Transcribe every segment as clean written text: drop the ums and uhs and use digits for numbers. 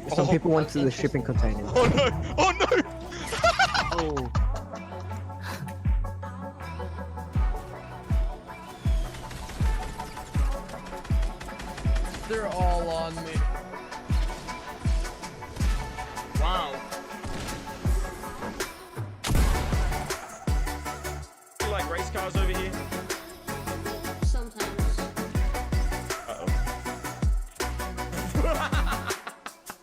Some people went to the shipping container. Oh no! Oh no! Oh. They're all on me. Wow. You like race cars over here? Sometimes. Uh-oh.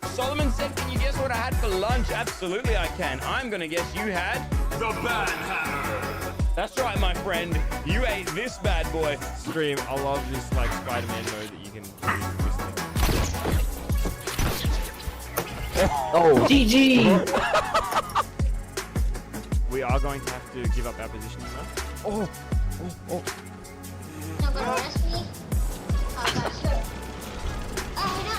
Solomon said, can you guess what I had for lunch? Absolutely I can. I'm gonna guess you had the bad hammer. That's right, my friend. You ate this bad boy. Stream. I love this like Spider-Man mode that you can. Oh, GG! We are going to have to give up our position now. Oh, oh, oh. Not gonna arrest me? Oh, gosh. Oh, no.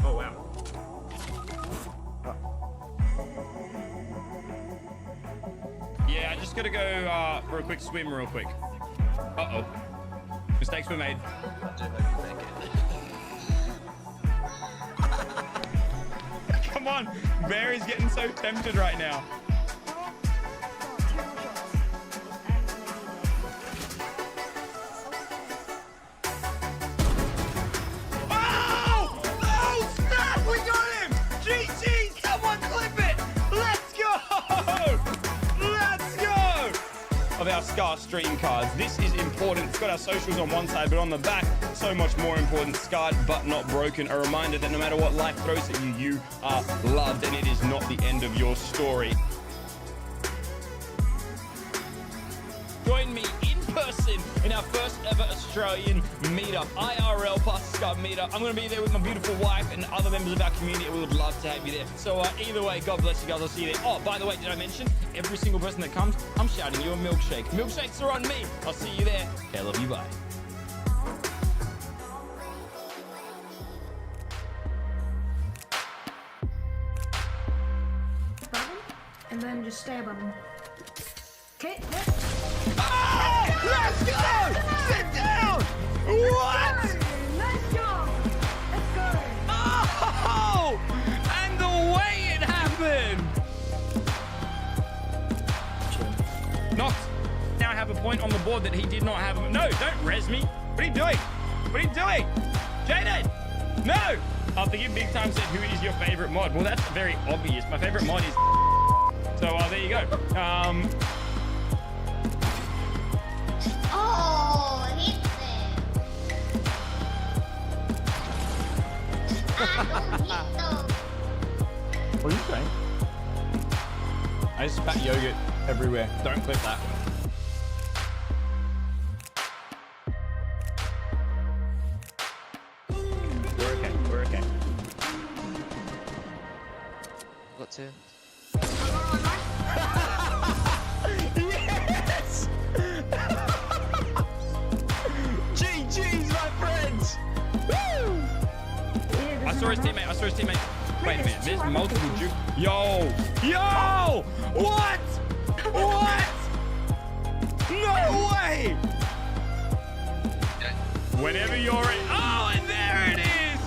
Oh, wow. Yeah, I just gotta go for a quick swim real quick. Uh-oh. Mistakes were made. Come on. Barry's getting so tempted right now. Oh! Oh, snap! We got him! GG! Someone clip it! Let's go! Let's go! Of our Scar stream cards. This is important. It's got our socials on one side, but on the back, so much more important. Scarred but not broken. A reminder that no matter what life throws at you, you are loved, and it is not the end of your story. Join me in person in our first ever Australian meetup, IRL plus Scar meetup. I'm going to be there with my beautiful wife and other members of our community. We would love to have you there. So either way, God bless you guys. I'll see you there. Oh, by the way, did I mention every single person that comes, I'm shouting you a milkshake. Milkshakes are on me. I'll see you there. Okay, I love you. Bye. Button, and then just stay above him. Okay, yep. Oh, let's go! Sit down! What? Nice job! Let's go! Oh! And the way it happened! Knocked. Now I have a point on the board that he did not have. No, don't res me. What are you doing? What are you doing? Jaden! No! I think you big time said, who is your favorite mod? Well, that's very obvious. My favorite mod is so there you go. Oh, hit them. I don't hit them. What are you saying? I just spat yogurt everywhere. Don't clip that. We're okay. We're okay. Got two. Yes! GG's, my friends! Woo! I saw his teammate. I saw his teammate. Wait a minute. There's multiple juke. Yo! Yo! What? What? No way! Whenever you're in. Oh, and there it is!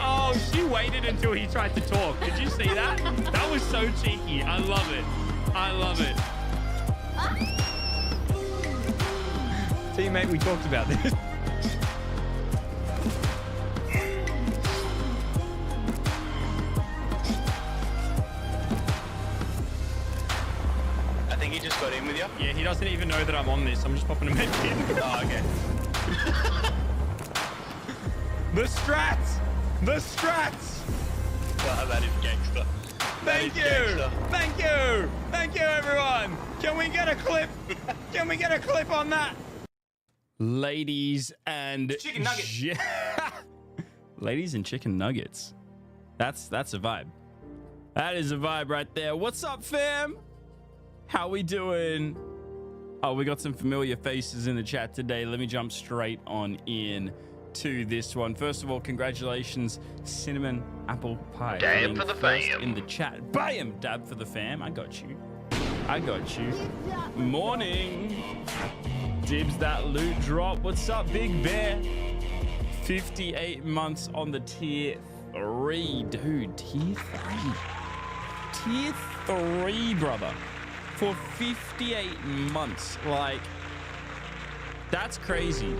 Oh, she waited until he tried to talk. Did you see that? That was so cheeky. I love it. I love it. Teammate, we talked about this. I think he just got in with you. Yeah, he doesn't even know that I'm on this. I'm just popping a med in. Oh, okay. The strats! The strats! Oh, that is gangster. Thank you! Gangster. Thank you! Thank you, everyone! Can we get a clip? Can we get a clip on that? Ladies and Chicken nugget. Ladies and chicken nuggets. That's a vibe. That is a vibe right there. What's up, fam? How we doing? Oh, we got some familiar faces in the chat today. Let me jump straight on in to this one. First of all, congratulations, Cinnamon Apple Pie. Dab for the first fam. in the chat. Bam! Dab for the fam. I got you. I got you. Morning. Dibs that loot drop. What's up, Big Bear? 58 months on the tier 3. Dude, tier 3. Tier 3, brother. For 58 months. Like, that's crazy.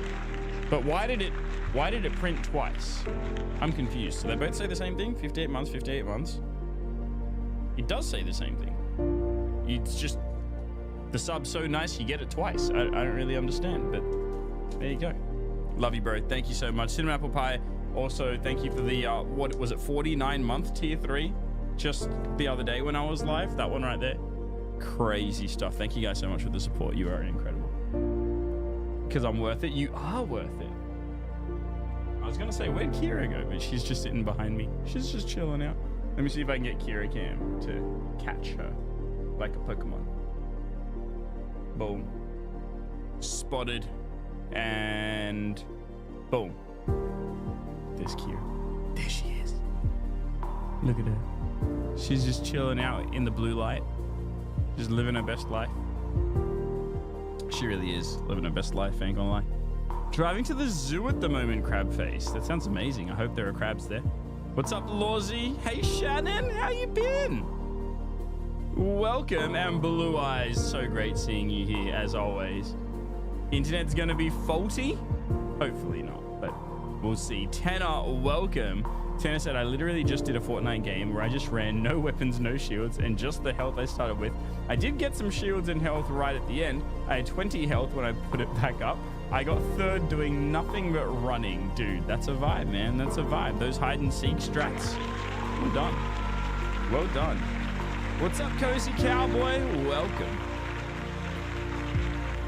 But why did it print twice? I'm confused. So they both say the same thing? 58 months, 58 months. It does say the same thing. It's just the sub's so nice you get it twice. I don't really understand, but there you go. Love you, bro. Thank you so much. Cinnamon Apple Pie, also thank you for the what was it, 49-month tier 3 just the other day when I was live. That one right there. Crazy stuff. Thank you guys so much for the support. You are incredible. Because I'm worth it. You are worth it. I was gonna say, where'd Kira go? But she's just sitting behind me. She's just chilling out. Let me see if I can get Kira Cam to catch her like a Pokemon. Boom. Spotted. And boom. There's Kira. There she is. Look at her. She's just chilling out in the blue light. Just living her best life. She really is living her best life, ain't gonna lie. Driving to the zoo at the moment, crab face. That sounds amazing. I hope there are crabs there. What's up, Lawsy? Hey, Shannon, how you been? Welcome, and Blue Eyes. So great seeing you here, as always. Internet's gonna be faulty? Hopefully not, but we'll see. Tanner, welcome. Tanner said, I literally just did a Fortnite game where I just ran no weapons, no shields, and just the health I started with. I did get some shields and health right at the end. I had 20 health when I put it back up. I got third doing nothing but running. Dude, that's a vibe, man. That's a vibe. Those hide and seek strats. Well done. Well done. What's up, Cozy Cowboy? Welcome.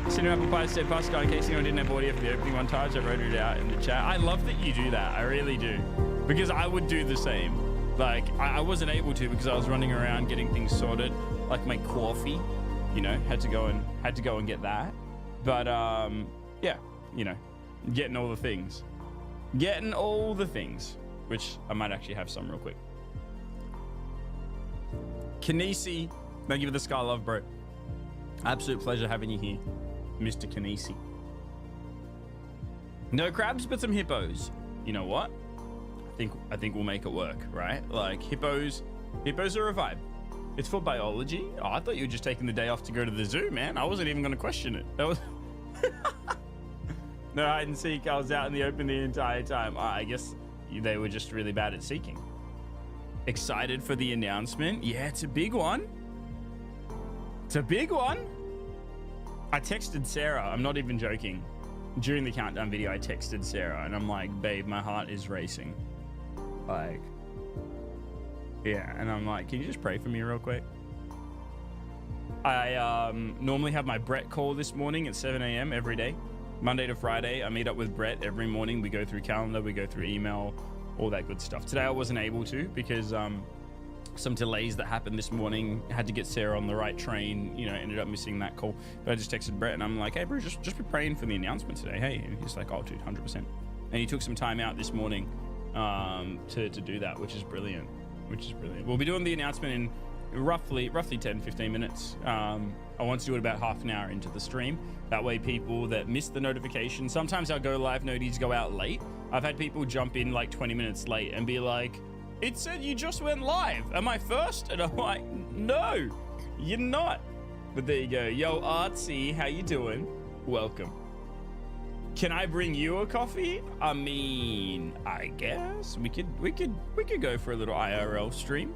Cinnamon Apple Pie said, Pascal, in case anyone didn't have audio for the opening montage, I wrote it out in the chat. I love that you do that. I really do. Because I would do the same. Like, I wasn't able to because I was running around getting things sorted. Like my coffee, you know, had to go and get that. But, yeah, you know, getting all the things. Getting all the things. Which I might actually have some real quick. Kinesi, thank you for the Sky Love, bro. Absolute pleasure having you here, Mr. Kinesi. No crabs, but some hippos. You know what? I think we'll make it work, right? Like hippos are a vibe. It's for biology. Oh, I thought you were just taking the day off to go to the zoo, man. I wasn't even going to question it. That was no hide and seek. I was out in the open the entire time. I guess they were just really bad at seeking. Excited for the announcement? Yeah, it's a big one. It's a big one. I texted Sarah. I'm not even joking. During the countdown video, I texted Sarah and I'm like, babe, my heart is racing. Like, yeah. And I'm like, can you just pray for me real quick? I normally have my Brett call this morning at 7 a.m. every day. Monday to Friday, I meet up with Brett every morning. We go through calendar, we go through email, all that good stuff. Today I wasn't able to because some delays that happened this morning. Had to get Sarah on the right train, you know, ended up missing that call. But I just texted Brett and I'm like, hey bro, just be praying for the announcement today. Hey, and he's like, oh dude, 100%. And he took some time out this morning to do that, which is brilliant. We'll be doing the announcement in roughly 10-15 minutes. I want to do it about half an hour into the stream. That way people that miss the notification, sometimes our go live noties go out late. I've had people jump in like 20 minutes late and be like, it said you just went live. Am I first? And I'm like, no, you're not. But there you go. Yo, Artsy, how you doing? Welcome. Can I bring you a coffee? I mean, I guess we could go for a little IRL stream.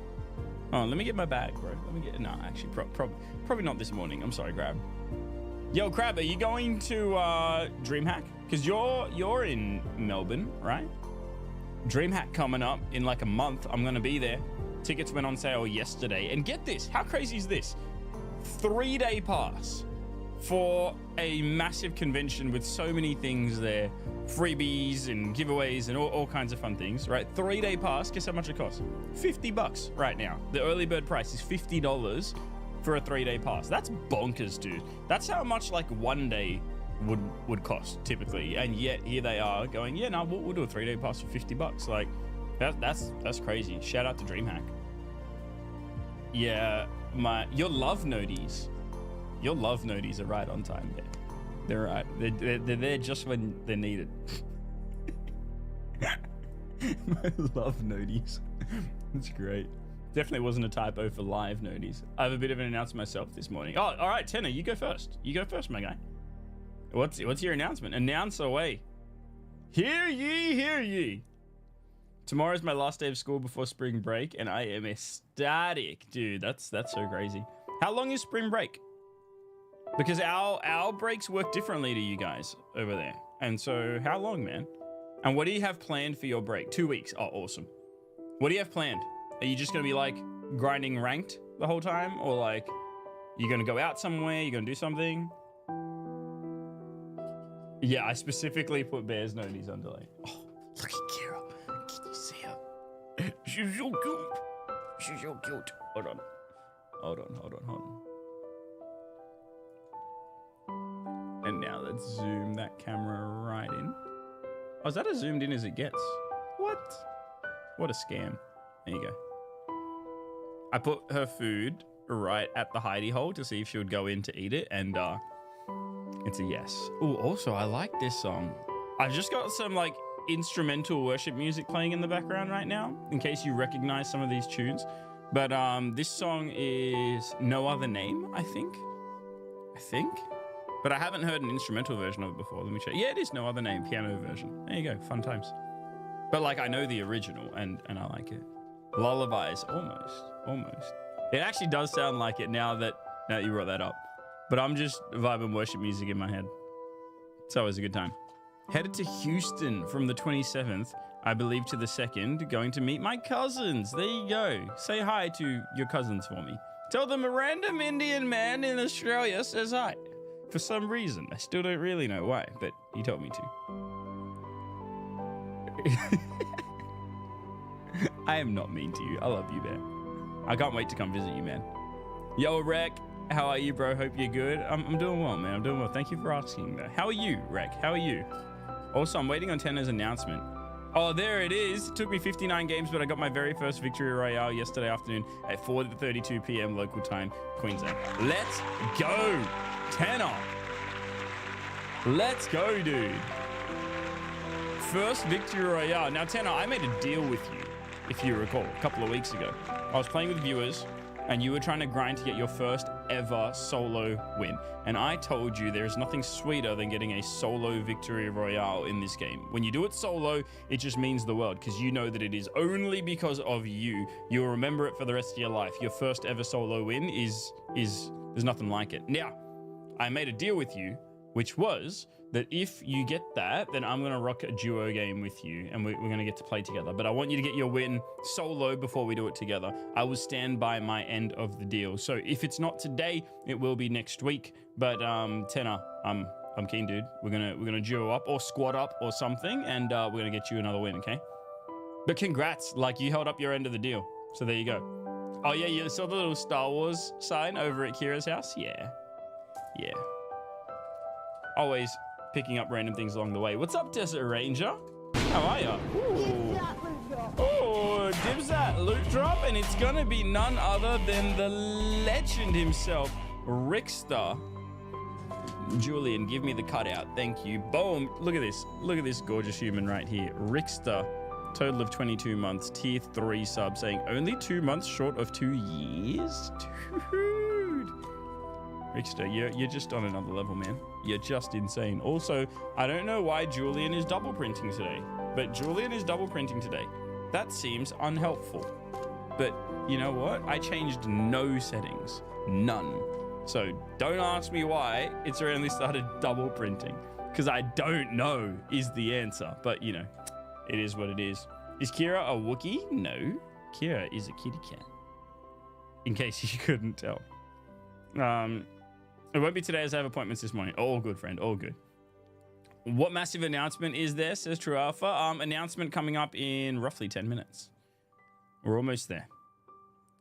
Oh, let me get my bag, bro. No, actually, probably not this morning. I'm sorry, Grab. Yo, Crab, are you going to DreamHack? Because you're in Melbourne, right? DreamHack coming up in like a month. I'm gonna be there. Tickets went on sale yesterday. And get this, how crazy is this? 3-day pass for a massive convention with so many things there. Freebies and giveaways and all kinds of fun things, right? 3-day pass, guess how much it costs? $50 right now. The early bird price is $50 for a 3-day pass. That's bonkers, dude. That's how much like 1 day would cost typically, and yet here they are going, yeah, no, we'll do a 3-day pass for $50. Like that's crazy. Shout out to DreamHack. Yeah, your love noties are right on time there. They're right. They're there just when they're needed. My love noties. That's great. Definitely wasn't a typo for live noties. I have a bit of an announcement myself this morning. Oh, all right, Tenor, you go first. You go first, my guy. What's your announcement? Announce away. Hear ye, hear ye. Tomorrow's my last day of school before spring break, and I am ecstatic, dude. That's so crazy. How long is spring break? Because our breaks work differently to you guys over there. And so how long, man? And what do you have planned for your break? 2 weeks. Oh, awesome. What do you have planned? Are you just going to be like grinding ranked the whole time? Or like you're going to go out somewhere? You're going to do something? Yeah, I specifically put Bear's noties under like, oh, look at Kira. Can you see her? She's so cute. She's so cute. Hold on. And now let's zoom that camera right in. Oh, is that as zoomed in as it gets? What a scam. There you go. I put her food right at the hidey hole to see if she would go in to eat it, and it's a yes. Oh, also, I like this song. I've just got some like instrumental worship music playing in the background right now, in case you recognize some of these tunes. But this song is No Other Name, I think. But I haven't heard an instrumental version of it before. Let me check. Yeah, it is No Other Name, piano version. There you go, fun times. But like, I know the original, and I like it. Lullabies, almost. It actually does sound like it now that you brought that up. But I'm just vibing worship music in my head. It's always a good time. Headed to Houston from the 27th, I believe, to the 2nd, going to meet my cousins. There you go. Say hi to your cousins for me. Tell them a random Indian man in Australia says hi. For some reason. I still don't really know why, but he told me to. I am not mean to you. I love you, Bear. I can't wait to come visit you, man. Yo, Rek. How are you, bro? Hope you're good. I'm doing well, man. I'm doing well. Thank you for asking, though. How are you, Rek? How are you? Also, I'm waiting on Tenor's announcement. Oh, there it is. It took me 59 games, but I got my very first victory royale yesterday afternoon at 4:32 p.m. local time, Queensland. Let's go, Tenor. Let's go, dude. First victory royale. Now, Tenor, I made a deal with you, if you recall, a couple of weeks ago. I was playing with viewers, and you were trying to grind to get your first ever solo win. And I told you there is nothing sweeter than getting a solo victory royale in this game. When you do it solo, it just means the world, because you know that it is only because of you. You'll remember it for the rest of your life. Your first ever solo win is there's nothing like it. Now, I made a deal with you, which was that if you get that, then I'm going to rock a duo game with you, and we're going to get to play together. But I want you to get your win solo before we do it together. I will stand by my end of the deal. So if it's not today, it will be next week. But Tenor, I'm keen, dude. We're gonna duo up or squad up or something, and we're gonna get you another win, okay? But congrats, like you held up your end of the deal. So there you go. Oh yeah, you saw the little Star Wars sign over at Kira's house? Yeah. Always picking up random things along the way. What's up, Desert Ranger? How are ya? Oh, dibs that loot drop, and it's gonna be none other than the legend himself, Rickster. Julian, give me the cutout. Thank you. Boom. Look at this. Look at this gorgeous human right here. Rickster. Total of 22 months. Tier 3 sub, saying only 2 months short of 2 years? Dude. Rickster, you're just on another level, man. You're just insane. Also, I don't know why Julian is double printing today, but Julian is double printing today. That seems unhelpful. But you know what? I changed no settings. None. So don't ask me why it's only started double printing, because I don't know is the answer. But you know, it is what it is. Is Kira a Wookiee? No. Kira is a kitty cat. In case you couldn't tell. It won't be today as I have appointments this morning. All good, friend. All good. What massive announcement is there, says True Alpha? Announcement coming up in roughly 10 minutes. We're almost there.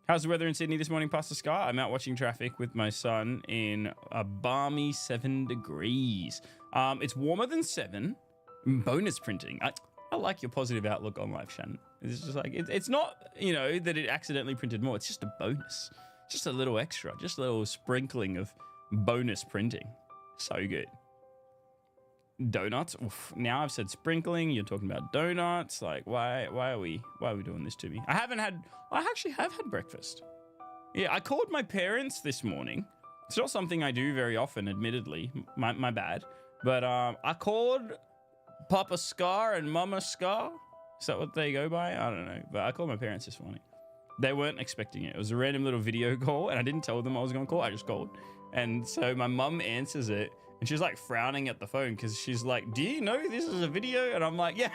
How's the weather in Sydney this morning, Pastor Sky? I'm out watching traffic with my son in a balmy 7 degrees. It's warmer than 7. Bonus printing. I like your positive outlook on life, Shannon. It's just like, it's not, you know, that it accidentally printed more. It's just a bonus. Just a little extra. Just a little sprinkling of bonus printing. So good. Donuts. Oof. Now I've said sprinkling. You're talking about donuts. Like, why are we doing this to me? I actually have had breakfast. Yeah, I called my parents this morning. It's not something I do very often, admittedly. My bad. But I called Papa Scar and Mama Scar. Is that what they go by? I don't know. But I called my parents this morning. They weren't expecting it. It was a random little video call, and I didn't tell them I was going to call. I just called. And so my mum answers it, and she's like frowning at the phone because she's like, do you know this is a video? And I'm like, yeah,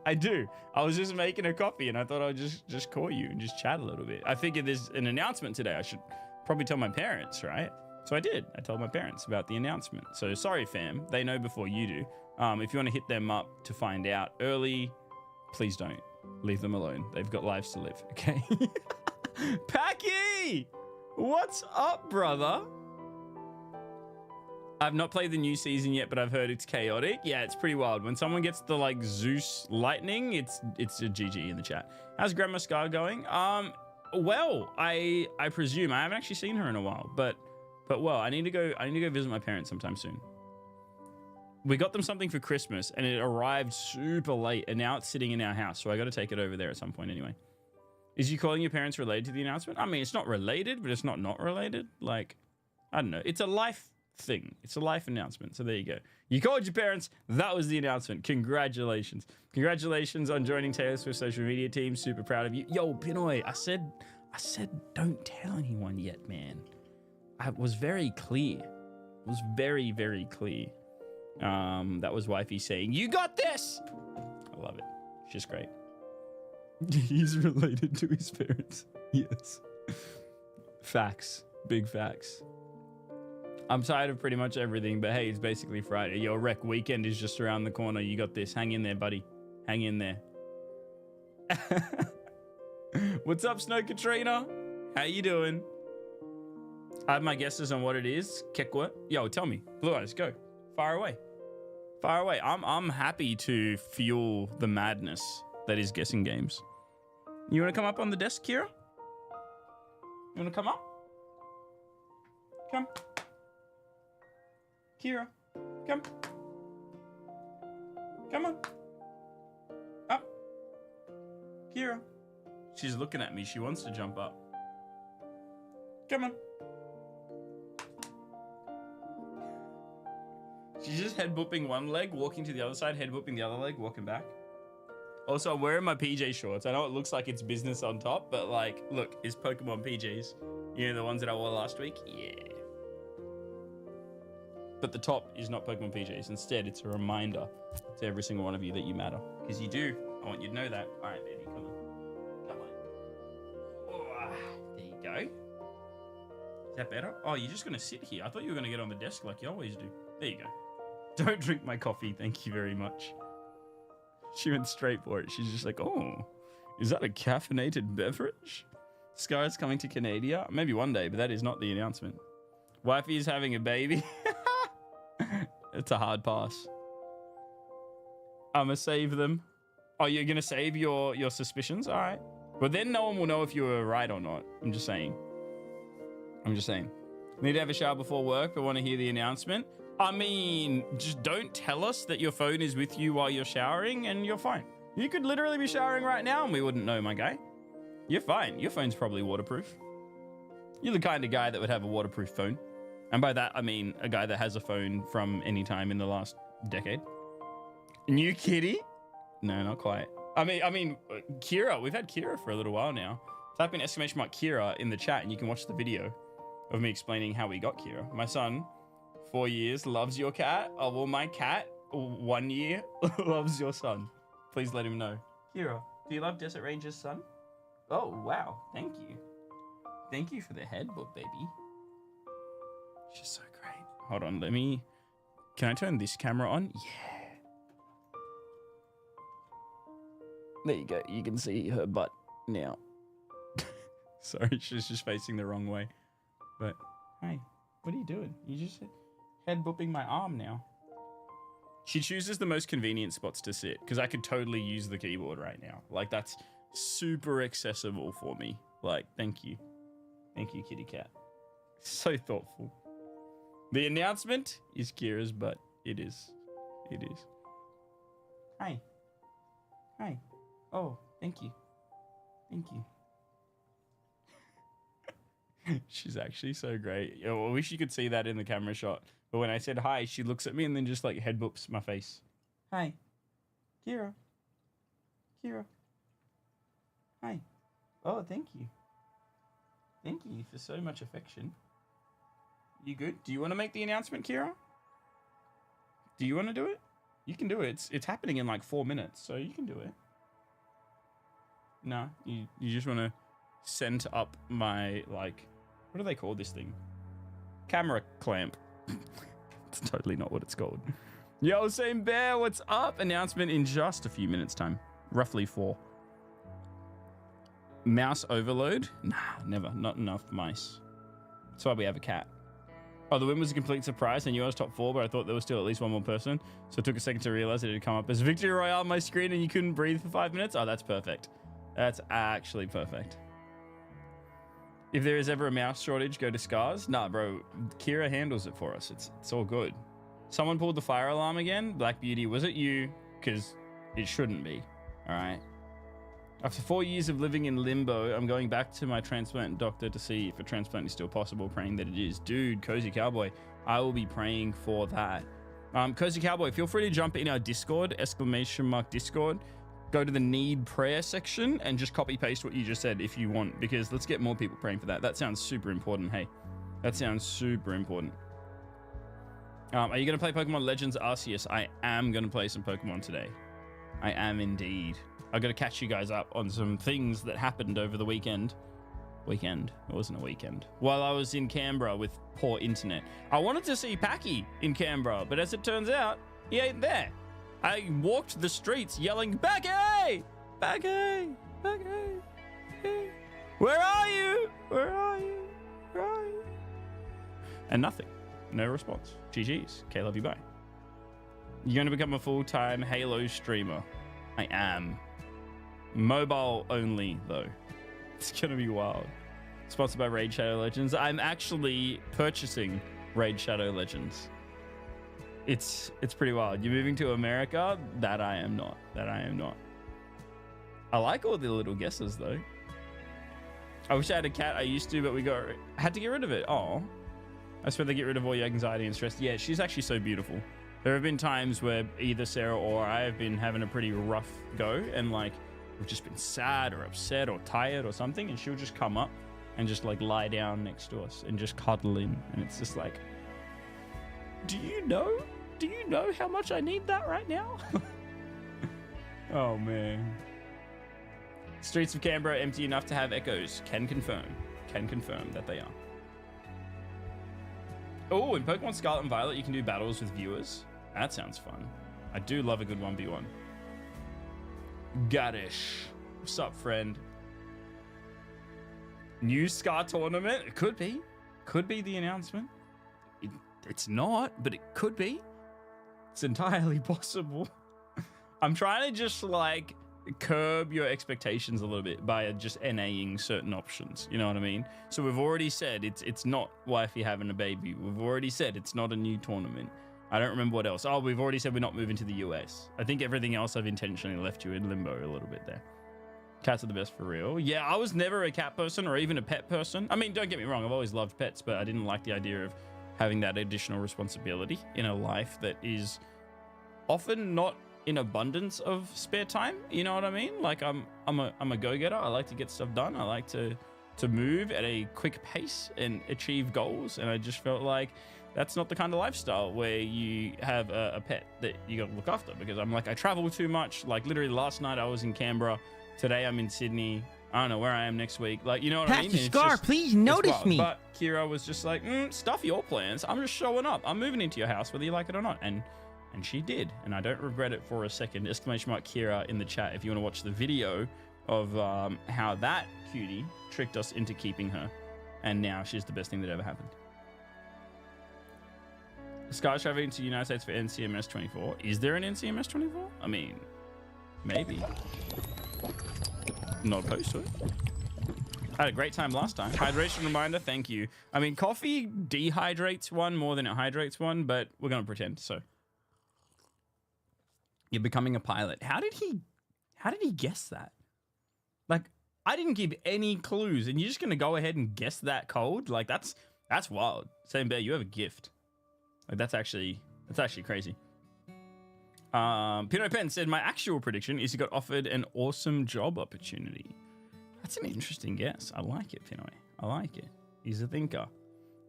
I do. I was just making a coffee, and I thought I'd just call you and just chat a little bit. I figured there's an announcement today. I should probably tell my parents, right? So I did. I told my parents about the announcement. So sorry, fam. They know before you do. If you want to hit them up to find out early, please don't. Leave them alone. They've got lives to live, okay? Packy! What's up, brother? I've not played the new season yet, but I've heard it's chaotic. Yeah, it's pretty wild. When someone gets the like Zeus lightning, it's a GG in the chat. How's Grandma Scar going? Well, I presume I haven't actually seen her in a while, but well, I need to go visit my parents sometime soon. We got them something for Christmas and it arrived super late and now it's sitting in our house. So I got to take it over there at some point anyway. Is you calling your parents related to the announcement? I mean, it's not related, but it's not related. Like, I don't know. It's a life thing. It's a life announcement. So there you go. You called your parents. That was the announcement. Congratulations. Congratulations on joining Taylor Swift's social media team. Super proud of you. Yo, Pinoy, I said, don't tell anyone yet, man. I was very clear. It was very, very clear. That was wifey saying, you got this. I love it. It's just great. He's related to his parents. Yes. Facts. Big facts. I'm tired of pretty much everything, but hey, it's basically Friday. Your rec weekend is just around the corner. You got this. Hang in there, buddy. Hang in there. What's up, Snow Katrina? How you doing? I have my guesses on what it is. Kekwa. Yo, tell me. Blue Eyes, go. Fire away. Fire away. I'm happy to fuel the madness that is guessing games. You want to come up on the desk, Kira? You want to come up? Come. Kira, come. Come on. Up. Kira. She's looking at me. She wants to jump up. Come on. She's just head booping one leg, walking to the other side, head booping the other leg, walking back. Also, I'm wearing my PJ shorts. I know it looks like it's business on top, but like, look, it's Pokemon PJs. You know, the ones that I wore last week? Yeah. But the top is not Pokemon PJs. Instead, it's a reminder to every single one of you that you matter. Because you do. I want you to know that. All right, baby, come on. Come on. Oh, there you go. Is that better? Oh, you're just going to sit here. I thought you were going to get on the desk like you always do. There you go. Don't drink my coffee. Thank you very much. She went straight for it. She's just like, oh, is that a caffeinated beverage? Scar's coming to Canada. Maybe one day, but that is not the announcement. Wifey is having a baby. It's a hard pass. I'ma save them. Oh, you're gonna save your suspicions? All right. But then no one will know if you were right or not. I'm just saying. Need to have a shower before work, but want to hear the announcement. I mean, just don't tell us that your phone is with you while you're showering and you're fine. You could literally be showering right now and we wouldn't know, my guy. You're fine. Your phone's probably waterproof. You're the kind of guy that would have a waterproof phone. And by that, I mean a guy that has a phone from any time in the last decade. New kitty? No, not quite. I mean, Kira. We've had Kira for a little while now. Type in ! Kira in the chat and you can watch the video of me explaining how we got Kira. My son, 4 years, loves your cat. Oh, well, my cat, 1 year, loves your son. Please let him know. Kira, do you love Desert Ranger's son? Oh, wow. Thank you. Thank you for the head book, baby. She's so great. Hold on, can I turn this camera on? Yeah. There you go. You can see her butt now. Sorry, she's just facing the wrong way. But hey, what are you doing? You just head booping my arm now. She chooses the most convenient spots to sit because I could totally use the keyboard right now. Like, that's super accessible for me. Like, thank you. Thank you, kitty cat. So thoughtful. The announcement is Kira's, but it is. It is. Hi. Hi. Oh, thank you. Thank you. She's actually so great. Yo, I wish you could see that in the camera shot. But when I said hi, she looks at me and then just like head boops my face. Hi. Kira. Kira. Hi. Oh, thank you. Thank you for so much affection. You good? Do you want to make the announcement, Kira? Do you want to do it? You can do it. It's happening in like 4 minutes, so you can do it. No, you just want to send up my, like, what do they call this thing? Camera clamp. It's totally not what it's called. Yo, same bear, what's up? Announcement in just a few minutes time. Roughly 4. Mouse overload? Nah, never. Not enough mice. That's why we have a cat. Oh, the win was a complete surprise. I knew I was top 4, but I thought there was still at least one more person. So it took a second to realize that it had come up as Victory Royale on my screen and you couldn't breathe for 5 minutes. Oh, that's perfect. That's actually perfect. If there is ever a mouse shortage, go to Scars. Nah, bro. Kira handles it for us. It's all good. Someone pulled the fire alarm again. Black Beauty, was it you? Because it shouldn't be. All right. After 4 years of living in limbo, I'm going back to my transplant doctor to see if a transplant is still possible, praying that it is. Dude, Cozy Cowboy, I will be praying for that. Cozy Cowboy, feel free to jump in our Discord, !Discord. Go to the need prayer section and just copy paste what you just said if you want, because let's get more people praying for that. That sounds super important. Hey, that sounds super important. Are you going to play Pokemon Legends Arceus? I am going to play some Pokemon today. I am indeed. I got to catch you guys up on some things that happened over the weekend. It wasn't a weekend. While I was in Canberra with poor internet. I wanted to see Packy in Canberra, but as it turns out, he ain't there. I walked the streets yelling, Packy! Packy! Packy! Where are you? Where are you? Where are you? And nothing. No response. GG's. Okay, love you, bye. You're going to become a full-time Halo streamer. I am. Mobile only, though. It's going to be wild. Sponsored by Raid Shadow Legends. I'm actually purchasing Raid Shadow Legends. It's pretty wild. You're moving to America? That I am not. I like all the little guesses, though. I wish I had a cat. I used to, but had to get rid of it. Oh. I suppose they get rid of all your anxiety and stress. Yeah, she's actually so beautiful. There have been times where either Sarah or I have been having a pretty rough go, and like we've just been sad or upset or tired or something, and she'll just come up and just like lie down next to us and just cuddle in, and it's just like, do you know how much I need that right now? Oh man. Streets of Canberra empty enough to have echoes. Can confirm that they are. Oh, in Pokemon Scarlet and Violet, you can do battles with viewers. That sounds fun. I do love a good 1v1. Gaddish. What's up, friend? New Scar tournament? It could be. Could be the announcement. It's not, but it could be. It's entirely possible. I'm trying to just like curb your expectations a little bit by just NAing certain options. You know what I mean? So we've already said it's not wifey having a baby. We've already said it's not a new tournament. I don't remember what else. Oh, we've already said we're not moving to the US. I think everything else I've intentionally left you in limbo a little bit there. Cats are the best for real. Yeah, I was never a cat person or even a pet person. I mean, don't get me wrong. I've always loved pets, but I didn't like the idea of having that additional responsibility in a life that is often not in abundance of spare time. You know what I mean? Like I'm a go-getter. I like to get stuff done. I like to move at a quick pace and achieve goals. And I just felt like that's not the kind of lifestyle where you have a pet that you got to look after, because I'm like, I travel too much. Like literally last night I was in Canberra. Today I'm in Sydney. I don't know where I am next week. Like, you know what I mean? Pastor Scar, please notice me. But Kira was just like, stuff your plans. I'm just showing up. I'm moving into your house, whether you like it or not. And she did. And I don't regret it for a second. !Kira in the chat if you want to watch the video of how that cutie tricked us into keeping her, and now she's the best thing that ever happened. Sky's traveling to the United States for NCMS 24. Is there an NCMS 24? I mean, maybe. Not opposed to it. I had a great time last time. Hydration reminder, thank you. I mean, coffee dehydrates one more than it hydrates one, but we're gonna pretend. So you're becoming a pilot. How did he guess that? Like, I didn't give any clues, and you're just gonna go ahead and guess that code? Like, that's wild. Same Bear, you have a gift. Like, that's actually crazy. Pino Pen said, my actual prediction is he got offered an awesome job opportunity. That's an interesting guess. I like it, Pinoy. I like it. He's a thinker.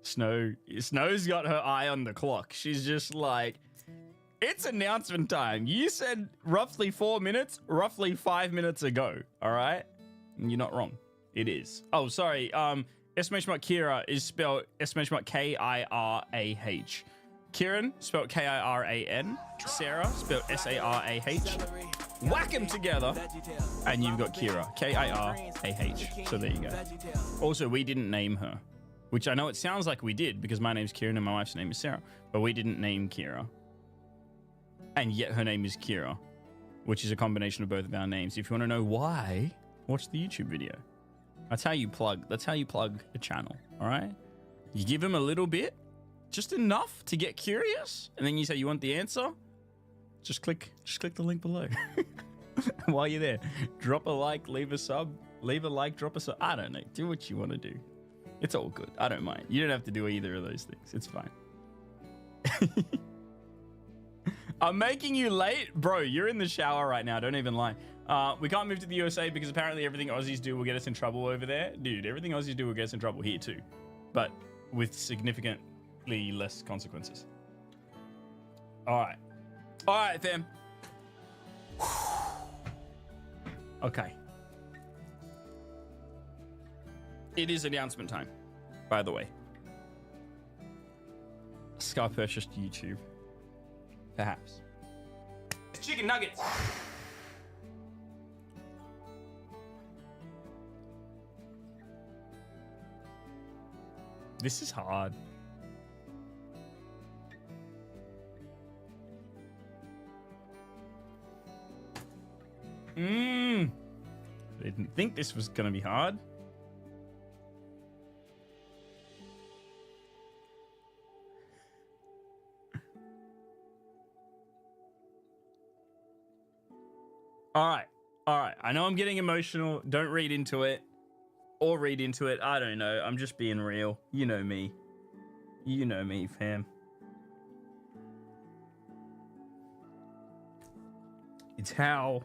Snow's got her eye on the clock. She's just like, it's announcement time. You said roughly 4 minutes, roughly 5 minutes ago. All right? And you're not wrong. It is. Oh, sorry. Estimation Kira is spelled Estimation K-I-R-A-H. Kieran, spelled K-I-R-A-N. Sarah, spelled S-A-R-A-H. Whack them together, and you've got Kira. K-I-R-A-H. So there you go. Also, we didn't name her, which I know it sounds like we did, because my name's Kieran and my wife's name is Sarah, but we didn't name Kira. And yet her name is Kira, which is a combination of both of our names. If you want to know why, watch the YouTube video. That's how you plug a channel, all right? You give them a little bit, just enough to get curious, and then you say you want the answer. Just click the link below. While you're there, drop a like, leave a sub, leave a like, drop a sub. I don't know. Do what you want to do. It's all good. I don't mind. You don't have to do either of those things. It's fine. I'm making you late, bro. You're in the shower right now. Don't even lie. We can't move to the USA because apparently everything Aussies do will get us in trouble over there. Dude, everything Aussies do will get us in trouble here too, but with significantly less consequences. All right, fam. Okay. It is announcement time, by the way. Sky purchased YouTube. Perhaps. Chicken nuggets. This is hard. I didn't think this was gonna be hard. All right. I know I'm getting emotional. Don't read into it. Or read into it. I don't know. I'm just being real. You know me. You know me, fam. It's how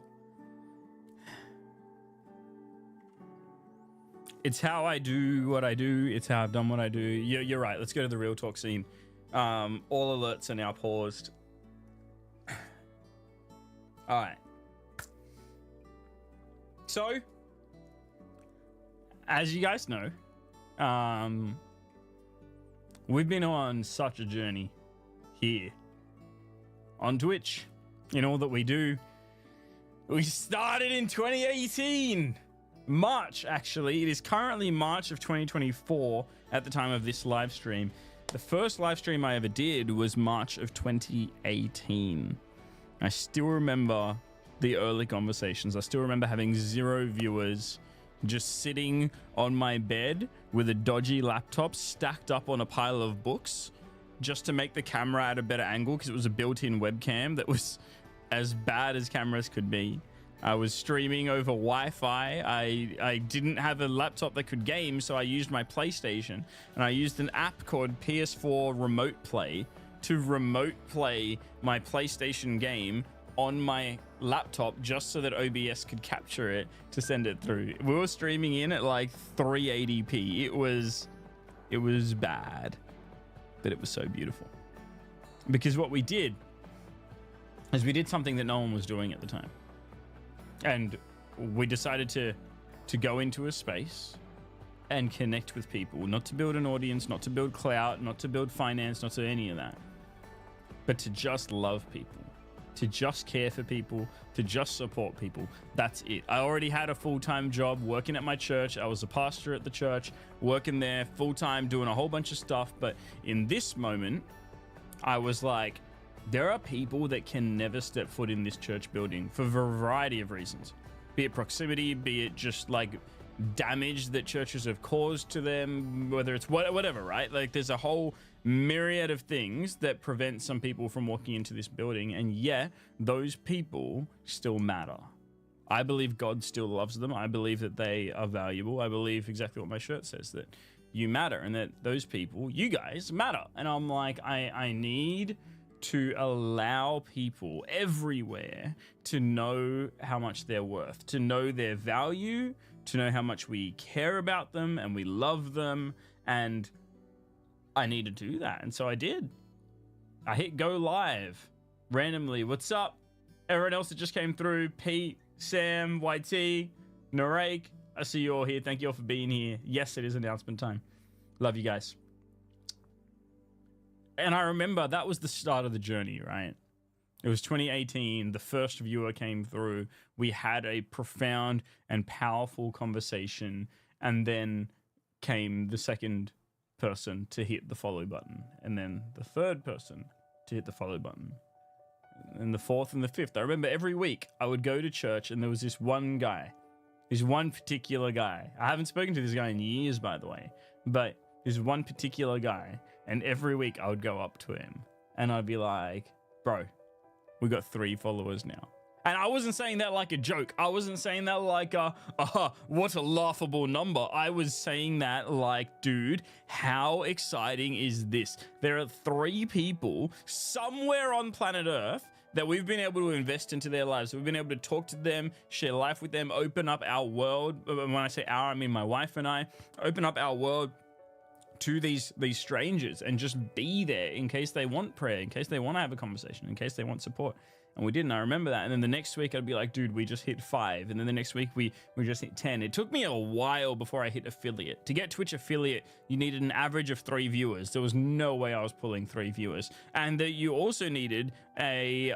I do what I do. It's how I've done what I do. You're right. Let's go to the real talk scene. All alerts are now paused. All right. So, as you guys know, we've been on such a journey here on Twitch in all that we do. We started in 2018. March, actually. It is currently March of 2024 at the time of this live stream. The first live stream I ever did was March of 2018. I still remember the early conversations. I still remember having 0 viewers, just sitting on my bed with a dodgy laptop stacked up on a pile of books just to make the camera at a better angle because it was a built-in webcam that was as bad as cameras could be. I was streaming over Wi-Fi. I didn't have a laptop that could game, so I used my PlayStation, and I used an app called PS4 Remote Play to remote play my PlayStation game on my laptop just so that OBS could capture it to send it through. We were streaming in at like 380p. It was bad, but it was so beautiful. Because what we did is we did something that no one was doing at the time. And we decided to go into a space and connect with people, not to build an audience, not to build clout, not to build finance, not to any of that, but to just love people. to just care for people, to just support people. That's it. I already had a full-time job working at my church. I was a pastor at the church, working there full-time, doing a whole bunch of stuff. But in this moment, I was like, there are people that can never step foot in this church building for a variety of reasons. Be it proximity, be it just like damage that churches have caused to them, whether it's whatever, right? Like there's a whole myriad of things that prevent some people from walking into this building, and yet those people still matter. I believe God still loves them. I believe that they are valuable. I believe exactly what my shirt says, that you matter, and that those people, you guys, matter. And I'm like, I need to allow people everywhere to know how much they're worth, to know their value, to know how much we care about them and we love them. And I need to do that. And so I did. I hit go live randomly. What's up? Everyone else that just came through, Pete, Sam, YT, Narek, I see you all here. Thank you all for being here. Yes, it is announcement time. Love you guys. And I remember that was the start of the journey, right? It was 2018. The first viewer came through. We had a profound and powerful conversation. And then came the second person to hit the follow button. And then the third person to hit the follow button. And the fourth and the fifth. I remember every week I would go to church and there was this one guy. This one particular guy. I haven't spoken to this guy in years, by the way. But this one particular guy. And every week I would go up to him and I'd be like, bro, we got 3 followers now. And I wasn't saying that like a joke. I wasn't saying that like what a laughable number. I was saying that like, dude, how exciting is this? There are 3 people somewhere on planet Earth that we've been able to invest into their lives. We've been able to talk to them, share life with them, open up our world. When I say our, I mean my wife and I. Open up our world to these strangers and just be there in case they want prayer, in case they want to have a conversation, in case they want support. And we didn't. I remember that. And then the next week I'd be like, dude, we just hit 5. And then the next week we just hit 10. It took me a while before I hit affiliate. To get Twitch affiliate, you needed an average of 3 viewers. There was no way I was pulling 3 viewers. And that you also needed a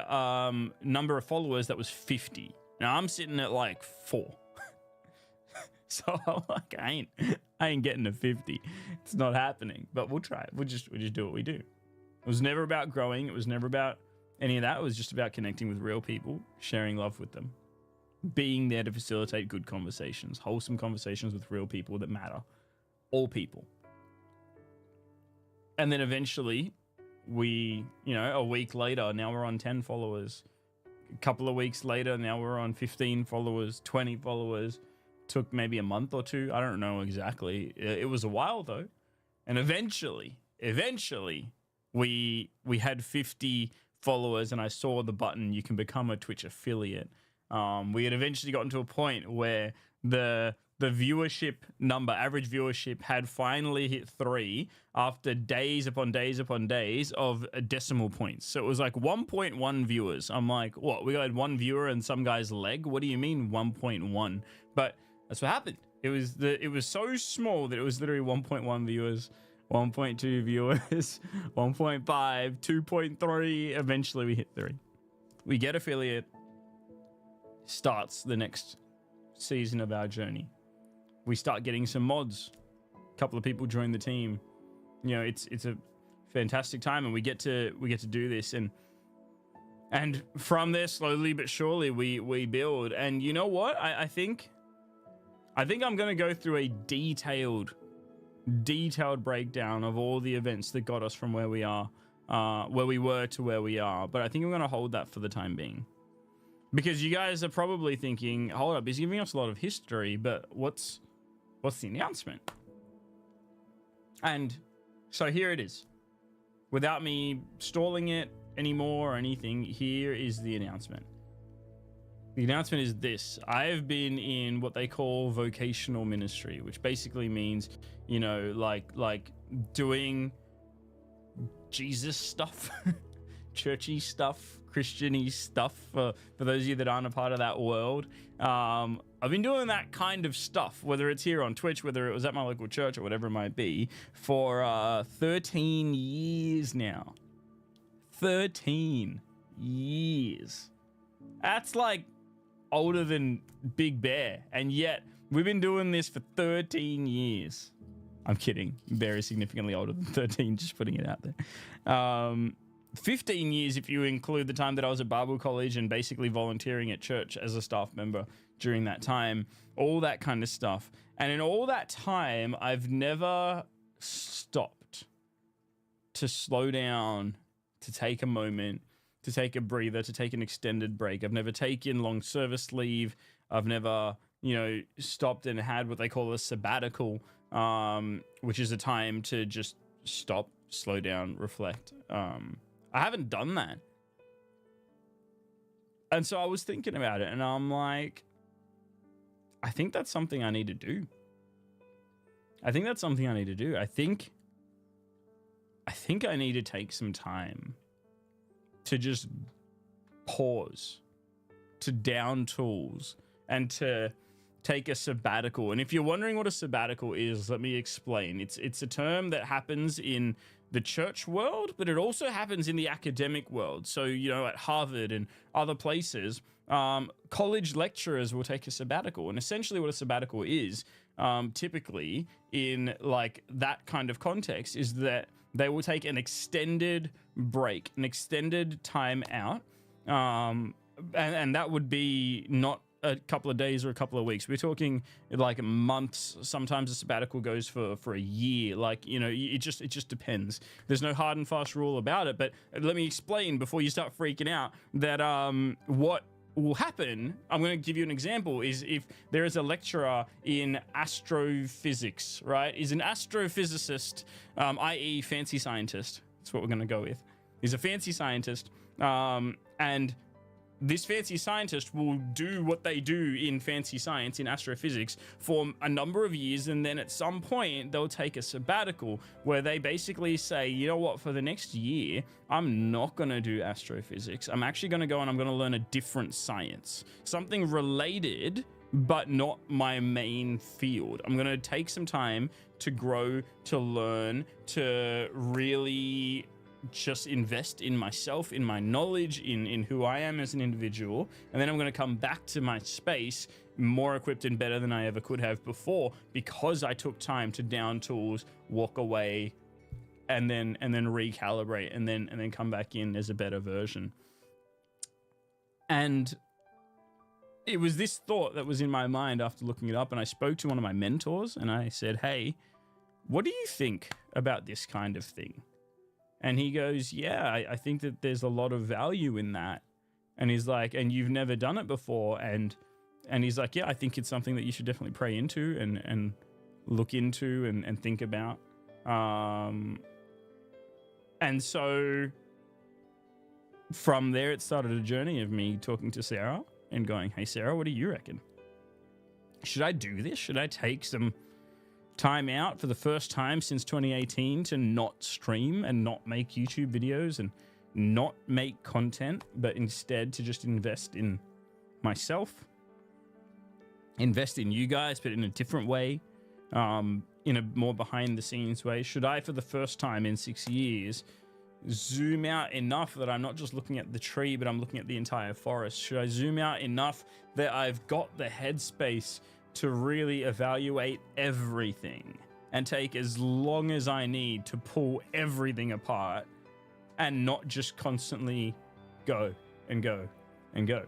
number of followers that was 50. Now I'm sitting at like 4. So I'm like, I ain't getting to 50. It's not happening, but we'll try it. We'll just do what we do. It was never about growing. It was never about any of that. It was just about connecting with real people, sharing love with them, being there to facilitate good conversations, wholesome conversations with real people that matter. All people. And then eventually we, a week later, now we're on 10 followers. A couple of weeks later, now we're on 15 followers, 20 followers. Took maybe a month or 2. I don't know exactly. It was a while though. And eventually we had 50 followers and I saw the button, you can become a Twitch affiliate. We had eventually gotten to a point where the viewership number, average viewership, had finally hit 3 after days upon days upon days of decimal points. So it was like 1.1 viewers. I'm like, what? We got 1 viewer and some guy's leg? What do you mean 1.1? But that's what happened. It was so small that it was literally 1.1 viewers, 1.2 viewers, 1.5, 2.3. Eventually we hit 3. We get affiliate. Starts the next season of our journey. We start getting some mods. A couple of people join the team. It's a fantastic time, and we get to do this, and from there, slowly but surely, we build. And you know what? I think I'm gonna go through a detailed breakdown of all the events that got us from where we are, where we were to where we are. But I think I'm gonna hold that for the time being. Because you guys are probably thinking, hold up, he's giving us a lot of history, but what's the announcement? And so here it is. Without me stalling it anymore or anything, here is the announcement. The announcement is this. I've been in what they call vocational ministry, which basically means, like doing Jesus stuff, churchy stuff, Christian-y stuff for those of you that aren't a part of that world. I've been doing that kind of stuff, whether it's here on Twitch, whether it was at my local church or whatever it might be, for 13 years now. 13 years. That's like older than Big Bear, and yet we've been doing this for 13 years. I'm kidding. Bear is significantly older than 13, just putting it out there. 15 years if you include the time that I was at Bible college and basically volunteering at church as a staff member during that time, all that kind of stuff. And in all that time, I've never stopped to slow down, to take a moment, to take a breather, to take an extended break. I've never taken long service leave. I've never, stopped and had what they call a sabbatical, which is a time to just stop, slow down, reflect. I haven't done that. And so I was thinking about it, and I'm like, I think that's something I need to do. I think I need to take some time to just pause, to down tools, and to take a sabbatical. And if you're wondering what a sabbatical is, let me explain. It's a term that happens in the church world, but it also happens in the academic world. So, at Harvard and other places, college lecturers will take a sabbatical. And essentially what a sabbatical is, typically in like that kind of context, is that they will take an extended break, an extended time out. And that would be not a couple of days or a couple of weeks. We're talking like months. Sometimes a sabbatical goes for a year. Like, it just depends. There's no hard and fast rule about it. But let me explain before you start freaking out that what will happen, I'm going to give you an example, is if there is a lecturer in astrophysics, right? Is an astrophysicist, i.e. fancy scientist. That's what we're going to go with. He's a fancy scientist. And this fancy scientist will do what they do in fancy science, in astrophysics, for a number of years, and then at some point they'll take a sabbatical where they basically say, you know what, for the next year, I'm not going to do astrophysics. I'm actually going to go and I'm going to learn a different science, something related, but not my main field. I'm going to take some time to grow, to learn, to really just invest in myself, in my knowledge, in who I am as an individual, and then I'm going to come back to my space more equipped and better than I ever could have before, because I took time to down tools, walk away, and then recalibrate, and then come back in as a better version. And it was this thought that was in my mind after looking it up, and I spoke to one of my mentors and I said, hey, what do you think about this kind of thing? And he goes, yeah, I think that there's a lot of value in that. And he's like, and you've never done it before. And he's like, yeah, I think it's something that you should definitely pray into and look into and think about. And so from there, it started a journey of me talking to Sarah and going, hey, Sarah, what do you reckon? Should I do this? Should I take some time out for the first time since 2018 to not stream and not make YouTube videos and not make content, but instead to just invest in myself, invest in you guys, but in a different way, in a more behind the scenes way? Should I, for the first time in 6 years, zoom out enough that I'm not just looking at the tree, but I'm looking at the entire forest? Should I zoom out enough that I've got the headspace to really evaluate everything and take as long as I need to pull everything apart and not just constantly go and go and go?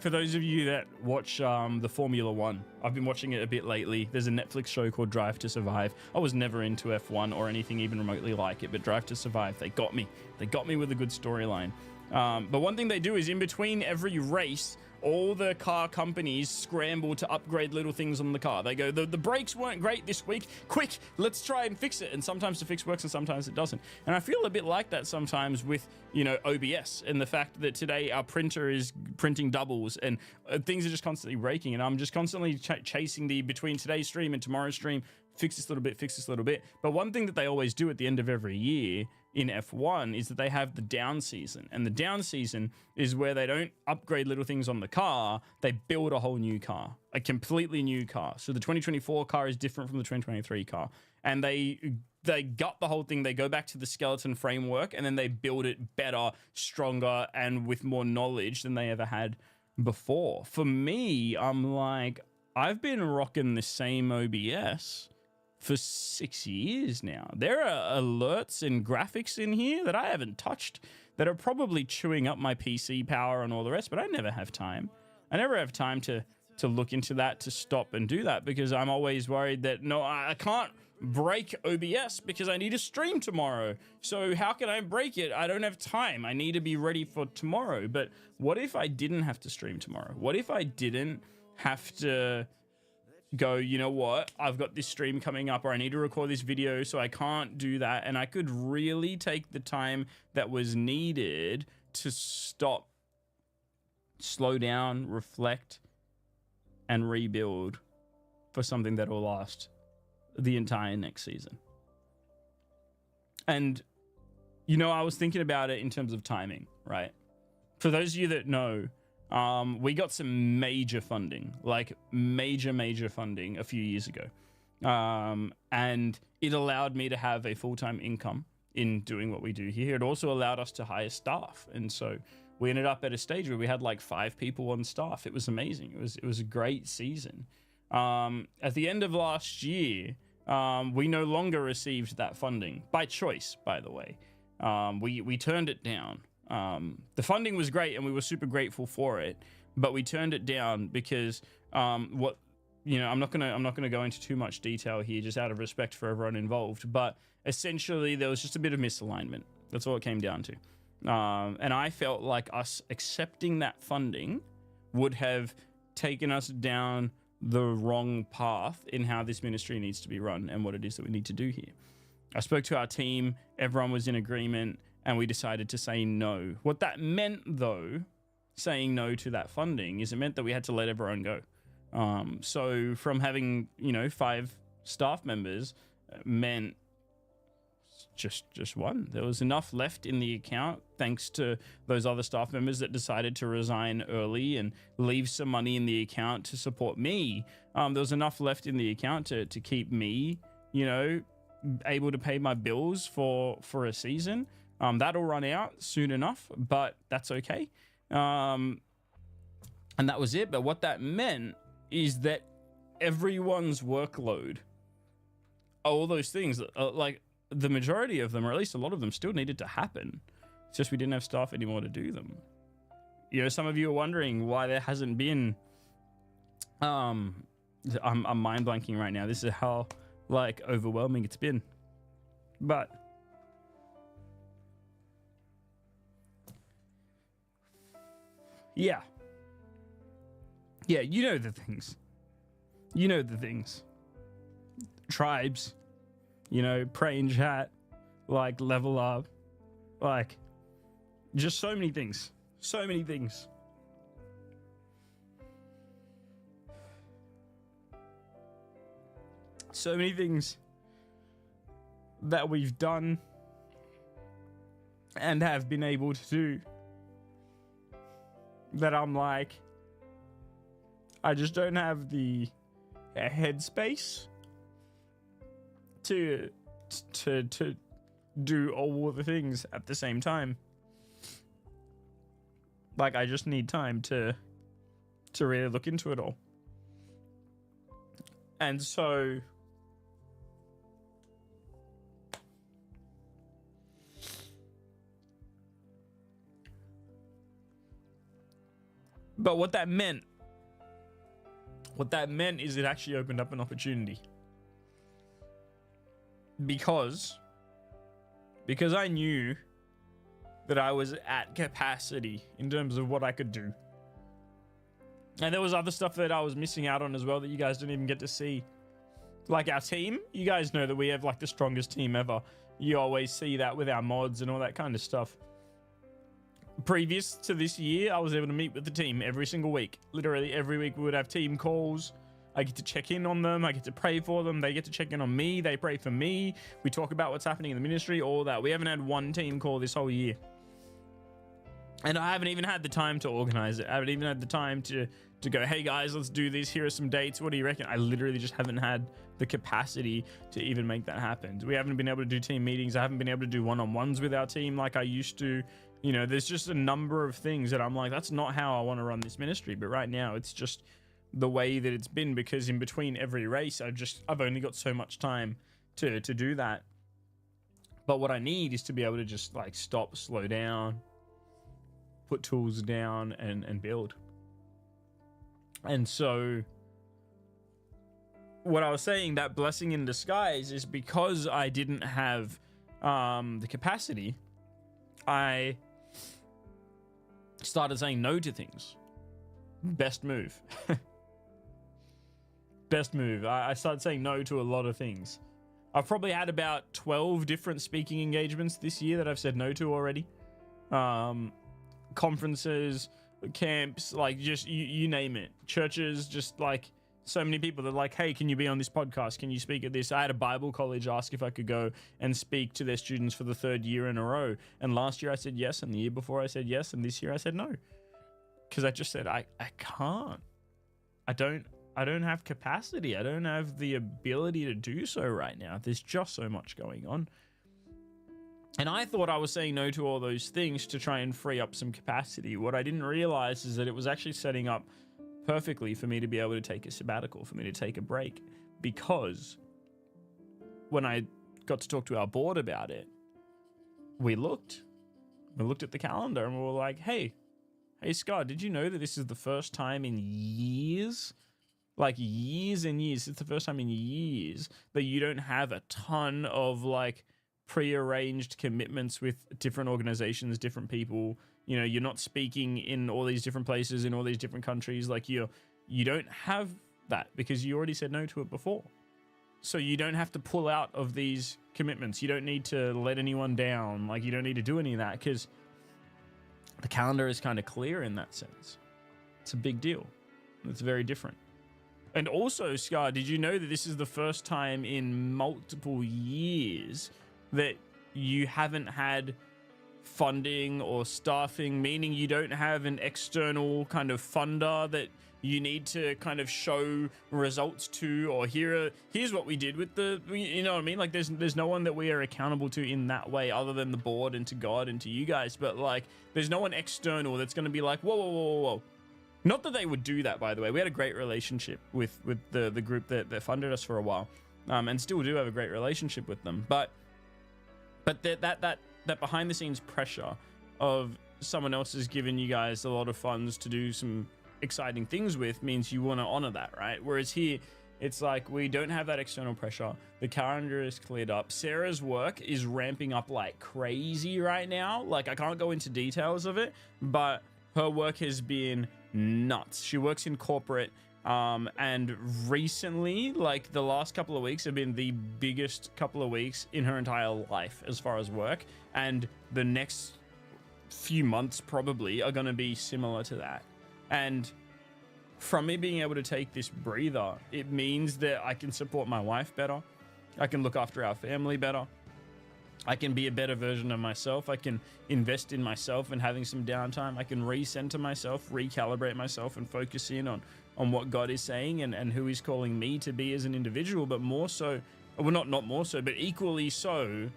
For those of you that watch the Formula One, I've been watching it a bit lately. There's a Netflix show called Drive to Survive. I was never into F1 or anything even remotely like it, but Drive to Survive, they got me. They got me with a good storyline. But one thing they do is in between every race, all the car companies scramble to upgrade little things on the car. They go, the brakes weren't great this week. Quick, let's try and fix it. And sometimes the fix works and sometimes it doesn't. And I feel a bit like that sometimes with, OBS and the fact that today our printer is printing doubles and things are just constantly breaking. And I'm just constantly chasing between today's stream and tomorrow's stream, fix this little bit. But one thing that they always do at the end of every year in F1 is that they have the down season. And the down season is where they don't upgrade little things on the car, they build a whole new car, a completely new car. So the 2024 car is different from the 2023 car. and they gut the whole thing. They go back to the skeleton framework, and then they build it better, stronger, and with more knowledge than they ever had before. For me, I'm like, I've been rocking the same OBS for 6 years now. There are alerts and graphics in here that I haven't touched that are probably chewing up my PC power and all the rest, but I never have time. I never have time to look into that, to stop and do that, because I'm always worried that, no, I can't break OBS because I need to stream tomorrow. So how can I break it? I don't have time. I need to be ready for tomorrow. But what if I didn't have to stream tomorrow? What if I didn't have to go, you know what, I've got this stream coming up, or I need to record this video, so I can't do that, and I could really take the time that was needed to stop, slow down, reflect, and rebuild for something that will last the entire next season. And, you know, I was thinking about it in terms of timing, right? For those of you that know, we got some major funding, like major funding a few years ago. And it allowed me to have a full-time income in doing what we do here. It also allowed us to hire staff. And so we ended up at a stage where we had like 5 people on staff. It was amazing. It was a great season. At the end of last year, we no longer received that funding by choice, by the way. We turned it down. The funding was great and we were super grateful for it, but we turned it down because I'm not gonna go into too much detail here, just out of respect for everyone involved, but essentially there was just a bit of misalignment. That's all it came down to. And I felt like us accepting that funding would have taken us down the wrong path in how this ministry needs to be run and what it is that we need to do here. I spoke to our team, everyone was in agreement, and we decided to say no. What that meant, though, saying no to that funding, is it meant that we had to let everyone go. So from having, 5 staff members meant just one. There was enough left in the account, thanks to those other staff members that decided to resign early and leave some money in the account to support me. There was enough left in the account to keep me, able to pay my bills for a season. That'll run out soon enough, but that's okay. And that was it. But what that meant is that everyone's workload, all those things, like the majority of them, or at least a lot of them, still needed to happen. It's just we didn't have staff anymore to do them. Some of you are wondering why there hasn't been... I'm mind blanking right now. This is how, overwhelming it's been. But... Yeah, you know the things. Tribes, pray in chat, level up, just so many things. So many things. So many things that we've done and have been able to do, that I'm like, I just don't have the headspace to do all of the things at the same time. I just need time to really look into it all. And so but what that meant is it actually opened up an opportunity. Because I knew that I was at capacity in terms of what I could do. And there was other stuff that I was missing out on as well that you guys didn't even get to see. Like our team, you guys know that we have the strongest team ever. You always see that with our mods and all that kind of stuff. Previous to this year, I was able to meet with the team every single week. Literally every week we would have team calls. I get to check in on them. I get to pray for them. They get to check in on me. They pray for me. We talk about what's happening in the ministry, all that. We haven't had one team call this whole year. And I haven't even had the time to organize it. I haven't even had the time to to go, hey guys, let's do this. Here are some dates. What do you reckon? I literally just haven't had the capacity to even make that happen. We haven't been able to do team meetings. I haven't been able to do one-on-ones with our team like I used to. You know, there's just a number of things that I'm like, that's not how I want to run this ministry. But right now it's just the way that it's been, because in between every race, I've only got so much time to do that. But what I need is to be able to just like stop, slow down, put tools down and build. And so what I was saying, that blessing in disguise, is because I didn't have the capacity, I started saying no to things. Best move. Best move. I started saying no to a lot of things. I've probably had about 12 different speaking engagements this year that I've said no to already. Conferences, camps, like just you name it. Churches, just like so many people that are like, hey, can you be on this podcast? Can you speak at this? I had a Bible college ask if I could go and speak to their students for the 3rd year in a row. And last year I said yes, and the year before I said yes, and this year I said no. Because I just said, I can't. I don't have capacity. I don't have the ability to do so right now. There's just so much going on. And I thought I was saying no to all those things to try and free up some capacity. What I didn't realize is that it was actually setting up perfectly for me to be able to take a sabbatical, for me to take a break. Because when I got to talk to our board about it, we looked at the calendar and we were like, hey, Scott, did you know that this is the first time in years, like years and years, it's the first time in years that you don't have a ton of like pre-arranged commitments with different organizations, different people. You know, you're not speaking in all these different places, in all these different countries. Like you don't have that because you already said no to it before. So you don't have to pull out of these commitments. You don't need to let anyone down. Like you don't need to do any of that because the calendar is kind of clear in that sense. It's a big deal. It's very different. And also, Scar, did you know that this is the first time in multiple years that you haven't had funding or staffing, meaning you don't have an external kind of funder that you need to kind of show results to, or here's what we did with the, you know what I mean? Like there's no one that we are accountable to in that way other than the board and to God and to you guys. But like, there's no one external that's going to be like, whoa. Not that they would do that, by the way. We had a great relationship with the group that funded us for a while, and still do have a great relationship with them. But that behind the scenes pressure of someone else has given you guys a lot of funds to do some exciting things with means you want to honor that, right? Whereas here, it's like we don't have that external pressure. The calendar is cleared up. Sarah's work is ramping up like crazy right now. Like I can't go into details of it, but her work has been nuts. She works in corporate, and recently, like the last couple of weeks have been the biggest couple of weeks in her entire life as far as work, and the next few months probably are going to be similar to that. And from me being able to take this breather, it means that I can support my wife better. I can look after our family better. I can be a better version of myself. I can invest in myself and having some downtime. I can recenter myself, recalibrate myself, and focus in on what God is saying and who he's calling me to be as an individual, but more so, well, not more so, but equally so,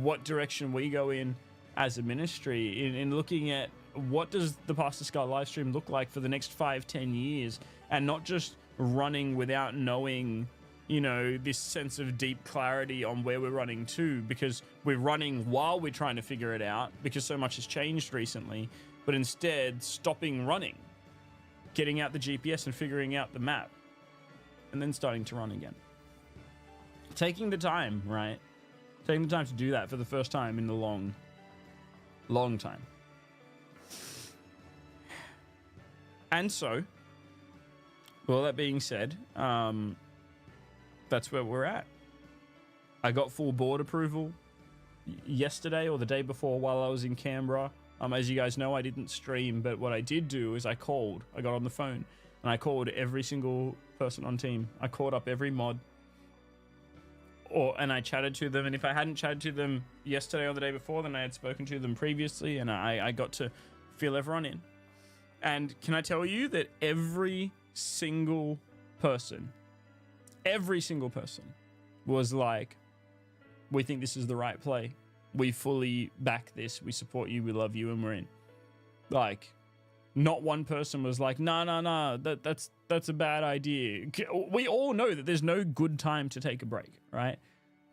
what direction we go in as a ministry in looking at what does the Pastor Scott live stream look like for the next 5-10 years, and not just running without knowing, you know, this sense of deep clarity on where we're running to, because we're running while we're trying to figure it out because so much has changed recently, but instead stopping running, getting out the GPS and figuring out the map, and then starting to run again. Taking the time, right? Taking the time to do that for the first time in a long time. And so, with all that being said, that's where we're at. I got full board approval yesterday or the day before while I was in Canberra. As you guys know, I didn't stream, but what I did do is I got on the phone and I called every single person on team. I called up every mod and I chatted to them. And if I hadn't chatted to them yesterday or the day before, then I had spoken to them previously, and I got to fill everyone in. And can I tell you that every single person was like, we think this is the right play. We fully back this. We support you. We love you, and we're in. Like, not one person was like, nah, that's a bad idea. We all know that there's no good time to take a break, right?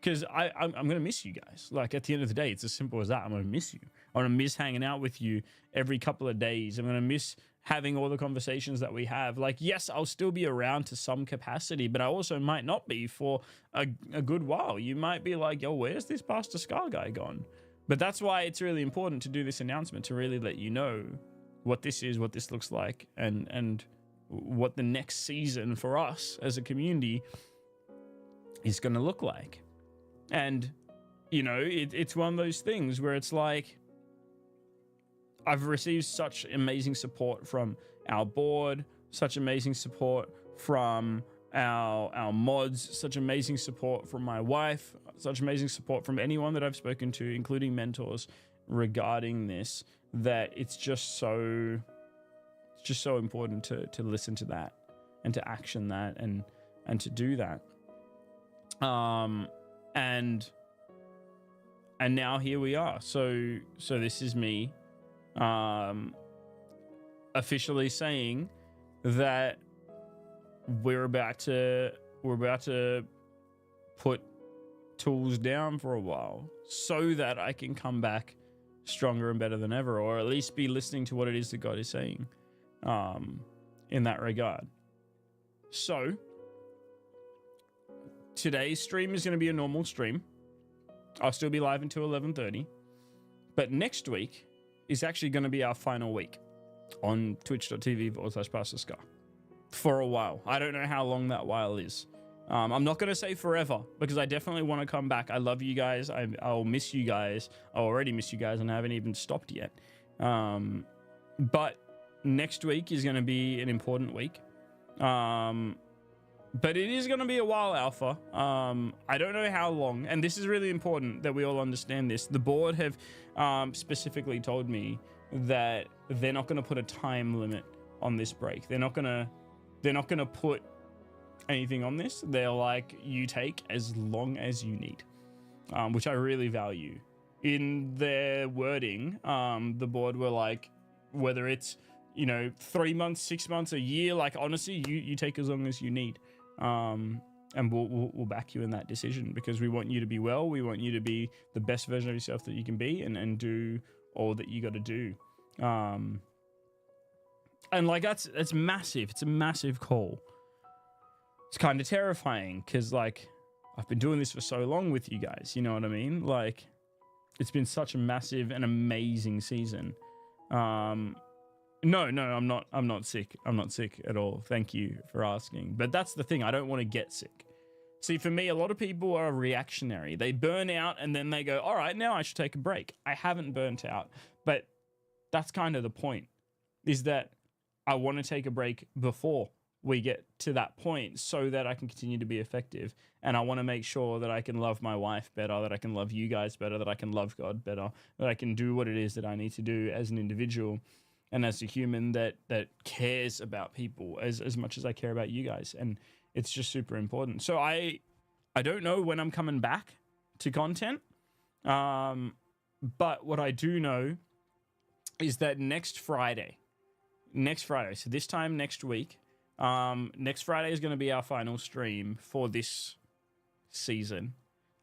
Because I'm going to miss you guys. Like, at the end of the day, it's as simple as that. I'm going to miss you. I'm going to miss hanging out with you every couple of days. I'm going to miss having all the conversations that we have. Like, yes, I'll still be around to some capacity, but I also might not be for a good while. You might be like, yo, where's this Pastor Scar guy gone? But that's why it's really important to do this announcement, to really let you know what this is, what this looks like, and what the next season for us as a community is going to look like. And, you know, it's one of those things where it's like, I've received such amazing support from our board, such amazing support from our mods, such amazing support from my wife, such amazing support from anyone that I've spoken to, including mentors, regarding this, that it's just so important to listen to that and to action that and to do that. And now here we are. So this is me officially saying that we're about to put tools down for a while so that I can come back stronger and better than ever, or at least be listening to what it is that God is saying in that regard. So today's stream is going to be a normal stream. I'll still be live until 11:30, but next week is actually going to be our final week on twitch.tv/Pastor Scar for a while. I don't know how long that while is. I'm not going to say forever, because I definitely want to come back. I love you guys. I'll miss you guys. I already miss you guys, and I haven't even stopped yet. But next week is going to be an important week. But it is going to be a while, Alpha. I don't know how long, and this is really important that we all understand this. The board have specifically told me that they're not going to put a time limit on this break. They're not going to put anything on this. They're like, you take as long as you need, which I really value. In their wording, the board were like, whether it's 3 months, 6 months, a year, like honestly, you take as long as you need. And we'll back you in that decision, because we want you to be well. We want you to be the best version of yourself that you can be, and do all that you got to do. And like, that's massive. It's a massive call. It's kind of terrifying, because like, I've been doing this for so long with you guys, you know what I mean? Like, it's been such a massive and amazing season. No, I'm not sick. I'm not sick at all. Thank you for asking. But that's the thing. I don't want to get sick. See, for me, a lot of people are reactionary. They burn out and then they go, all right, now I should take a break. I haven't burnt out. But that's kind of the point, is that I want to take a break before we get to that point, so that I can continue to be effective. And I want to make sure that I can love my wife better, that I can love you guys better, that I can love God better, that I can do what it is that I need to do as an individual and as a human that cares about people as much as I care about you guys. And it's just super important. So I don't know when I'm coming back to content. But what I do know is that next Friday, so this time next week, next Friday is going to be our final stream for this season.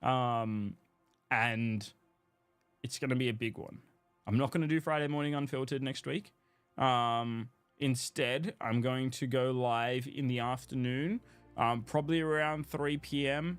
And it's going to be a big one. I'm not going to do Friday morning unfiltered next week. Instead, I'm going to go live in the afternoon, probably around 3 p.m.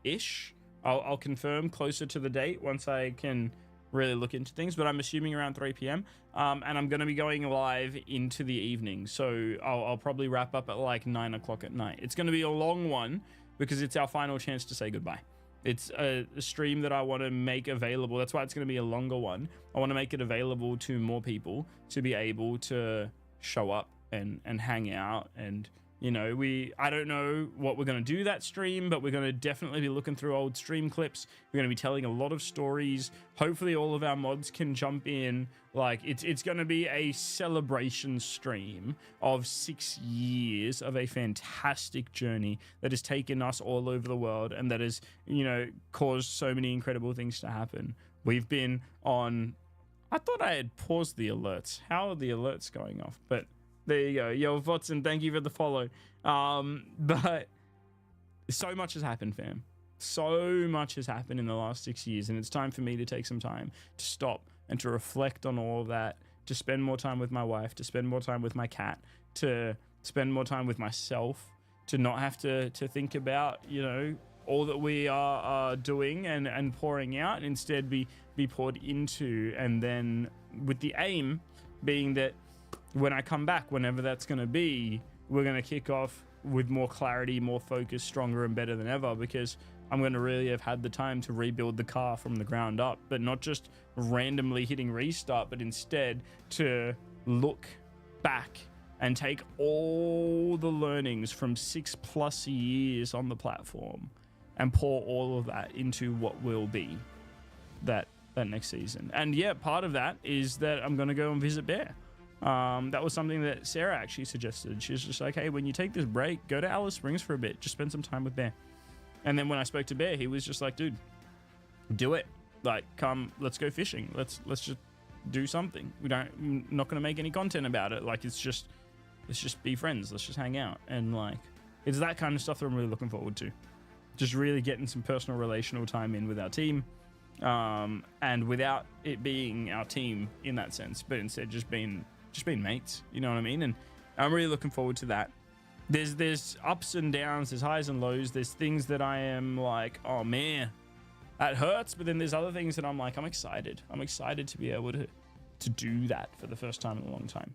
ish. I'll confirm closer to the date once I can really look into things, but I'm assuming around 3 p.m. And I'm going to be going live into the evening. So I'll probably wrap up at like 9 o'clock at night. It's going to be a long one, because it's our final chance to say goodbye. It's a stream that I want to make available. That's why it's going to be a longer one. I want to make it available to more people to be able to show up and hang out and You know, I don't know what we're going to do that stream, but we're going to definitely be looking through old stream clips. We're going to be telling a lot of stories. Hopefully all of our mods can jump in. Like, it's going to be a celebration stream of 6 years of a fantastic journey that has taken us all over the world and that has, you know, caused so many incredible things to happen. We've been on... I thought I had paused the alerts. How are the alerts going off? But... there you go. Yo, Watson, thank you for the follow. But so much has happened, fam. So much has happened in the last 6 years, and it's time for me to take some time to stop and to reflect on all of that, to spend more time with my wife, to spend more time with my cat, to spend more time with myself, to not have to think about, you know, all that we are doing and pouring out, and instead be poured into, and then with the aim being that when I come back, whenever that's going to be, we're going to kick off with more clarity, more focus, stronger and better than ever, because I'm going to really have had the time to rebuild the car from the ground up, but not just randomly hitting restart, but instead to look back and take all the learnings from 6+ years on the platform and pour all of that into what will be that next season. And yeah, part of that is that I'm going to go and visit Bear. That was something that Sarah actually suggested. She was just like, hey, when you take this break, go to Alice Springs for a bit. Just spend some time with Bear. And then when I spoke to Bear, he was just like, dude, do it. Like, come, let's go fishing. Let's just do something. I'm not going to make any content about it. Like, let's just be friends. Let's just hang out. And like, it's that kind of stuff that I'm really looking forward to. Just really getting some personal relational time in with our team. And without it being our team in that sense, but instead just being mates, you know what I mean? And I'm really looking forward to that. There's ups and downs, there's highs and lows, there's things that I am like, oh man, that hurts, but then there's other things that I'm like, I'm excited to be able to do that for the first time in a long time.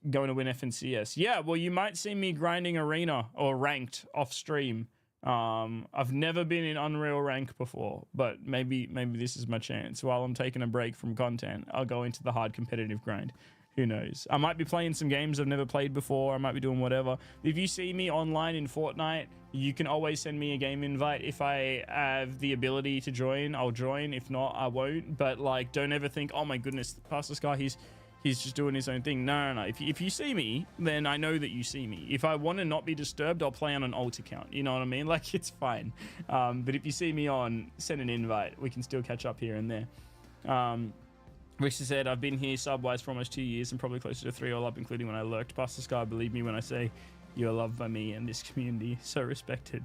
Going to win FNCS, yeah, well, you might see me grinding arena or ranked off stream. I've never been in Unreal rank before, but maybe this is my chance. While I'm taking a break from content, I'll go into the hard competitive grind. Who knows? I might be playing some games I've never played before. I might be doing whatever. If you see me online in Fortnite, you can always send me a game invite. If I have the ability to join, I'll join. If not, I won't. But like, don't ever think, oh my goodness, Pastor Sky, he's just doing his own thing. No. If you see me, then I know that you see me. If I want to not be disturbed, I'll play on an alt account. You know what I mean? Like, it's fine. But if you see me on, send an invite. We can still catch up here and there. Richter said, I've been here subwise for almost 2 years and probably closer to 3 all up, including when I lurked. Pastor Sky, believe me when I say you are loved by me and this community. So respected.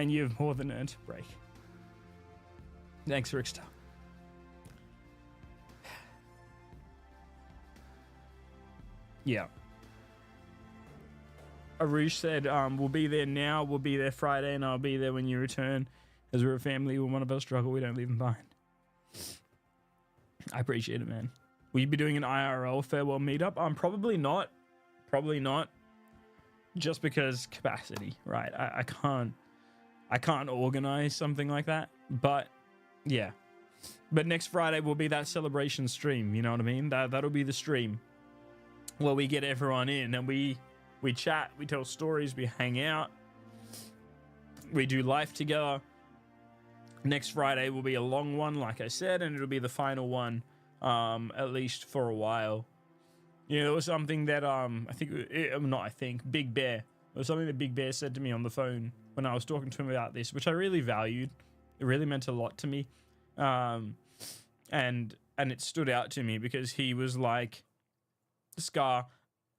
And you have more than earned a break. Thanks, Richter. Yeah. Arush said, we'll be there now, we'll be there Friday, and I'll be there when you return. As we're a family, when one of us struggle, we don't leave them behind. I appreciate it, man. Will you be doing an IRL farewell meetup? Probably not. Probably not. Just because capacity, right? I can't organize something like that. But yeah. But next Friday will be that celebration stream, you know what I mean? That'll be the stream. Well, we get everyone in and we chat, we tell stories, we hang out, we do life together. Next Friday will be a long one, like I said, and it'll be the final one, at least for a while. You know, there was something that Big Bear. There was something that Big Bear said to me on the phone when I was talking to him about this, which I really valued. It really meant a lot to me, and it stood out to me because he was like, Scar,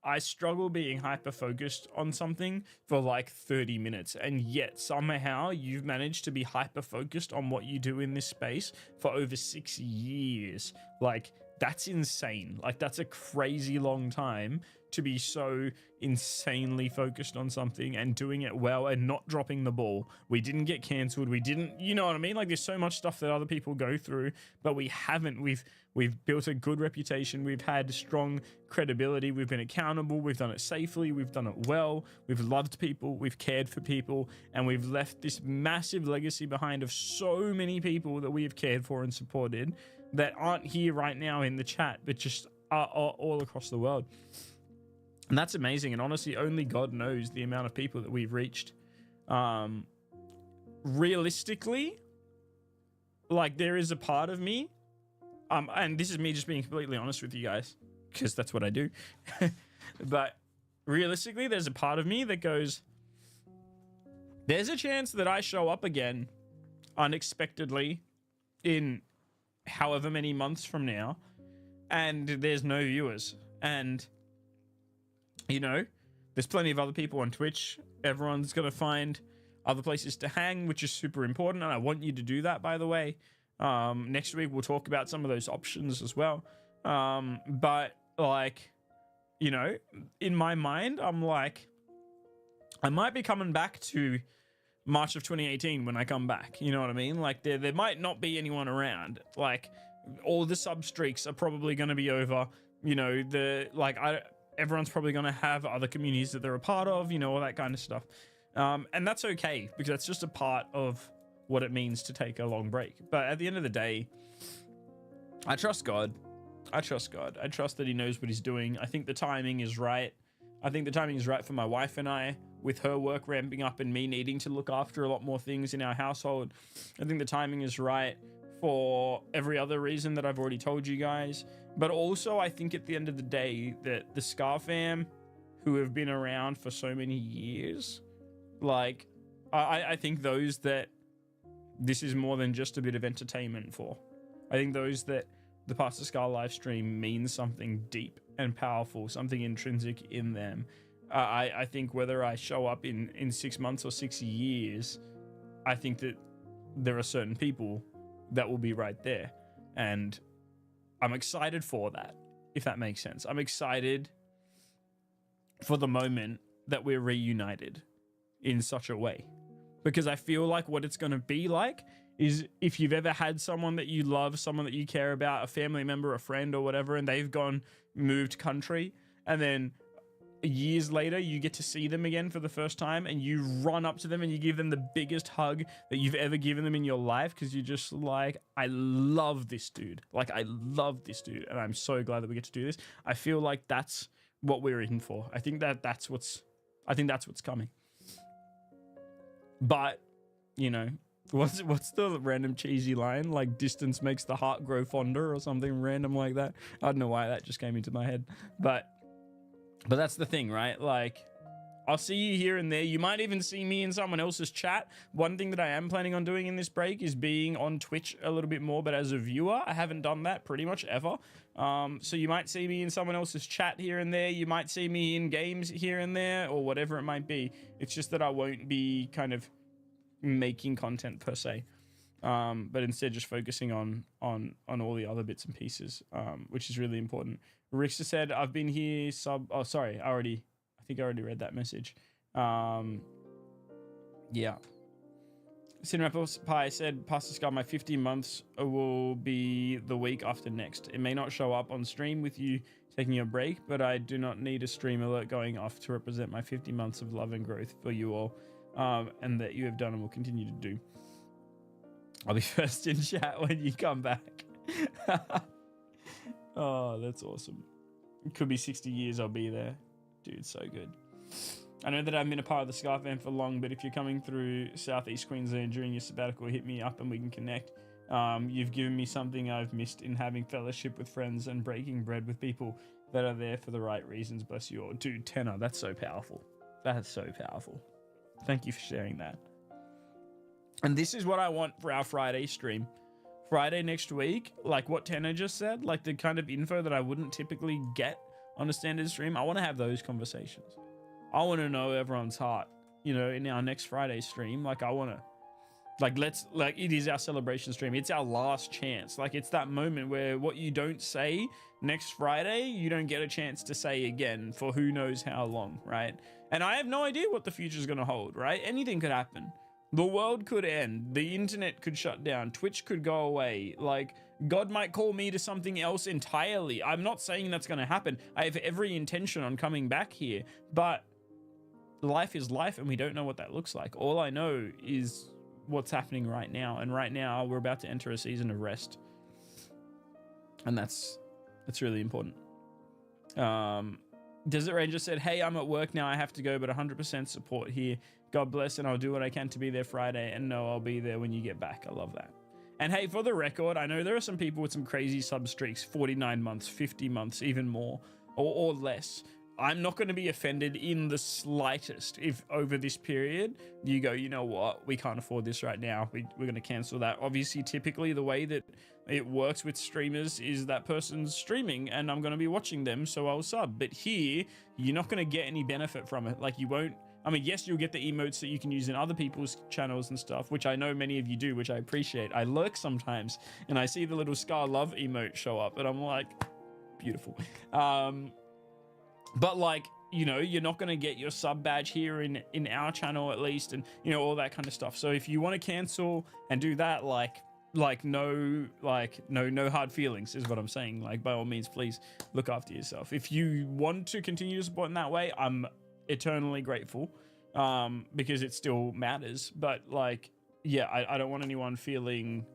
I struggle being hyper focused on something for like 30 minutes, and yet somehow you've managed to be hyper focused on what you do in this space for over 6 years. Like, that's insane. Like, that's a crazy long time to be so insanely focused on something and doing it well and not dropping the ball. We didn't get cancelled. We didn't, you know what I mean? Like, there's so much stuff that other people go through, but we haven't. We've built a good reputation. We've had strong credibility. We've been accountable. We've done it safely. We've done it well. We've loved people. We've cared for people. And we've left this massive legacy behind of so many people that we have cared for and supported that aren't here right now in the chat, but just are all across the world. And that's amazing. And honestly, only God knows the amount of people that we've reached. Realistically, like, there is a part of me, and this is me just being completely honest with you guys, because that's what I do. But realistically, there's a part of me that goes, there's a chance that I show up again unexpectedly in however many months from now, and there's no viewers. And, you know, there's plenty of other people on Twitch. Everyone's going to find other places to hang, which is super important. And I want you to do that, by the way. Next week, we'll talk about some of those options as well. But, like, you know, in my mind, I'm like, I might be coming back to March of 2018 when I come back. You know what I mean? Like, there might not be anyone around. Like, all the sub streaks are probably going to be over. You know, everyone's probably going to have other communities that they're a part of, you know, all that kind of stuff. And that's okay, because that's just a part of what it means to take a long break. But at the end of the day, I trust God. I trust God. I trust that he knows what he's doing. I think the timing is right. I think the timing is right for my wife and I, with her work ramping up and me needing to look after a lot more things in our household. I think the timing is right for every other reason that I've already told you guys. But also, I think at the end of the day that the Scar fam, who have been around for so many years, like, I think those that this is more than just a bit of entertainment for. I think those that the Pastor Scar live stream means something deep and powerful, something intrinsic in them. I think whether I show up in 6 months or 6 years, I think that there are certain people that will be right there. And I'm excited for that, if that makes sense. I'm excited for the moment that we're reunited in such a way, because I feel like what it's going to be like is, if you've ever had someone that you love, someone that you care about, a family member, a friend or whatever, and they've moved country, and then years later you get to see them again for the first time, and you run up to them and you give them the biggest hug that you've ever given them in your life, because you're just like, I love this dude. Like, I love this dude, and I'm so glad that we get to do this. I feel like that's what we're in for. I think that's what's coming. But, you know, what's the random cheesy line? Like, distance makes the heart grow fonder or something random like that. I don't know why that just came into my head. But that's the thing, right? Like, I'll see you here and there. You might even see me in someone else's chat. One thing that I am planning on doing in this break is being on Twitch a little bit more, but as a viewer. I haven't done that pretty much ever. So you might see me in someone else's chat here and there. You might see me in games here and there, or whatever it might be. It's just that I won't be kind of making content per se, but instead just focusing on all the other bits and pieces, which is really important. Rixa said, I've been here oh, sorry, I think I already read that message. Yeah. Cineapple Pie said, Pastor Scar, my 50 months will be the week after next. It may not show up on stream with you taking a break, but I do not need a stream alert going off to represent my 50 months of love and growth for you all, and that you have done and will continue to do. I'll be first in chat when you come back. Oh, that's awesome. It could be 60 years I'll be there. Dude, so good. I know that I've been a part of the Scar fam for long, but if you're coming through Southeast Queensland during your sabbatical, hit me up and we can connect. You've given me something I've missed in having fellowship with friends and breaking bread with people that are there for the right reasons. Bless you all. Dude, Tenor, that's so powerful. That's so powerful. Thank you for sharing that. And this is what I want for our Friday stream. Friday next week, like what Tenor just said, like the kind of info that I wouldn't typically get on a standard stream. I want to have those conversations. I want to know everyone's heart, you know, in our next Friday stream. Like, I want to, like, it is our celebration stream. It's our last chance. Like, it's that moment where what you don't say next Friday, you don't get a chance to say again for who knows how long, right? And I have no idea what the future is going to hold, right? Anything could happen. The world could end. The internet could shut down. Twitch could go away. Like, God might call me to something else entirely. I'm not saying that's going to happen. I have every intention on coming back here, but life is life and we don't know what that looks like. All I know is what's happening right now. And right now we're about to enter a season of rest. And that's really important. Desert Ranger said, hey, I'm at work now. I have to go, but 100% support here. God bless, and I'll do what I can to be there Friday. And no, I'll be there when you get back. I love that. And hey, for the record, I know there are some people with some crazy sub streaks, 49 months, 50 months, even more, or less. I'm not going to be offended in the slightest if over this period you go, you know what, we can't afford this right now. We're going to cancel that. Obviously, typically the way that it works with streamers is that person's streaming and I'm going to be watching them, so I'll sub. But here, you're not going to get any benefit from it. Like you won't. I mean, yes, you'll get the emotes that you can use in other people's channels and stuff, which I know many of you do, which I appreciate. I lurk sometimes and I see the little Scar Love emote show up and I'm like, beautiful. But like, you know, you're not going to get your sub badge here in our channel at least, and you know, all that kind of stuff. So if you want to cancel and do that, no hard feelings is what I'm saying. Like, by all means, please look after yourself. If you want to continue to support in that way, I'm eternally grateful, because it still matters. But like, yeah, I don't want anyone feeling,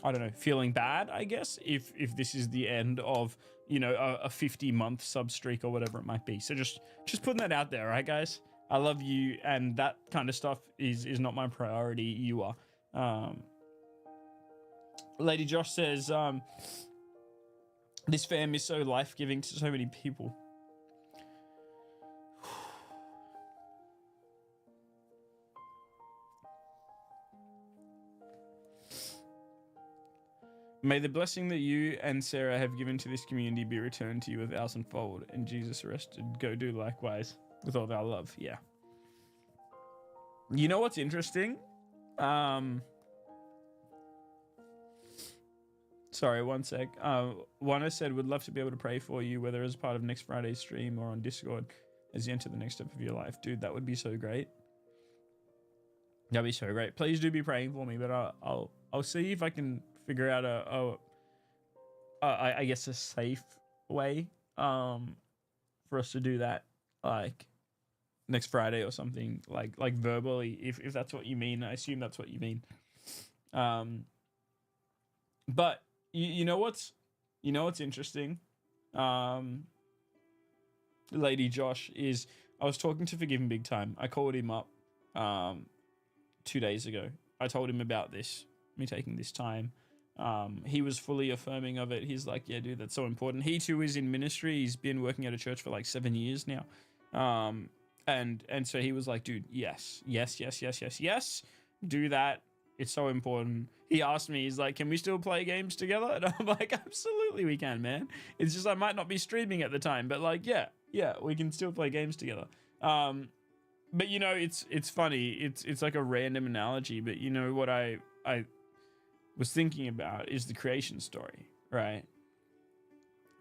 I don't know, feeling bad, I guess, if this is the end of, you know, a 50-month sub streak or whatever it might be. So just putting that out there, right, guys? I love you, and that kind of stuff is not my priority. You are. Lady Josh says, this fam is so life-giving to so many people. May the blessing that you and Sarah have given to this community be returned to you a thousandfold, and Jesus rested. Go do likewise with all of our love. Yeah. You know what's interesting? Sorry, one sec. Juana said, would love to be able to pray for you, whether as part of next Friday's stream or on Discord as you enter the next step of your life. Dude, that would be so great. That'd be so great. Please do be praying for me, but I'll see if I can figure out I guess a safe way for us to do that, like next Friday or something, like verbally, if that's what you mean. I assume that's what you mean. But you know what's interesting, Lady Josh, is I was talking to Forgiven Big Time. I called him up 2 days ago. I told him about this, me taking this time. He was fully affirming of it. He's like, yeah, dude, that's so important. He too is in ministry. He's been working at a church for like 7 years now. And so he was like, dude, yes, do that. It's so important. He asked me, he's like, can we still play games together? And I'm like, absolutely we can, man. It's just I might not be streaming at the time, but like, yeah, we can still play games together. But you know, it's funny. It's like a random analogy, but you know what I was thinking about is the creation story, right?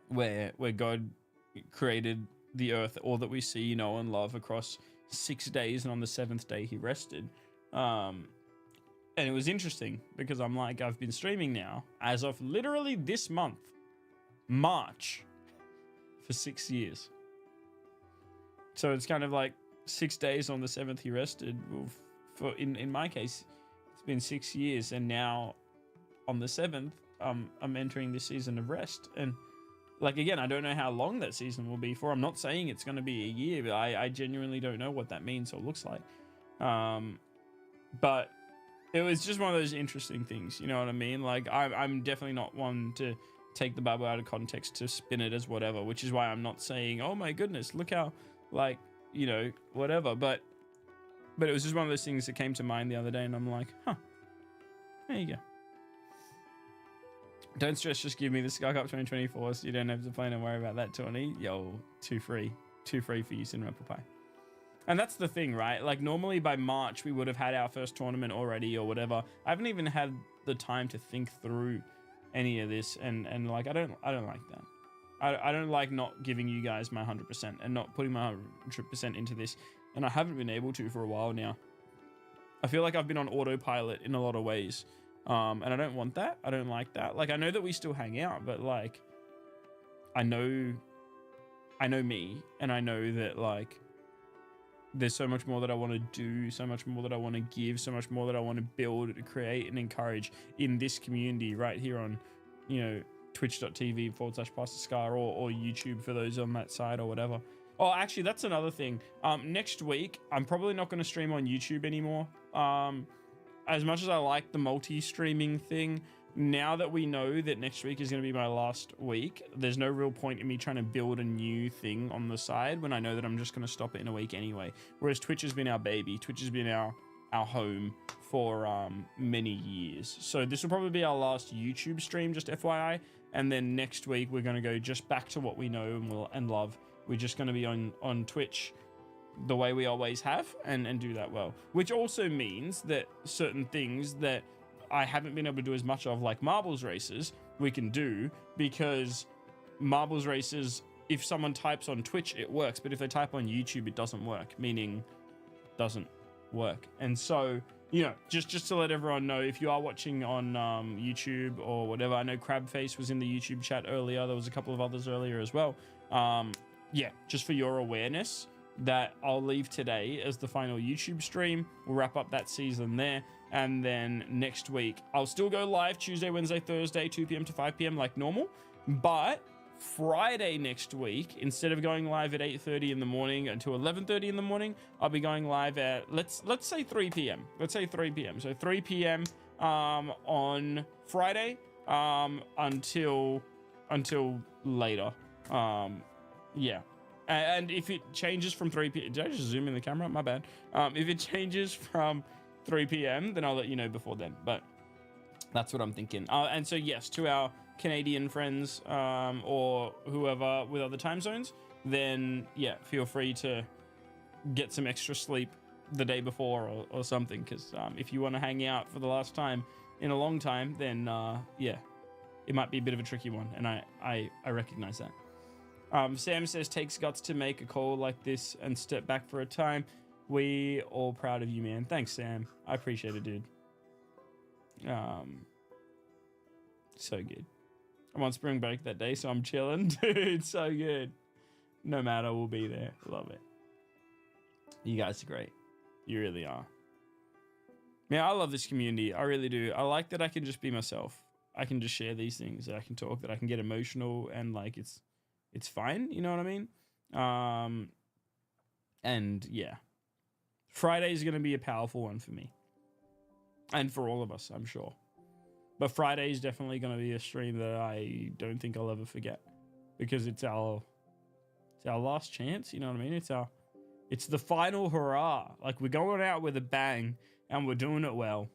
Where God created the earth, all that we see, know, and love across 6 days, and on the seventh day he rested. And it was interesting because I'm like, I've been streaming now as of literally this month, March, for 6 years. So it's kind of like 6 days on the seventh he rested. Well, for in my case, it's been 6 years, and now on the seventh, I'm entering this season of rest. And like, again, I don't know how long that season will be for. I'm not saying it's going to be a year, but I genuinely don't know what that means or looks like. But it was just one of those interesting things, you know what I mean? Like, I'm definitely not one to take the Bible out of context to spin it as whatever, which is why I'm not saying, oh my goodness, look how, like, you know, whatever. But it was just one of those things that came to mind the other day, and I'm like, huh, there you go. Don't stress, just give me the Sky Cup 2024 so you don't have to plan and worry about that, Tony. Yo, too free for you, Cinnamon Apple Pie. And that's the thing, right? Like, normally by March we would have had our first tournament already or whatever. I haven't even had the time to think through any of this, and like, I don't like that. I don't like not giving you guys my 100% and not putting my 100% into this, and I haven't been able to for a while now. I feel like I've been on autopilot in a lot of ways, and I don't want that. I don't like that. Like, I know that we still hang out, but like, I know me, and I know that like, there's so much more that I want to do, so much more that I want to give, so much more that I want to build, create, and encourage in this community right here on, you know, twitch.tv/Pastor Scar or YouTube for those on that side or whatever. Oh, actually, that's another thing. Next week, I'm probably not going to stream on YouTube anymore. As much as I like the multi-streaming thing, now that we know that next week is going to be my last week, there's no real point in me trying to build a new thing on the side when I know that I'm just going to stop it in a week anyway. Whereas Twitch has been our baby. Twitch has been our home for many years. So this will probably be our last YouTube stream, just FYI. And then next week, we're going to go just back to what we know and love. We're just going to be on Twitch the way we always have and do that well. Which also means that certain things that I haven't been able to do as much of, like marbles races, we can do, because marbles races, if someone types on Twitch, it works. But if they type on YouTube, it doesn't work, meaning doesn't work. And so, you know, just to let everyone know, if you are watching on YouTube or whatever, I know Crabface was in the YouTube chat earlier. There was a couple of others earlier as well. Yeah, just for your awareness, that I'll leave today as the final YouTube stream. We'll wrap up that season there. And then next week, I'll still go live Tuesday, Wednesday, Thursday, 2 p.m. to 5 p.m. like normal. But Friday next week, instead of going live at 8:30 in the morning until 11:30 in the morning, I'll be going live at, let's say 3 p.m. Let's say 3 p.m. So 3 p.m. On Friday until later. Yeah. And if it changes from 3 p.m. Did I just zoom in the camera? My bad. If it changes from 3 p.m., then I'll let you know before then. But that's what I'm thinking. And so, yes, to our Canadian friends or whoever with other time zones, then, yeah, feel free to get some extra sleep the day before or something. Because if you want to hang out for the last time in a long time, then, yeah, it might be a bit of a tricky one. And I recognize that. Sam says, takes guts to make a call like this and step back for a time. We all proud of you, man. Thanks, Sam. I appreciate it, dude. So good. I'm on spring break that day, so I'm chilling. Dude, so good. No matter, we'll be there. Love it. You guys are great. You really are. Man, I love this community. I really do. I like that I can just be myself. I can just share these things. That I can talk, that I can get emotional, and like it's fine. You know what I mean? And yeah. Friday is going to be a powerful one for me. And for all of us, I'm sure. But Friday is definitely going to be a stream that I don't think I'll ever forget. Because it's our last chance, you know what I mean? It's the final hurrah. Like, we're going out with a bang and we're doing it well.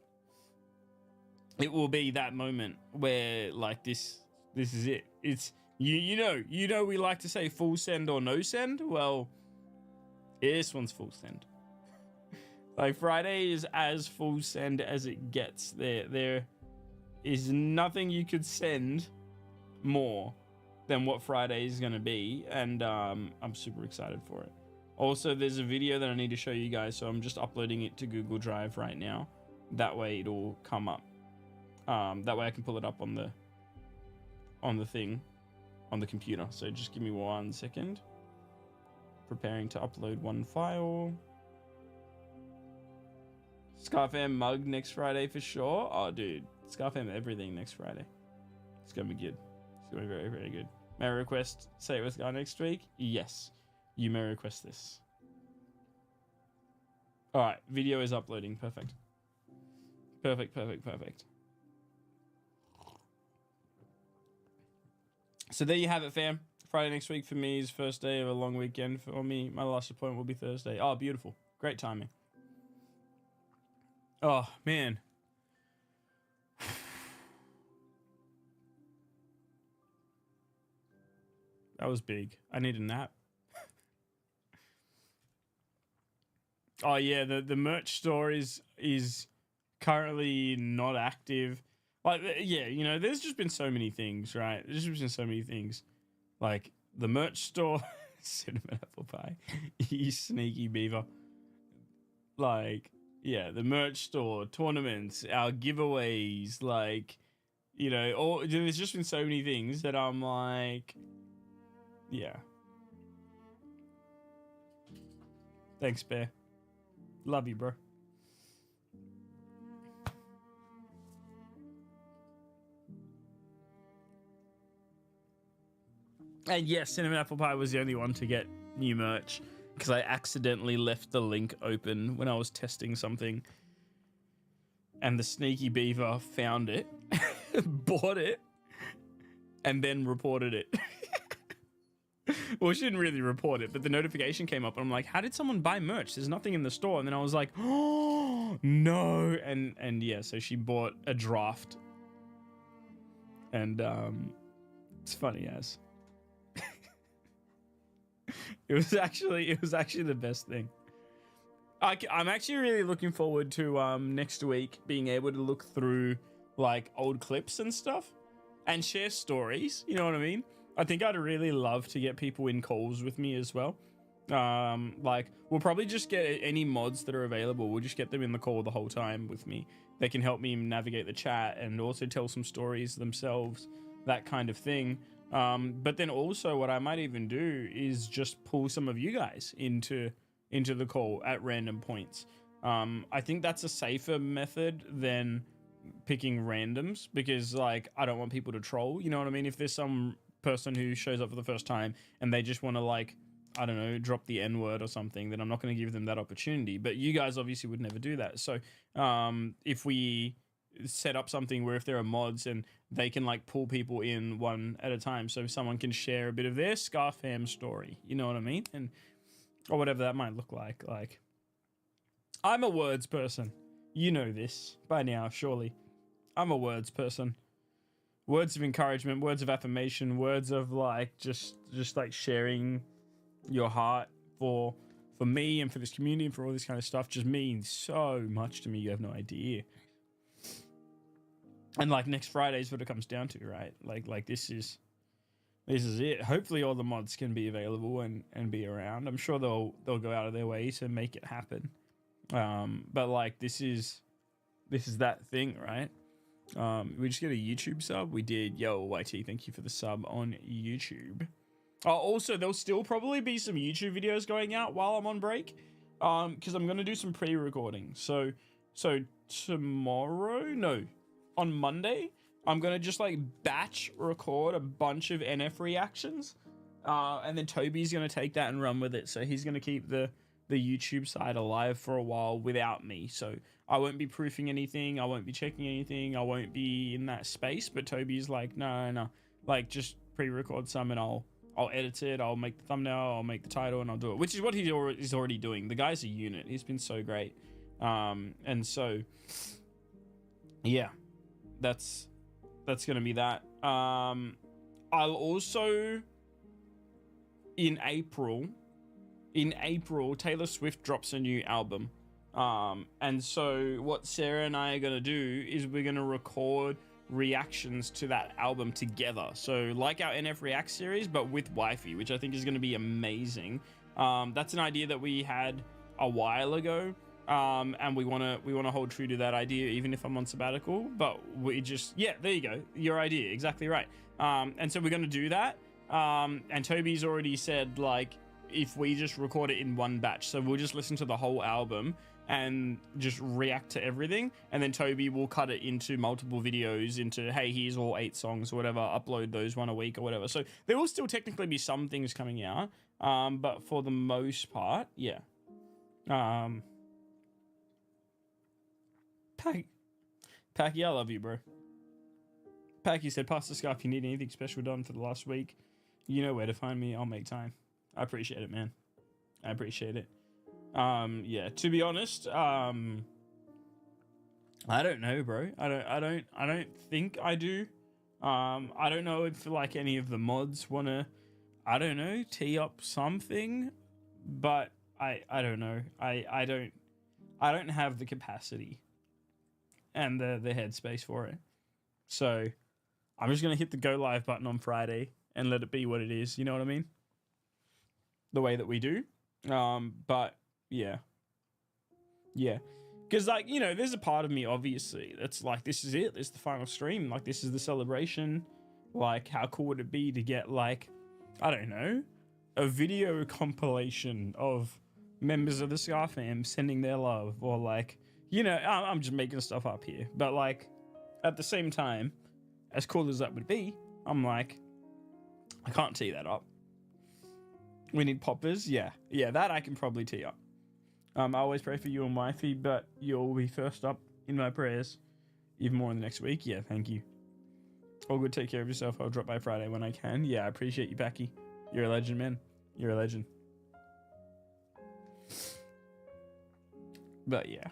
It will be that moment where, like, this is it. It's you know we like to say full send or no send. Well, this one's full send. Like, Friday is as full send as it gets. There is nothing you could send more than what Friday is going to be, and I'm super excited for it. Also, there's a video that I need to show you guys, so I'm just uploading it to Google Drive right now. That way it'll come up. That way I can pull it up on the thing, on the computer. So just give me 1 second. Preparing to upload one file. Scarfam mug next Friday for sure. Oh, dude. Scarfam everything next Friday. It's going to be good. It's going to be very, very good. May I request Say It With Scar next week? Yes. You may request this. Alright. Video is uploading. Perfect. Perfect. So there you have it, fam. Friday next week for me is first day of a long weekend for me. My last appointment will be Thursday. Oh, beautiful. Great timing. Oh, man. That was big. I need a nap. Oh, yeah, the merch store is currently not active. Like, yeah, you know, there's just been so many things, right? There's just been so many things. Like, the merch store, cinnamon apple pie, you sneaky beaver. Like, yeah, the merch store, tournaments, our giveaways, like, you know, there's just been so many things that I'm like, yeah. Thanks, Bear. Love you, bro. And yes, cinnamon apple pie was the only one to get new merch because I accidentally left the link open when I was testing something. And the sneaky beaver found it, bought it, and then reported it. Well, she didn't really report it, but the notification came up and I'm like, how did someone buy merch? There's nothing in the store. And then I was like, oh, no. And yeah, so she bought a draft. And it's funny as. It was actually the best thing. I'm actually really looking forward to next week being able to look through like old clips and stuff and share stories. You know what I mean? I think I'd really love to get people in calls with me as well. Like we'll probably just get any mods that are available. We'll just get them in the call the whole time with me. They can help me navigate the chat and also tell some stories themselves, that kind of thing. But then also what I might even do is just pull some of you guys into the call at random points. I think that's a safer method than picking randoms because like I don't want people to troll. You know what I mean? If there's some person who shows up for the first time and they just want to like, I don't know, drop the N-word or something, then I'm not going to give them that opportunity. But you guys obviously would never do that. So if we set up something where if there are mods and they can like pull people in one at a time so someone can share a bit of their Scarfam story, you know what I mean? And or whatever that might look like. Like, I'm a words person. You know this by now, surely. I'm a words person. Words of encouragement, words of affirmation, words of like just like sharing your heart for me and for this community and for all this kind of stuff just means so much to me. You have no idea. And like next Friday is what it comes down to, right? Like this is it. Hopefully all the mods can be available and be around. I'm sure they'll go out of their way to make it happen. But like this is that thing, right? We just get a YouTube sub. We did. Yo, YT, thank you for the sub on YouTube. Also, there'll still probably be some YouTube videos going out while I'm on break. Because I'm gonna do some pre-recording. So tomorrow, no, on Monday, I'm gonna just like batch record a bunch of NF reactions. And then Toby's gonna take that and run with it. So he's gonna keep the YouTube side alive for a while without me. So I won't be proofing anything. I won't be checking anything. I won't be in that space. But Toby's like, no, like just pre-record some and I'll edit it. I'll make the thumbnail. I'll make the title and I'll do it, which is what he's already doing. The guy's a unit. He's been so great. And so, yeah, that's going to be that. I'll also, in April, Taylor Swift drops a new album. And so what Sarah and I are going to do is we're going to record reactions to that album together. So like our NF React series, but with Wifey, which I think is going to be amazing. That's an idea that we had a while ago. And we want to hold true to that idea, even if I'm on sabbatical, but we just, yeah, there you go. Your idea. Exactly right. And so we're going to do that. And Toby's already said like, if we just record it in one batch, so we'll just listen to the whole album and just react to everything, and then Toby will cut it into multiple videos into, hey, here's all 8 songs or whatever, upload those one a week or whatever. So there will still technically be some things coming out, but for the most part, yeah. Packy, I love you, bro. Packy said, Pastor Scarf, if you need anything special done for the last week, you know where to find me. I'll make time. I appreciate it, man. I appreciate it. Yeah, to be honest, I don't know, bro. I don't think I do. I don't know if like any of the mods want to, I don't know, tee up something, but I don't know. I don't have the capacity and the headspace for it. So I'm just going to hit the go live button on Friday and let it be what it is. You know what I mean? The way that we do. But yeah. Because like, you know, there's a part of me obviously that's like, this is it. This is the final stream. Like, this is the celebration. Like, how cool would it be to get like, I don't know, a video compilation of members of the Scar fam sending their love, or like, you know, I'm just making stuff up here. But like, at the same time, as cool as that would be, I'm like, I can't tee that up. We need poppers. Yeah, that I can probably tee up. I always pray for you and wifey, but you'll be first up in my prayers. Even more in the next week. Yeah, thank you. All good. Take care of yourself. I'll drop by Friday when I can. Yeah, I appreciate you, Packy. You're a legend, man. You're a legend. But yeah.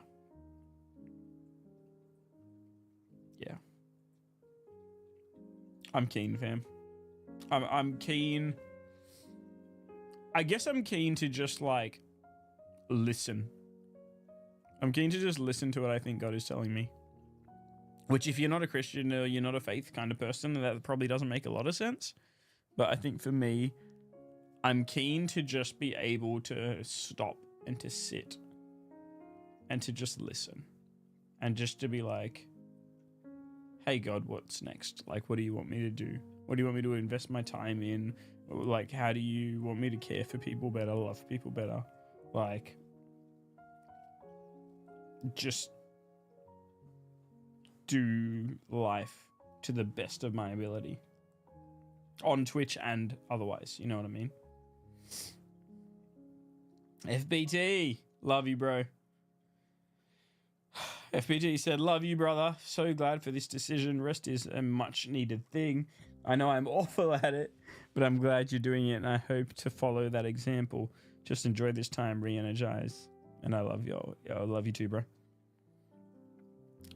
I'm keen, fam. I'm keen. I guess I'm keen to just like listen. I'm keen to just listen to what I think God is telling me. Which, if you're not a Christian or you're not a faith kind of person, that probably doesn't make a lot of sense. But I think for me, I'm keen to just be able to stop and to sit and to just listen and just to be like, hey, God, what's next? Like, what do you want me to do? What do you want me to invest my time in? Like, how do you want me to care for people better, love people better? Like, just do life to the best of my ability on Twitch and otherwise, you know what I mean? FBT, love you, bro. FBT said, love you, brother. So glad for this decision. Rest is a much needed thing. I know I'm awful at it, but I'm glad you're doing it, and I hope to follow that example. Just enjoy this time, re-energize. And I love you. I love you too, bro.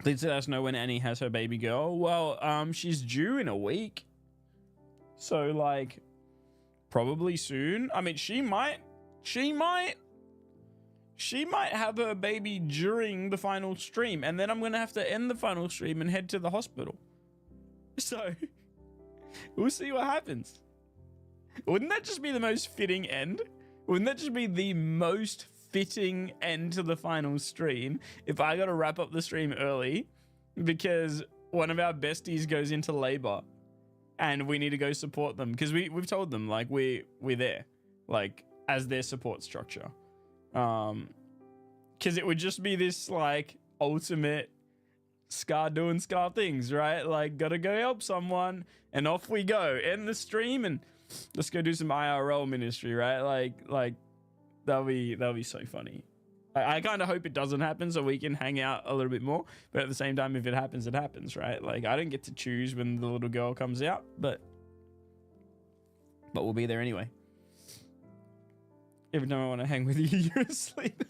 Please let us know when Annie has her baby girl. Well, she's due in a week. So, like, probably soon. I mean, she might have her baby during the final stream, and then I'm going to have to end the final stream and head to the hospital. So, we'll see what happens. Wouldn't that just be the most fitting end? Wouldn't that just be the most fitting end to the final stream if I got to wrap up the stream early because one of our besties goes into labor and we need to go support them? Because we've told them, like, we're there, like, as their support structure. Because it would just be this, like, ultimate Scar doing Scar things, right? Like, gotta go help someone, and off we go. End the stream, and let's go do some IRL ministry, right? Like that'll be so funny. I kind of hope it doesn't happen so we can hang out a little bit more. But at the same time, if it happens, it happens, right? Like, I don't get to choose when the little girl comes out, but we'll be there anyway. Every time I want to hang with you, you're asleep.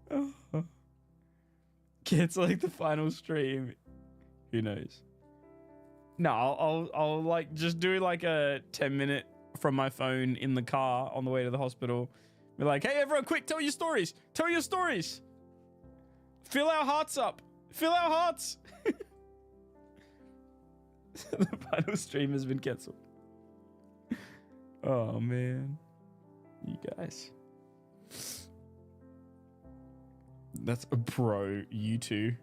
Oh. It's like the final stream. Who knows? No, I'll like just do like a 10-minute from my phone in the car on the way to the hospital. Be like, hey, everyone, quick, tell your stories. Tell your stories. Fill our hearts up. Fill our hearts. The final stream has been cancelled. Oh, man. You guys. That's a bro, you two.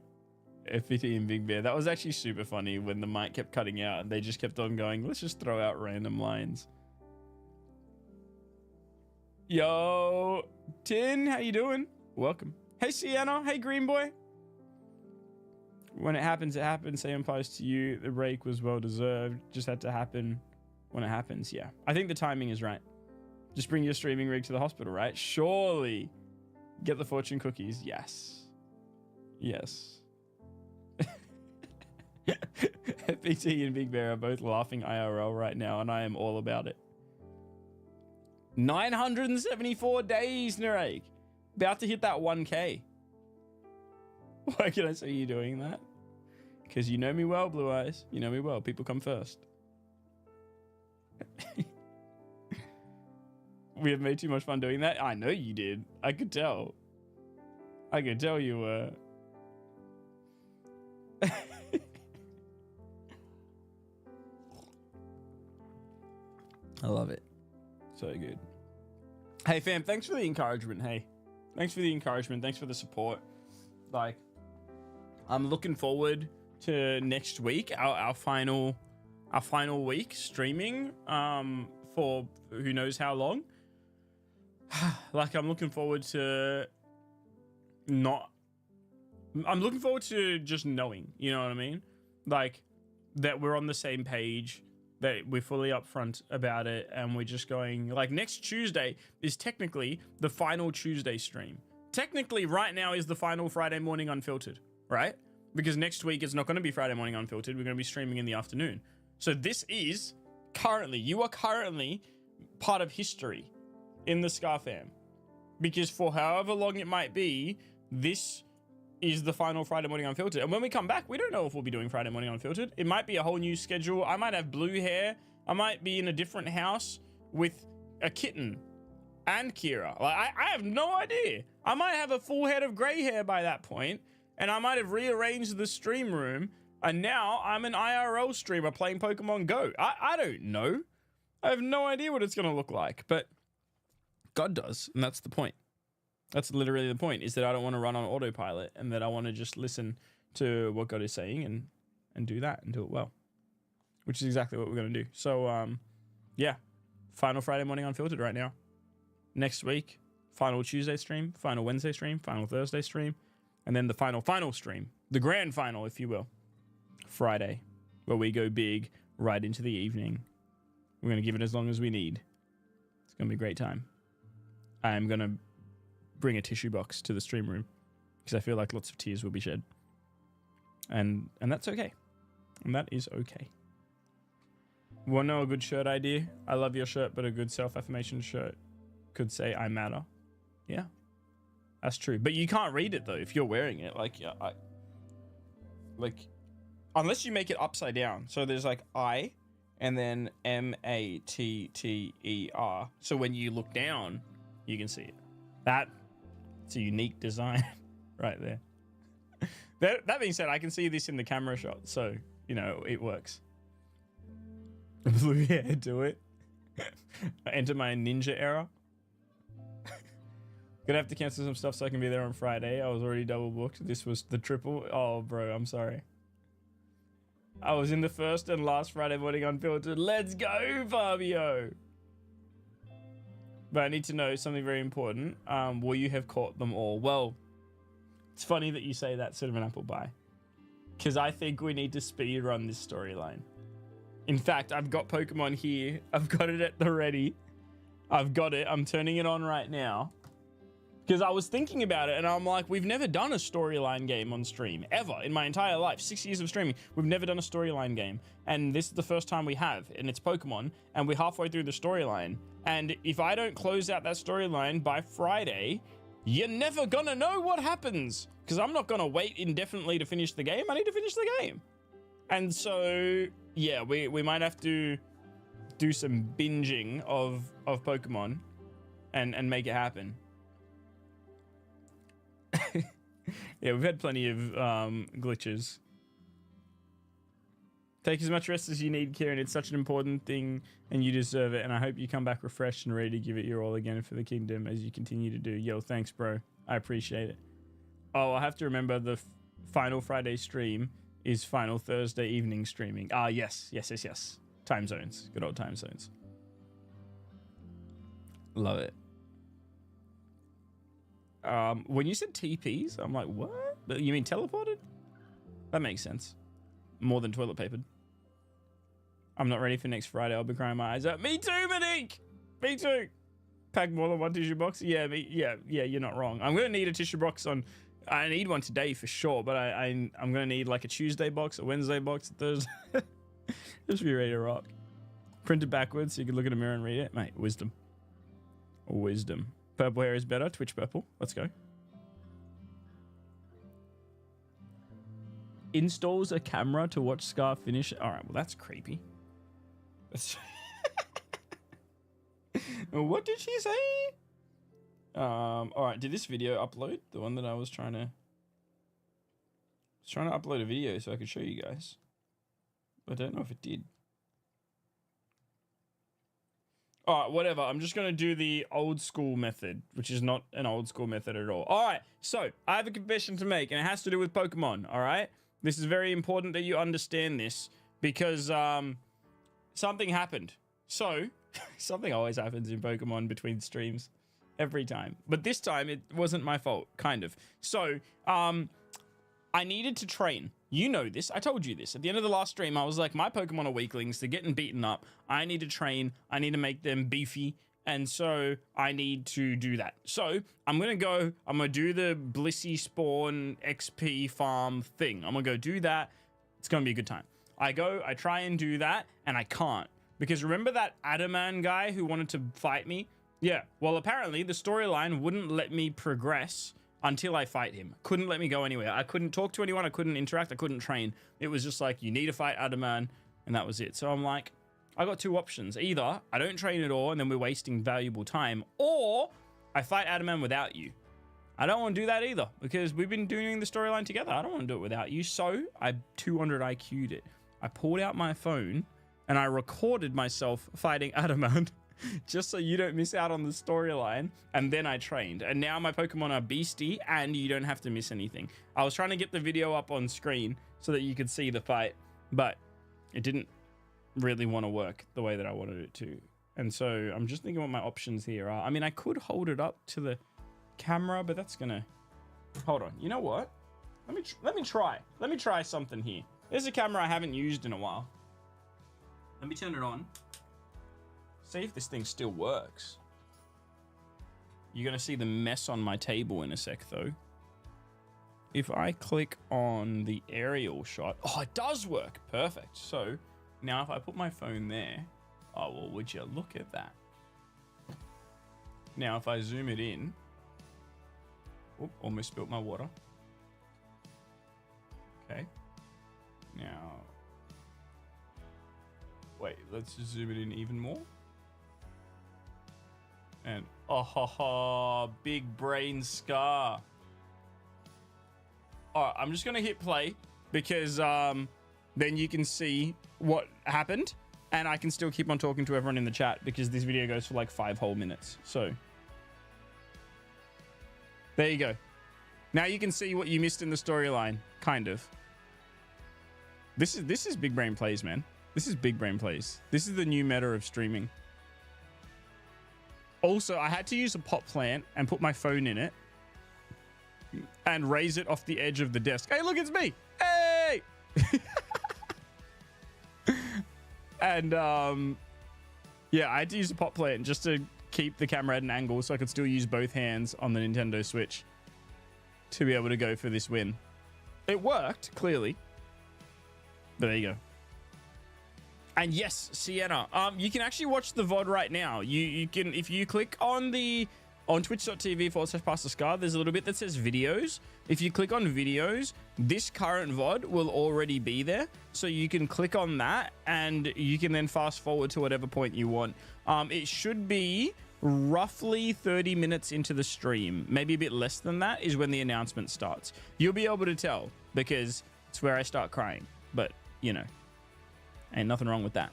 FPT and Big Bear. That was actually super funny when the mic kept cutting out and they just kept on going, let's just throw out random lines. Yo, Tin, how you doing? Welcome. Hey, Sienna. Hey, Green Boy. When it happens, it happens. Same applies to you. The break was well deserved. Just had to happen when it happens. Yeah. I think the timing is right. Just bring your streaming rig to the hospital, right? Surely. Get the fortune cookies. Yes. Yes. FPT and Big Bear are both laughing IRL right now, and I am all about it. 974 days, Narek. About to hit that 1K. Why can I see you doing that? Because you know me well, Blue Eyes. You know me well. People come first. We have made too much fun doing that. I know you did. I could tell. I could tell you were. I love it. So good. Hey, fam, thanks for the encouragement. Hey, thanks for the encouragement. Thanks for the support. Like, I'm looking forward to next week, our final week streaming for who knows how long. Like, I'm looking forward to just knowing, you know what I mean? Like, that we're on the same page that we're fully upfront about it, and we're just going like next Tuesday is technically the final Tuesday stream. Technically, right now is the final Friday morning unfiltered, right? Because next week it's not going to be Friday morning unfiltered. We're going to be streaming in the afternoon. So this is currently, you are currently part of history in the Scar fam, because for however long it might be, this is the final Friday morning unfiltered. And when we come back, we don't know if we'll be doing Friday morning unfiltered. It might be a whole new schedule. I might have blue hair. I might be in a different house with a kitten and Kira. Like, I have no idea. I might have a full head of gray hair by that point, and I might have rearranged the stream room, and now I'm an IRL streamer playing Pokemon Go. I don't know. I have no idea what it's going to look like, but God does, and that's the point. That's literally the point, is that I don't want to run on autopilot, and that I want to just listen to what God is saying and do that and do it well, which is exactly what we're going to do. So, yeah, final Friday morning unfiltered right now. Next week, final Tuesday stream, final Wednesday stream, final Thursday stream, and then the final stream, the grand final, if you will, Friday, where we go big right into the evening. We're going to give it as long as we need. It's going to be a great time. I'm going to bring a tissue box to the stream room because I feel like lots of tears will be shed. And that's okay. And that is okay. Want to know a good shirt idea? I love your shirt, but a good self-affirmation shirt could say I matter. Yeah, that's true. But you can't read it though if you're wearing it. Like, yeah, unless you make it upside down. So there's like I and then MATTER. So when you look down, you can see it. It's a unique design right there. That being said, I can see this in the camera shot, so, you know, it works. Blue hair, do it. Enter my ninja era. Gonna have to cancel some stuff so I can be there on Friday. I was already double booked. This was the triple. Oh, bro, I'm sorry. I was in the first and last Friday morning unfiltered. Let's go, Fabio. But I need to know something very important. Will you have caught them all? Well, it's funny that you say that, sort of an apple pie, because I think we need to speed run this storyline. In fact, I've got Pokemon here. I've got it at the ready. I've got it. I'm turning it on right now. Because I was thinking about it and I'm like, we've never done a storyline game on stream ever in my entire life. 6 years of streaming, we've never done a storyline game. And this is the first time we have, and it's Pokemon, and we're halfway through the storyline. And if I don't close out that storyline by Friday, you're never gonna know what happens. Because I'm not gonna wait indefinitely to finish the game. I need to finish the game. And so, yeah, we might have to do some binging of Pokemon and make it happen. Yeah, we've had plenty of glitches. Take as much rest as you need, Kieran. It's such an important thing and you deserve it. And I hope you come back refreshed and ready to give it your all again for the kingdom as you continue to do. Yo, thanks, bro. I appreciate it. Oh, I have to remember the final Friday stream is final Thursday evening streaming. Ah, yes. Time zones. Good old time zones. Love it. When you said TPs, I'm like, what? You mean teleported? That makes sense. More than toilet papered. I'm not ready for next Friday. I'll be crying my eyes out. Me too, Monique! Me too. Pack more than one tissue box. Yeah, you're not wrong. I'm going to need a tissue box on... I need one today for sure, but I'm going to need like a Tuesday box, a Wednesday box, a Thursday. Just be ready to rock. Print it backwards so you can look at a mirror and read it. Mate, wisdom. Wisdom. Purple hair is better. Twitch purple. Let's go. Installs a camera to watch Scar finish. All right, well, that's creepy. What did she say? All right, did this video upload? The one that I was trying to upload a video so I could show you guys. I don't know if it did. All right, whatever. I'm just going to do the old school method, which is not an old school method at all. All right, so I have a confession to make, and it has to do with Pokemon, all right? This is very important that you understand this because something happened. So, something always happens in Pokemon between streams. Every time. But this time, it wasn't my fault, kind of. So, I needed to train. You know this. I told you this. At the end of the last stream, I was like, my Pokemon are weaklings. They're getting beaten up. I need to train. I need to make them beefy. And so I need to do that. So I'm going to do the Blissey Spawn XP farm thing. I'm going to go do that. It's going to be a good time. I try and do that, and I can't. Because remember that Adaman guy who wanted to fight me? Yeah. Well, apparently the storyline wouldn't let me progress until I fight him. Couldn't let me go anywhere. I couldn't talk to anyone. I couldn't interact. I couldn't train. It was just like, you need to fight Adaman, and that was it. So I'm like, I got two options. Either I don't train at all and then we're wasting valuable time, or I fight Adaman without you. I don't want to do that either because we've been doing the storyline together. I don't want to do it without you. So I 200 IQ'd it. I pulled out my phone and I recorded myself fighting Adaman just so you don't miss out on the storyline. And then I trained. And now my Pokemon are beastie and you don't have to miss anything. I was trying to get the video up on screen so that you could see the fight, but it didn't really want to work the way that I wanted it to. And so I'm just thinking what my options here are. I mean, I could hold it up to the camera, but that's gonna... Hold on. You know what? Let me try. Let me try something here. There's a camera I haven't used in a while. Let me turn it on. See if this thing still works. You're gonna see the mess on my table in a sec, though. If I click on the aerial shot... Oh, it does work. Perfect. So... Now, if I put my phone there, oh, well, would you look at that? Now, if I zoom it in, oh, almost spilled my water. Okay. Now, wait, let's zoom it in even more. And, oh, ha, ha, big brain scar. All right, I'm just going to hit play because then you can see what happened, and I can still keep on talking to everyone in the chat because this video goes for like 5 whole minutes. So there you go. Now you can see what you missed in the storyline, kind of. This is big brain plays, man. This is big brain plays. This is the new meta of streaming. Also, I had to use a pot plant and put my phone in it and raise it off the edge of the desk. Hey, look, it's me. Hey! And yeah, I had to use a pot plant just to keep the camera at an angle so I could still use both hands on the Nintendo Switch to be able to go for this win. It worked, clearly. But there you go. And yes, Sienna, you can actually watch the VOD right now. You can, if you click on twitch.tv/PastorScar, there's a little bit that says videos. If you click on videos, this current VOD will already be there. So you can click on that and you can then fast forward to whatever point you want. It should be roughly 30 minutes into the stream. Maybe a bit less than that is when the announcement starts. You'll be able to tell because it's where I start crying. But, you know, ain't nothing wrong with that.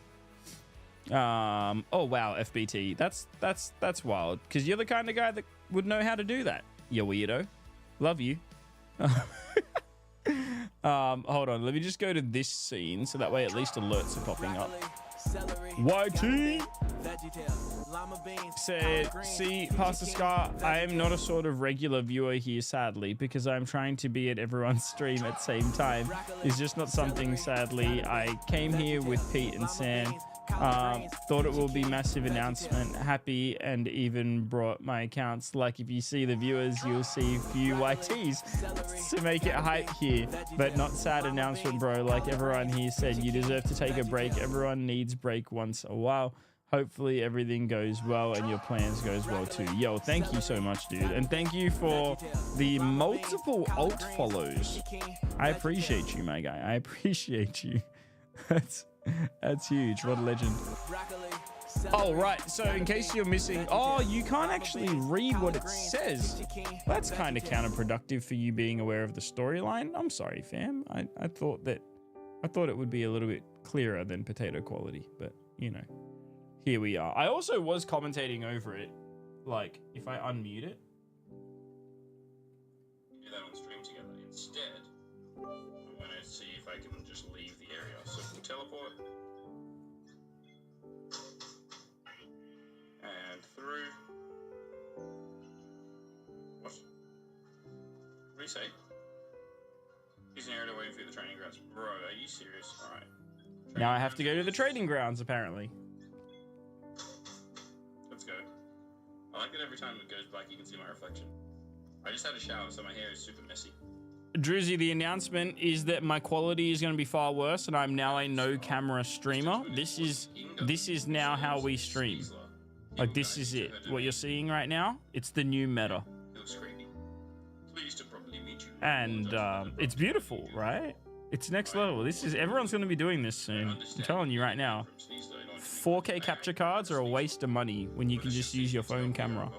Oh wow, FBT, that's wild because you're the kind of guy that would know how to do that, you weirdo. Love you. Hold on, let me just go to this scene so that way at least alerts are popping up. YT said, see, Pastor Scar, I am not a sort of regular viewer here, sadly, because I'm trying to be at everyone's stream at the same time. It's just not something, sadly. I came here with Pete and Sam. Thought it will be massive announcement, happy, and even brought my accounts. Like if you see the viewers, you'll see a few YTs to make it hype here, but not sad announcement, bro. Like everyone here said, you deserve to take a break. Everyone needs break once a while. Hopefully everything goes well and your plans goes well too. Yo, thank you so much, dude. And thank you for the multiple alt follows. I appreciate you, my guy. I appreciate you. That's huge. What a legend. Oh, right. So in case you're missing... Oh, you can't actually read what it says. That's kind of counterproductive for you being aware of the storyline. I'm sorry, fam. I thought it would be a little bit clearer than potato quality. But, you know, here we are. I also was commentating over it. Like, if I unmute it. Do that on stream together. Instead, I'm going to see if I can just leave the area. So teleport. And through. What? What do you say? He's an area waiting for the training ground. grounds. Bro, are you serious? Alright. Now I have to go to the trading grounds, apparently. Let's go. I like that every time it goes black, you can see my reflection. I just had a shower, so my hair is super messy. Druzy, the announcement is that my quality is going to be far worse, and I'm now a no-camera streamer. This is now how we stream. Like, this is it. What you're seeing right now, it's the new meta. It looks creepy. Pleased to properly meet you. And it's beautiful, right? It's next level. Everyone's going to be doing this soon. I'm telling you right now. 4K capture cards are a waste of money when you can just use your phone camera.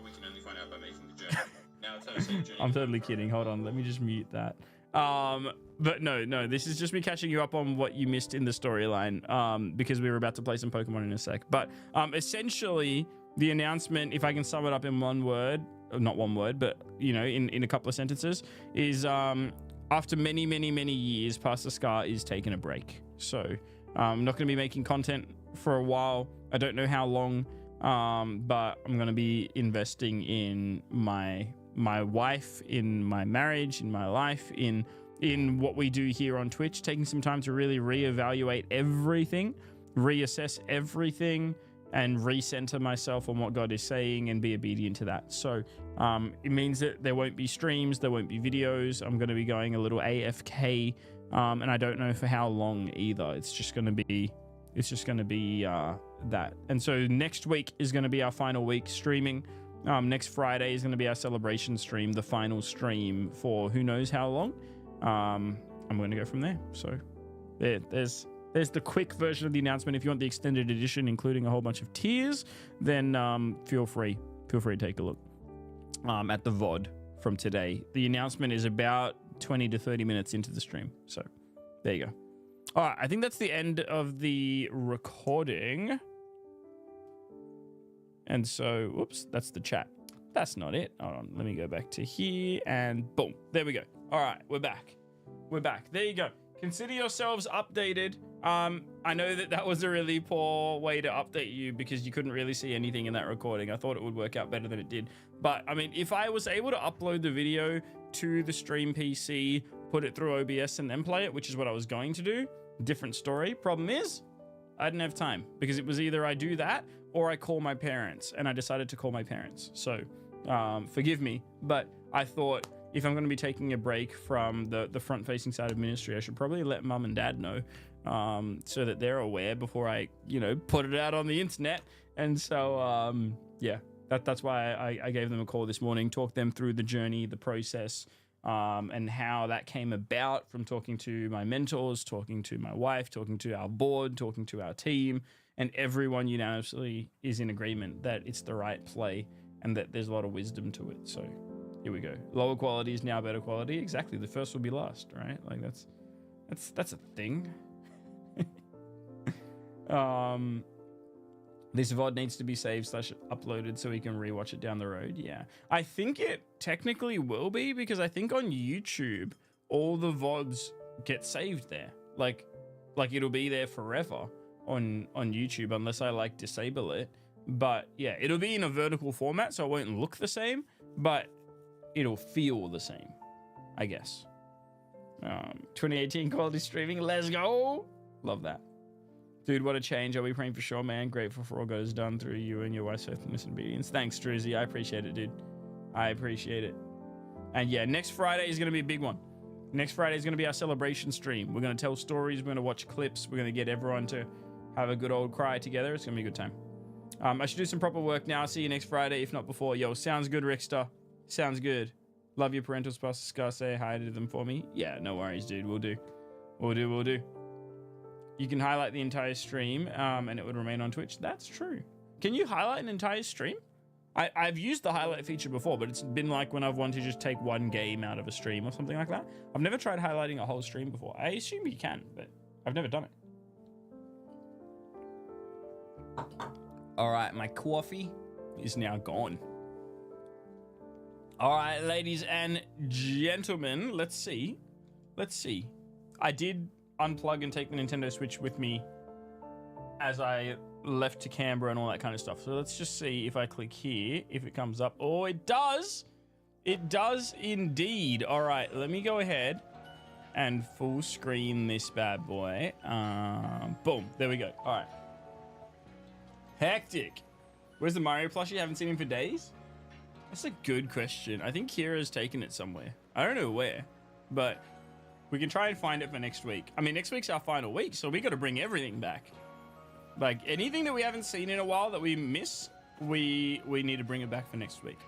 I'm totally kidding. Hold on. Let me just mute that. But no, this is just me catching you up on what you missed in the storyline, because we were about to play some Pokemon in a sec. But essentially, the announcement, if I can sum it up in one word, not one word, but, you know, in a couple of sentences, is after many years, Pastor Scar is taking a break. So I'm not going to be making content for a while. I don't know how long, but I'm going to be investing in my wife, in my marriage, in my life, in what we do here on Twitch, taking some time to really reevaluate everything, reassess everything, and recenter myself on what God is saying and be obedient to that. So it means that there won't be streams, there won't be videos. I'm going to be going a little AFK, and I don't know for how long either. It's just going to be that. And so next week is going to be our final week streaming. Next Friday is going to be our celebration stream, the final stream for who knows how long. I'm going to go from there. So there's the quick version of the announcement. If you want the extended edition, including a whole bunch of tiers, then feel free to take a look at the VOD from today. The announcement is about 20 to 30 minutes into the stream. So there you go. All right, I think that's the end of the recording. And so, whoops, that's the chat. That's not it. Hold on, let me go back to here and boom, there we go. All right, we're back. There you go. Consider yourselves updated. I know that was a really poor way to update you because you couldn't really see anything in that recording. I thought it would work out better than it did. But I mean, if I was able to upload the video to the stream PC, put it through OBS and then play it, which is what I was going to do, different story. Problem is, I didn't have time because it was either I do that or I call my parents, and I decided to call my parents. So forgive me, but I thought if I'm going to be taking a break from the front-facing side of ministry, I should probably let mum and dad know so that they're aware before I, put it out on the internet. And so, yeah, that's why I gave them a call this morning, talked them through the journey, the process, and how that came about from talking to my mentors, talking to my wife, talking to our board, talking to our team, and everyone unanimously is in agreement that it's the right play and that there's a lot of wisdom to it. So here we go. Lower quality is now better quality. Exactly. The first will be last, right? Like that's a thing. This VOD needs to be saved / uploaded so we can rewatch it down the road. Yeah. I think it technically will be because I think on YouTube, all the VODs get saved there. Like it'll be there forever on YouTube unless I disable it. But yeah, it'll be in a vertical format, so it won't look the same, but it'll feel the same, I guess. 2018 quality streaming, let's go. Love that. Dude, what a change. I'll be praying for sure, man. Grateful for all God has done through you and your wife's faithfulness and obedience. Thanks, Druzy. I appreciate it, dude. I appreciate it. And yeah, next Friday is going to be a big one. Next Friday is going to be our celebration stream. We're going to tell stories. We're going to watch clips. We're going to get everyone to have a good old cry together. It's going to be a good time. I should do some proper work now. See you next Friday, if not before. Yo, sounds good, Rickster. Sounds good. Love your parentals, Pastor Scar. Say hi to them for me. Yeah, no worries, dude. We'll do. You can highlight the entire stream, and it would remain on Twitch. That's true. Can you highlight an entire stream? I've used the highlight feature before, but it's been like when I've wanted to just take one game out of a stream or something like that. I've never tried highlighting a whole stream before. I assume you can, but I've never done it. All right, my coffee is now gone. All right, ladies and gentlemen, let's see. I did unplug and take the Nintendo Switch with me as I left to Canberra and all that kind of stuff. So let's just see if I click here, if it comes up. Oh, it does. It does indeed. All right, let me go ahead and full screen this bad boy. Boom. There we go. All right. Hectic. Where's the Mario plushie? Haven't seen him for days. That's a good question. I think Kira's taken it somewhere. I don't know where, but we can try and find it for next week. I mean, next week's our final week, so we got to bring everything back. Like anything that we haven't seen in a while that we miss, we need to bring it back for next week.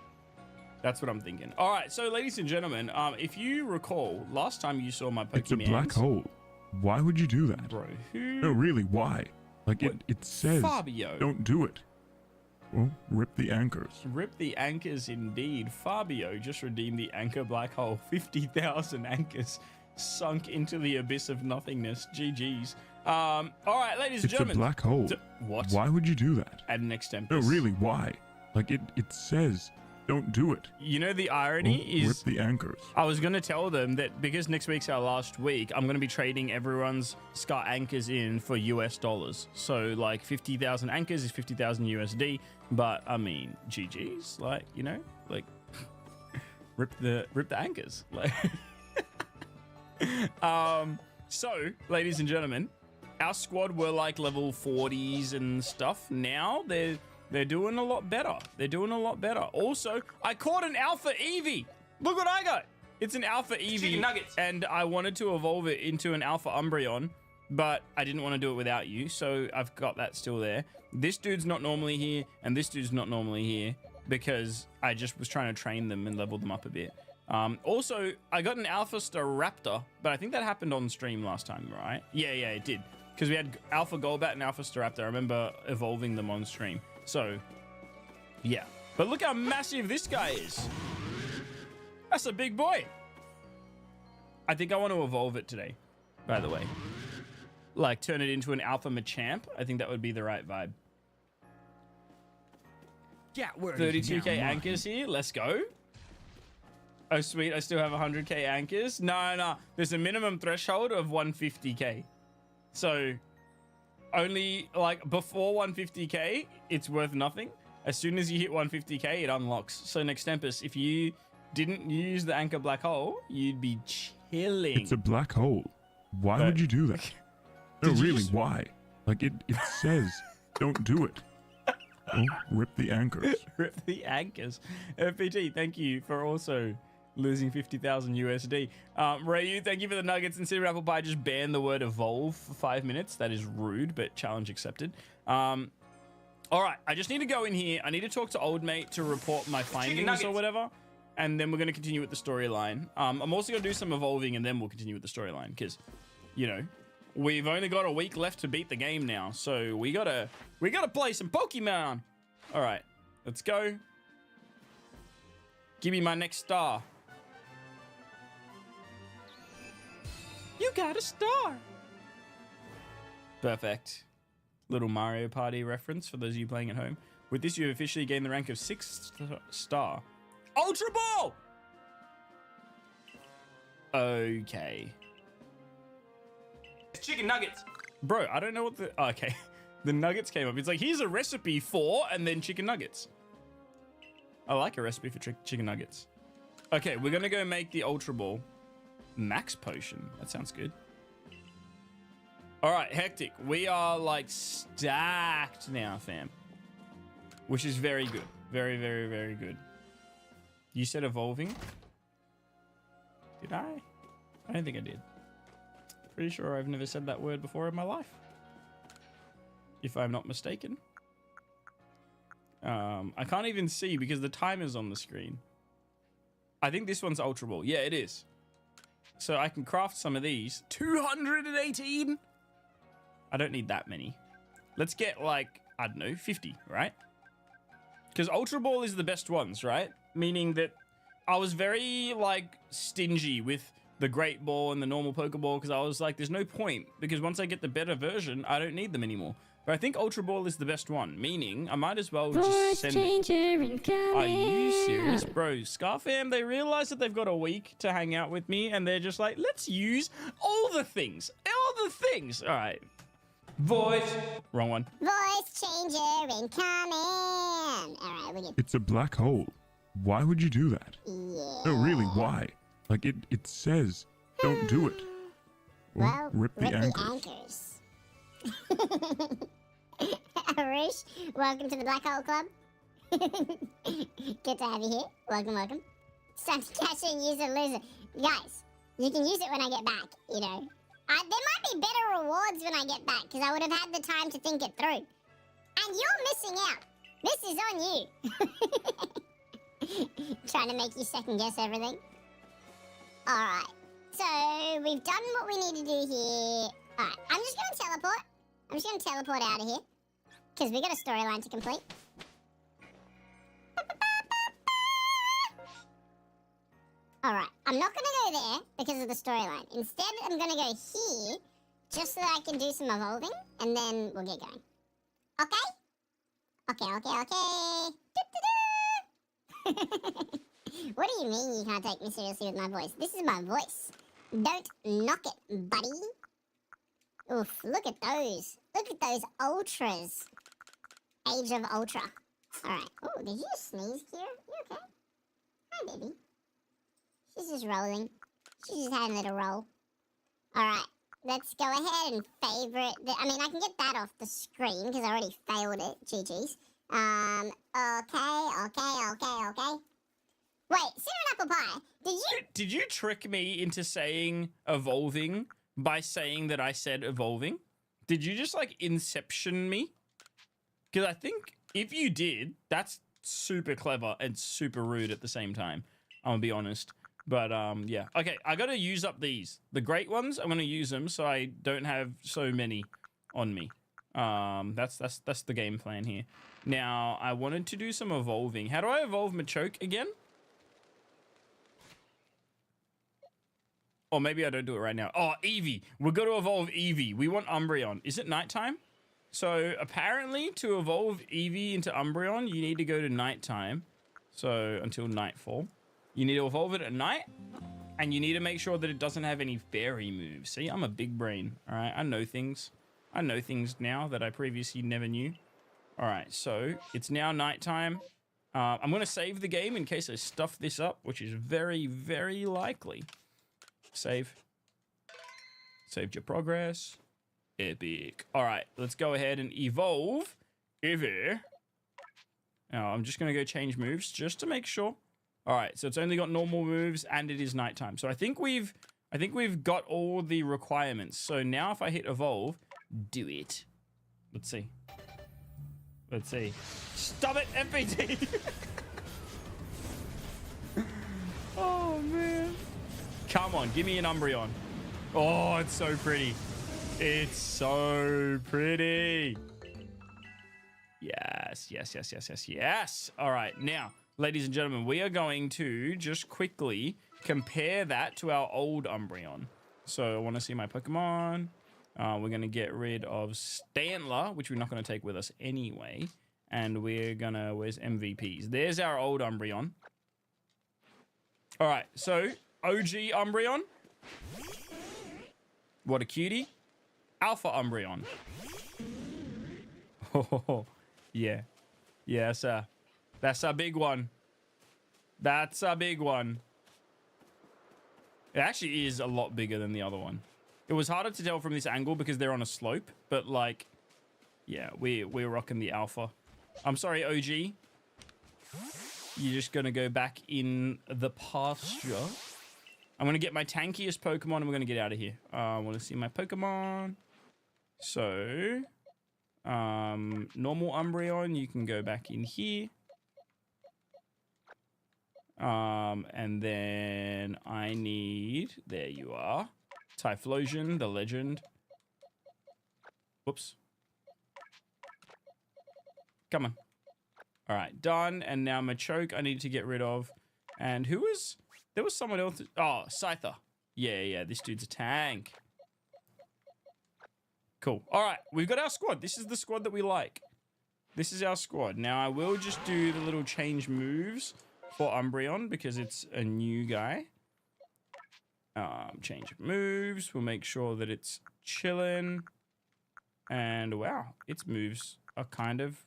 That's what I'm thinking. All right, so ladies and gentlemen, if you recall, last time you saw my Pokemon, it's a black hole. Why would you do that? Bro, who? No, really, why? Like it says, Fabio. don't do it. Well, rip the anchors. Rip the anchors indeed. Fabio just redeemed the anchor black hole. 50,000 anchors sunk into the abyss of nothingness. GG's. All right, ladies and gentlemen. It's a black hole. What? Why would you do that? Add an extempus. No, really, why? Like it says, don't do it. You know, the irony is... Rip the anchors. I was going to tell them that because next week's our last week, I'm going to be trading everyone's Scar anchors in for US dollars. So, like, 50,000 anchors is 50,000 USD. But, I mean, GG's. Like, you know, like, rip the anchors. Like, so, ladies and gentlemen, our squad were, like, level 40s and stuff. Now, they're doing a lot better. They're doing a lot better. Also, I caught an Alpha Eevee. Look what I got. It's an Alpha Eevee. Chicken nuggets. And I wanted to evolve it into an Alpha Umbreon, but I didn't want to do it without you, so I've got that still there. This dude's not normally here, and this dude's not normally here because I just was trying to train them and level them up a bit. Also, I got an Alpha Staraptor, but I think that happened on stream last time, right? Yeah, it did. Because we had Alpha Golbat and Alpha Staraptor. I remember evolving them on stream. So, yeah. But look how massive this guy is. That's a big boy. I think I want to evolve it today, by the way. Like, turn it into an Alpha Machamp. I think that would be the right vibe. 32k anchors here. Let's go. Oh, sweet. I still have 100k anchors. No. There's a minimum threshold of 150k. So... only like before 150k, it's worth nothing. As soon as you hit 150k, it unlocks. So Nextempus, if you didn't use the anchor black hole, you'd be chilling. It's a black hole. Why would you do that? No, really, why? Like it says, don't do it. Well, rip the anchors. Rip the anchors. FPT, thank you for also losing 50,000 USD. Rayu, thank you for the nuggets. And Cinnamon Apple Pie just banned the word evolve for 5 minutes. That is rude, but challenge accepted. All right, I just need to go in here. I need to talk to old mate to report my findings or whatever. And then we're going to continue with the storyline. I'm also going to do some evolving and then we'll continue with the storyline. Because, you know, we've only got a week left to beat the game now. So we gotta play some Pokemon. All right, let's go. Give me my next star. You got a star. Perfect. Little Mario Party reference for those of you playing at home. With this, you have officially gained the rank of 6 star. Ultra Ball! Okay. It's chicken nuggets. Bro, I don't know what the... Oh, okay. The nuggets came up. It's like, here's a recipe for, and then chicken nuggets. I like a recipe for chicken nuggets. Okay, we're going to go make the Ultra Ball. Max Potion. That sounds good. All right, Hectic. We are, like, stacked now, fam. Which is very good. Very, very, very good. You said evolving? Did I? I don't think I did. Pretty sure I've never said that word before in my life. If I'm not mistaken. I can't even see because the timer's on the screen. I think this one's Ultra Ball. Yeah, it is. So I can craft some of these. 218? I don't need that many. Let's get like, I don't know, 50, right? Because Ultra Ball is the best ones, right? Meaning that I was very like stingy with the Great Ball and the normal Pokeball because I was like, there's no point because once I get the better version, I don't need them anymore. But I think Ultra Ball is the best one, meaning I might as well just send it. Are you serious? Bro, Scarfam, they realize that they've got a week to hang out with me and they're just like, let's use all the things. All the things. All right. Voice. Wrong one. Voice changer incoming. All right, we get. It's a black hole. Why would you do that? Yeah. No, really, why? Like it says, don't do it. Well, rip the anchors. anchors. Arush, welcome to the Black Hole Club. Good to have you here. Welcome, welcome. It's time to cash in, use it, lose it. Guys, you can use it when I get back, you know. There might be better rewards when I get back, because I would have had the time to think it through. And you're missing out. This is on you. Trying to make you second guess everything. Alright. So, we've done what we need to do here. Alright, I'm just going to teleport. I'm just going to teleport out of here. Because we got a storyline to complete. Alright, I'm not going to go there because of the storyline. Instead, I'm going to go here just so that I can do some evolving. And then we'll get going. Okay? Okay. What do you mean you can't take me seriously with my voice? This is my voice. Don't knock it, buddy. Oof, look at those. Look at those ultras. Age of Ultra. Alright. Oh, did you just sneeze, Kira? You okay? Hi, baby. She's just rolling. She's just having a little roll. Alright. Let's go ahead and favorite. I mean, I can get that off the screen because I already failed it. GG's. Okay. Wait, cinnamon apple pie. Did you trick me into saying evolving by saying that I said evolving? Did you just like inception me? Because I think if you did, that's super clever and super rude at the same time. I'm gonna be honest. But yeah. Okay, I gotta use up these. The great ones, I'm gonna use them so I don't have so many on me. That's the game plan here. Now, I wanted to do some evolving. How do I evolve Machoke again? Or maybe I don't do it right now. Oh, Eevee. We're going to evolve Eevee. We want Umbreon. Is it nighttime? So apparently to evolve Eevee into Umbreon, you need to go to nighttime. So until nightfall. You need to evolve it at night. And you need to make sure that it doesn't have any fairy moves. See, I'm a big brain. All right, I know things. I know things now that I previously never knew. All right, so it's now nighttime. I'm going to save the game in case I stuff this up, which is very, very likely. Save. Saved your progress. Epic. All right, let's go ahead and evolve Eevee. Now, I'm just going to go change moves just to make sure. All right, so it's only got normal moves and it is nighttime. So I think we've got all the requirements. So now if I hit evolve, do it. Let's see. Let's see. Stop it, FPT. Oh, man. Come on, give me an Umbreon. Oh, it's so pretty. It's so pretty. Yes. All right, now, ladies and gentlemen, we are going to just quickly compare that to our old Umbreon. So I want to see my Pokemon. We're going to get rid of Stantler, which we're not going to take with us anyway. And we're going to... Where's MVPs? There's our old Umbreon. All right, so OG Umbreon. What a cutie. Alpha Umbreon. Oh, yeah. Yes, that's a big one. That's a big one. It actually is a lot bigger than the other one. It was harder to tell from this angle because they're on a slope, but like, yeah, we're rocking the alpha. I'm sorry, OG. You're just gonna go back in the pasture. I'm gonna get my tankiest Pokemon and we're gonna get out of here. I want to see my Pokemon. So, normal Umbreon, you can go back in here. And then I need, there you are. Typhlosion, the legend. Whoops. Come on. All right, done. And now Machoke I need to get rid of. And who was... There was someone else... Oh, Scyther. Yeah, this dude's a tank. Cool. All right, we've got our squad. This is the squad that we like. This is our squad. Now, I will just do the little change moves for Umbreon because it's a new guy. Change moves. We'll make sure that it's chilling. And wow, its moves are kind of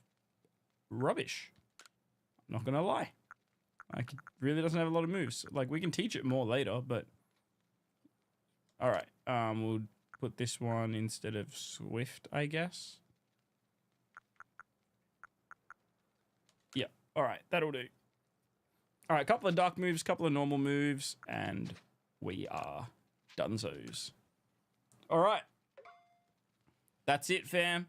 rubbish. I'm not gonna lie. Like, it really doesn't have a lot of moves. Like, we can teach it more later, but... Alright, we'll put this one instead of Swift, I guess. Yeah. All right. That'll do. All right. Couple of duck moves, couple of normal moves, and we are donezo's. All right. That's it, fam.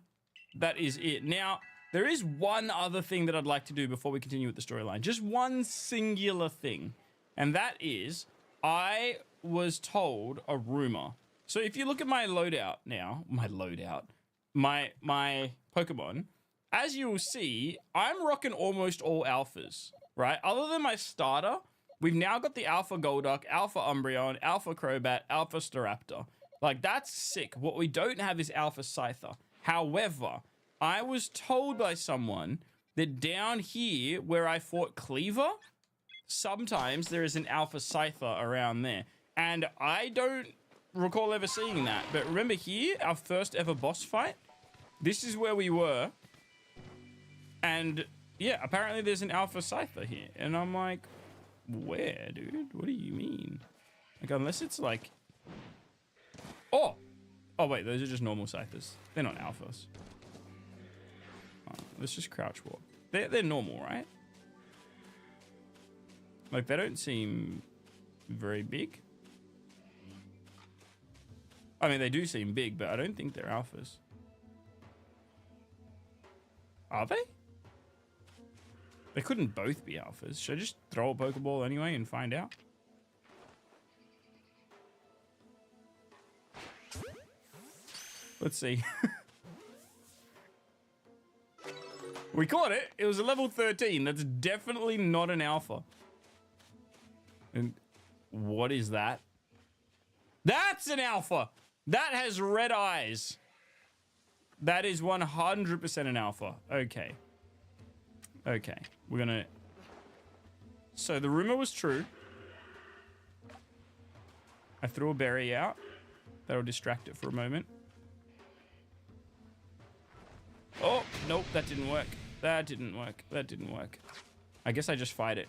That is it. Now, there is one other thing that I'd like to do before we continue with the storyline. Just one singular thing. And that is, I was told a rumor. So if you look at my loadout now, my Pokemon, as you will see, I'm rocking almost all alphas, right? Other than my starter, we've now got the Alpha Golduck, Alpha Umbreon, Alpha Crobat, Alpha Staraptor. Like, that's sick. What we don't have is Alpha Scyther. However, I was told by someone that down here where I fought Cleaver, sometimes there is an Alpha Scyther around there. And I don't recall ever seeing that. But remember here, our first ever boss fight? This is where we were. And yeah, apparently there's an Alpha Scyther here. And I'm like, where, dude? What do you mean? Like, unless it's like... Oh! Oh, wait, those are just normal Scythers. They're not Alphas. Oh, let's just crouch walk. They're normal, right? Like, they don't seem very big. I mean, they do seem big, but I don't think they're Alphas. Are they? They couldn't both be Alphas. Should I just throw a Pokeball anyway and find out? Let's see. We caught it. It was a level 13. That's definitely not an alpha. And what is that? That's an alpha. That has red eyes. That is 100% an alpha. Okay. Okay. We're gonna... So the rumor was true. I threw a berry out. That'll distract it for a moment. Oh, nope, that didn't work. That didn't work. That didn't work. I guess I just fight it.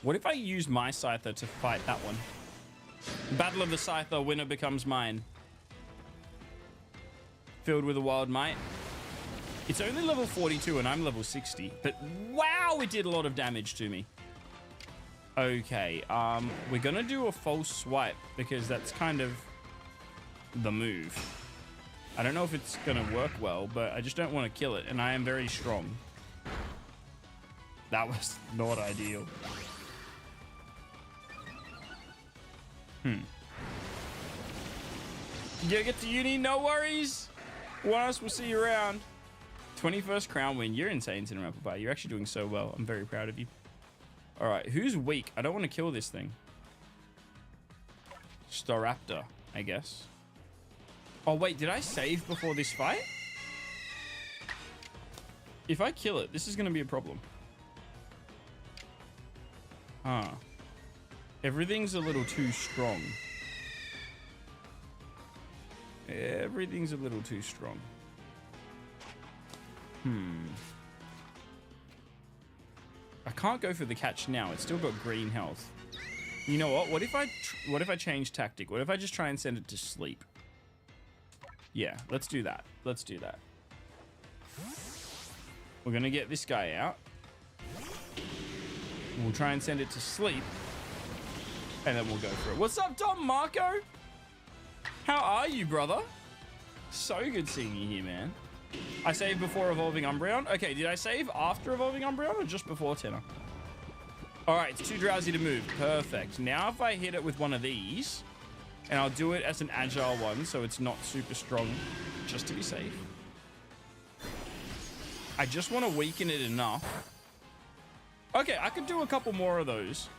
What if I use my Scyther to fight that one? Battle of the Scyther, winner becomes mine. Filled with a wild might. It's only level 42 and I'm level 60. But wow, it did a lot of damage to me. Okay, we're gonna do a false swipe because that's kind of the move. I don't know if it's gonna work well, but I just don't want to kill it, and I am very strong. That was not ideal. You gotta get to uni, no worries. One of us will see you around. 21st crown win. You're insane, Cinnamon Apple Pie. You're actually doing so well. I'm very proud of you. All right, who's weak? I don't want to kill this thing. Staraptor, I guess. Oh, wait, did I save before this fight? If I kill it, this is going to be a problem. Huh. Everything's a little too strong. Everything's a little too strong. I can't go for the catch now. It's still got green health. You know what? What if I change tactic? What if I just try and send it to sleep? Yeah, let's do that. Let's do that. We're going to get this guy out. We'll try and send it to sleep. And then we'll go for it. What's up, Tom Marco? How are you, brother? So good seeing you here, man. I saved before evolving Umbreon. Okay, did I save after evolving Umbreon or just before Tenor? All right, it's too drowsy to move. Perfect. Now if I hit it with one of these... And I'll do it as an agile one, so it's not super strong, just to be safe. I just want to weaken it enough. Okay, I could do a couple more of those.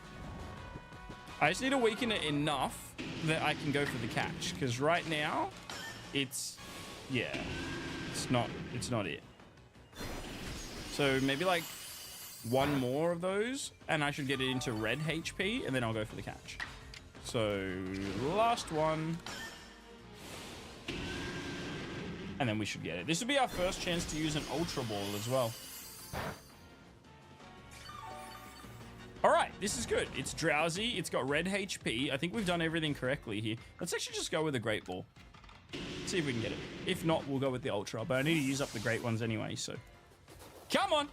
I just need to weaken it enough that I can go for the catch. Because right now, it's... Yeah. It's not it. So maybe like one more of those, and I should get it into red HP, and then I'll go for the catch. So, last one. And then we should get it. This would be our first chance to use an Ultra Ball as well. All right, this is good. It's drowsy. It's got red HP. I think we've done everything correctly here. Let's actually just go with a Great Ball. See if we can get it. If not, we'll go with the Ultra. But I need to use up the great ones anyway, so. Come on!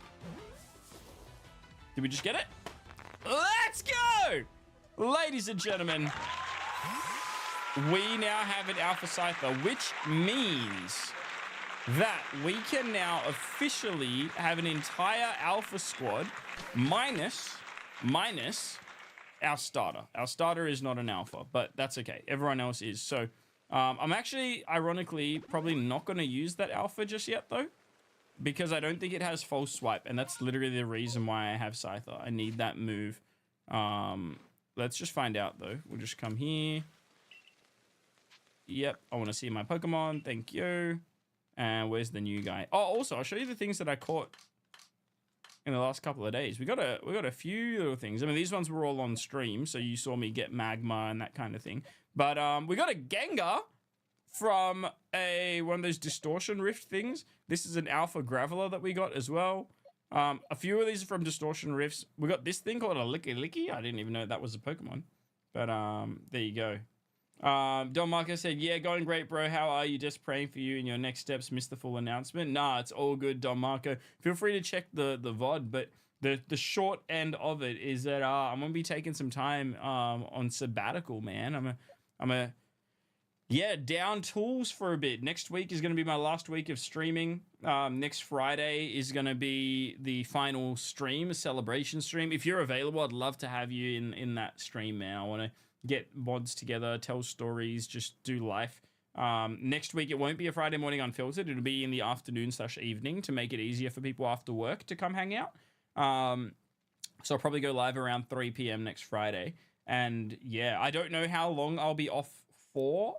Did we just get it? Let's go! Ladies and gentlemen, we now have an Alpha Scyther, which means that we can now officially have an entire Alpha squad minus our starter. Our starter is not an Alpha, but that's okay. Everyone else is. So I'm actually, ironically, probably not going to use that Alpha just yet, though, because I don't think it has false swipe, and that's literally the reason why I have Scyther. I need that move. Let's just find out, though. We'll just come here. Yep, I want to see my Pokemon. Thank you. And where's the new guy? Oh, also, I'll show you the things that I caught in the last couple of days. We got a few little things. I mean, these ones were all on stream, so you saw me get Magma and that kind of thing. But we got a Gengar from one of those Distortion Rift things. This is an Alpha Graveler that we got as well. A few of these are from Distortion Rifts. We got this thing called a Licky Licky. I didn't even know that was a Pokemon. But there you go. Don Marco said, yeah, going great, bro. How are you? Just praying for you and your next steps. Missed the full announcement. Nah, it's all good, Don Marco. Feel free to check the VOD, but the short end of it is that I'm going to be taking some time on sabbatical, man. I'm down tools for a bit. Next week is going to be my last week of streaming. Next Friday is going to be the final stream, a celebration stream. If you're available, I'd love to have you in that stream, man. I want to get mods together, tell stories, just do life. Next week, it won't be a Friday morning unfiltered. It'll be in the afternoon/evening to make it easier for people after work to come hang out. So I'll probably go live around 3 p.m. next Friday. And yeah, I don't know how long I'll be off for.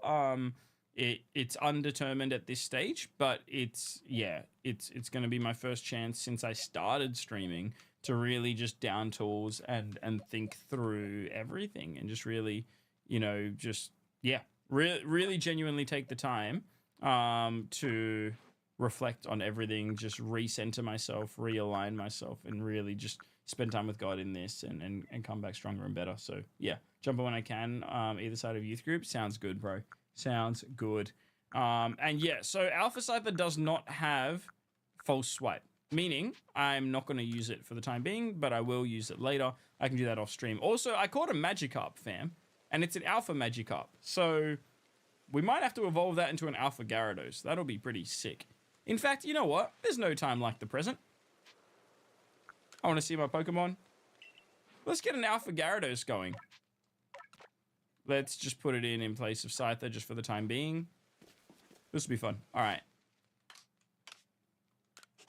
It's undetermined at this stage, but it's going to be my first chance since I started streaming to really just down tools and think through everything and just really, really genuinely take the time to reflect on everything, just recenter myself, realign myself, and really just spend time with God in this and come back stronger and better. So yeah, jump on when I can, either side of youth group. Sounds good, bro. Sounds good. And yeah, so Alpha Scyther does not have false swipe, meaning I'm not going to use it for the time being, but I will use it later. I can do that off stream. Also, I caught a Magikarp, fam, and it's an Alpha Magikarp. So we might have to evolve that into an Alpha Gyarados. That'll be pretty sick. In fact, you know what? There's no time like the present. I want to see my Pokemon. Let's get an Alpha Gyarados going. Let's just put it in place of Scyther just for the time being. This will be fun. All right.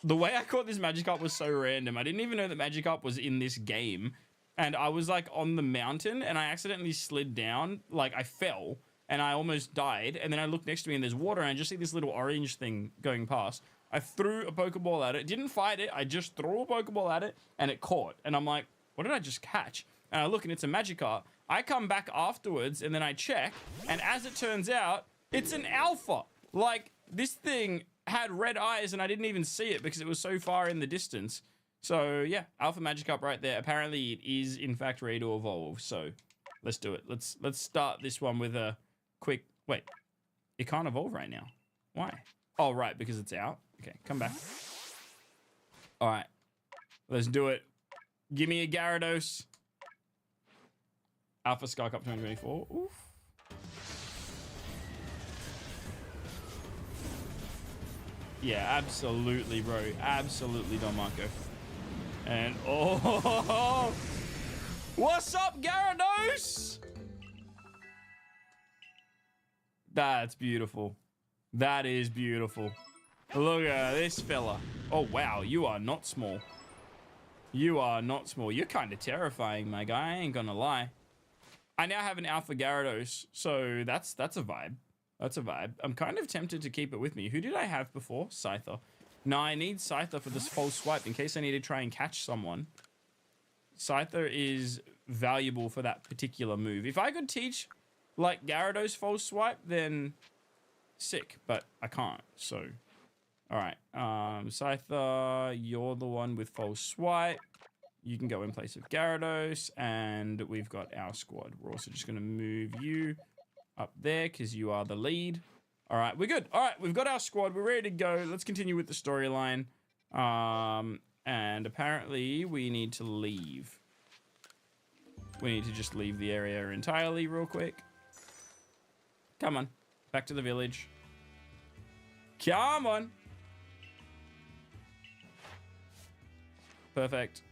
The way I caught this Magikarp was so random. I didn't even know that Magikarp was in this game. And I was like on the mountain and I accidentally slid down. Like I fell and I almost died. And then I looked next to me and there's water and I just see this little orange thing going past. I threw a Pokeball at it. Didn't fight it. I just threw a Pokeball at it and it caught. And I'm like, what did I just catch? And I look and it's a Magikarp. I come back afterwards and then I check. And as it turns out, it's an Alpha. Like this thing had red eyes and I didn't even see it because it was so far in the distance. So yeah, Alpha Magikarp right there. Apparently it is in fact ready to evolve. So let's do it. Let's start this one with a quick, wait, it can't evolve right now. Why? Oh, right, because it's out. Okay, come back. All right, let's do it. Give me a Gyarados. Alpha Sky Cup 2024. Oof. Yeah, absolutely, bro. Absolutely, Don Marco. And oh, what's up, Gyarados? That's beautiful. That is beautiful. Look at this fella. Oh, wow. You are not small. You are not small. You're kind of terrifying, my guy. I ain't gonna lie. I now have an Alpha Gyarados, so that's a vibe. That's a vibe. I'm kind of tempted to keep it with me. Who did I have before? Scyther. No, I need Scyther for this false swipe in case I need to try and catch someone. Scyther is valuable for that particular move. If I could teach, like, Gyarados false swipe, then sick, but I can't, so. All right, Scyther, you're the one with false swipe. You can go in place of Gyarados, and we've got our squad. We're also just going to move you up there because you are the lead. All right, we're good. All right, we've got our squad. We're ready to go. Let's continue with the storyline. And apparently we need to leave. We need to just leave the area entirely real quick. Come on, back to the village. Come on. Perfect.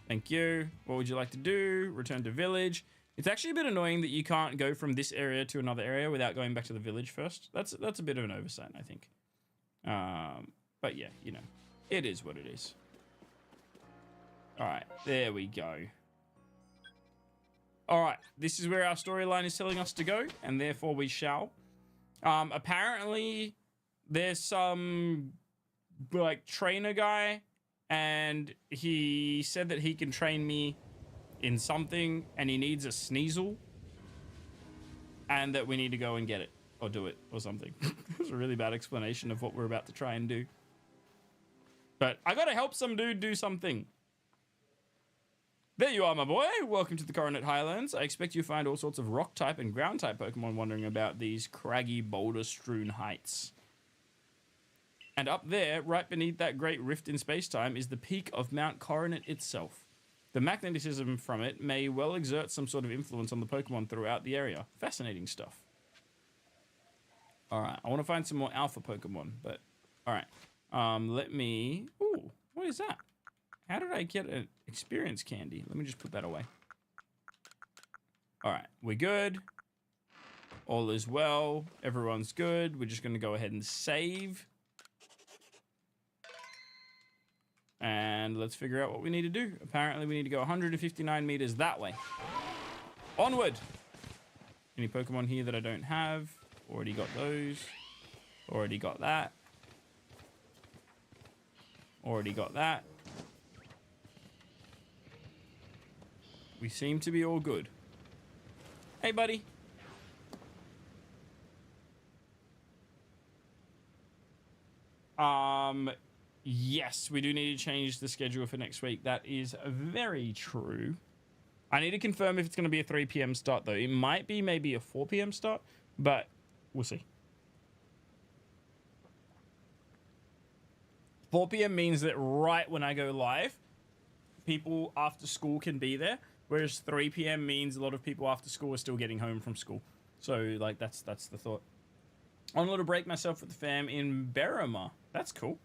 Thank you. What would you like to do? Return to village. It's actually a bit annoying that you can't go from this area to another area without going back to the village first. That's a bit of an oversight, I think. But yeah, you know, it is what it is. All right, there we go. All right, this is where our storyline is telling us to go, and therefore we shall. Apparently, there's some like trainer guy, and he said that he can train me in something, and he needs a Sneasel, and that we need to go and get it or do it or something. It was a really bad explanation of what we're about to try and do, but I gotta help some dude do something. There you are, my boy. Welcome to the Coronet Highlands. I expect you find all sorts of rock-type and ground-type Pokemon wandering about these craggy, boulder-strewn heights. And up there, right beneath that great rift in space-time, is the peak of Mount Coronet itself. The magnetism from it may well exert some sort of influence on the Pokemon throughout the area. Fascinating stuff. All right, I want to find some more alpha Pokemon, but all right. Let me... Ooh, what is that? How did I get an experience candy? Let me just put that away. All right, we're good. All is well. Everyone's good. We're just going to go ahead and save. And let's figure out what we need to do. Apparently, we need to go 159 meters that way. Onward. Any Pokemon here that I don't have? Already got those. Already got that. Already got that. We seem to be all good. Hey, buddy. Yes, we do need to change the schedule for next week. That is very true. I need to confirm if it's going to be a 3 p.m. start, though. It might be maybe a 4 p.m. start, but we'll see. 4 p.m. means that right when I go live, people after school can be there. Whereas 3 p.m. means a lot of people after school are still getting home from school. So, like, that's the thought. On a little break myself with the fam in Berrima. That's cool.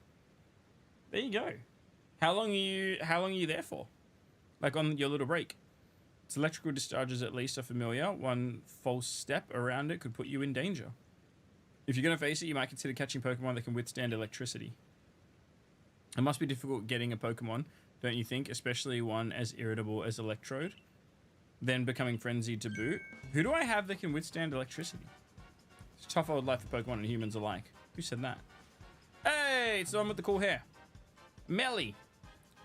There you go. How long are you there for? Like, on your little break? Its electrical discharges at least are familiar. One false step around it could put you in danger. If you're going to face it, you might consider catching Pokemon that can withstand electricity. It must be difficult getting a Pokemon, don't you think? Especially one as irritable as Electrode. Then becoming frenzied to boot. Who do I have that can withstand electricity? It's a tough old life for Pokemon and humans alike. Who said that? Hey, it's the one with the cool hair. Melly.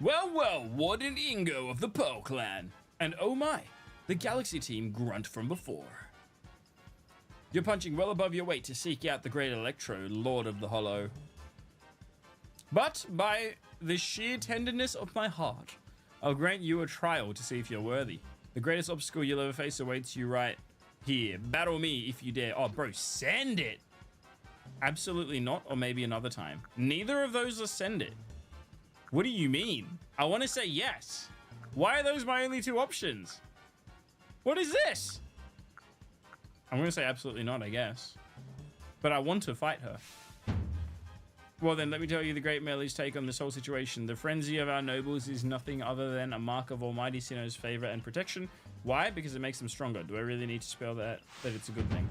Well, Warden Ingo of the Pearl Clan. And oh my, the Galaxy team grunt from before. You're punching well above your weight to seek out the great Electrode, Lord of the Hollow. But by the sheer tenderness of my heart, I'll grant you a trial to see if you're worthy. The greatest obstacle you'll ever face awaits you right here. Battle me if you dare. Oh, bro, send it. Absolutely not, or maybe another time. Neither of those are send it. What do you mean? I want to say yes. Why are those my only two options? What is this? I'm going to say absolutely not, I guess. But I want to fight her. Well then, let me tell you the Great Melee take on this whole situation. The frenzy of our nobles is nothing other than a mark of Almighty Sinnoh's favor and protection. Why? Because it makes them stronger. Do I really need to spell that it's a good thing?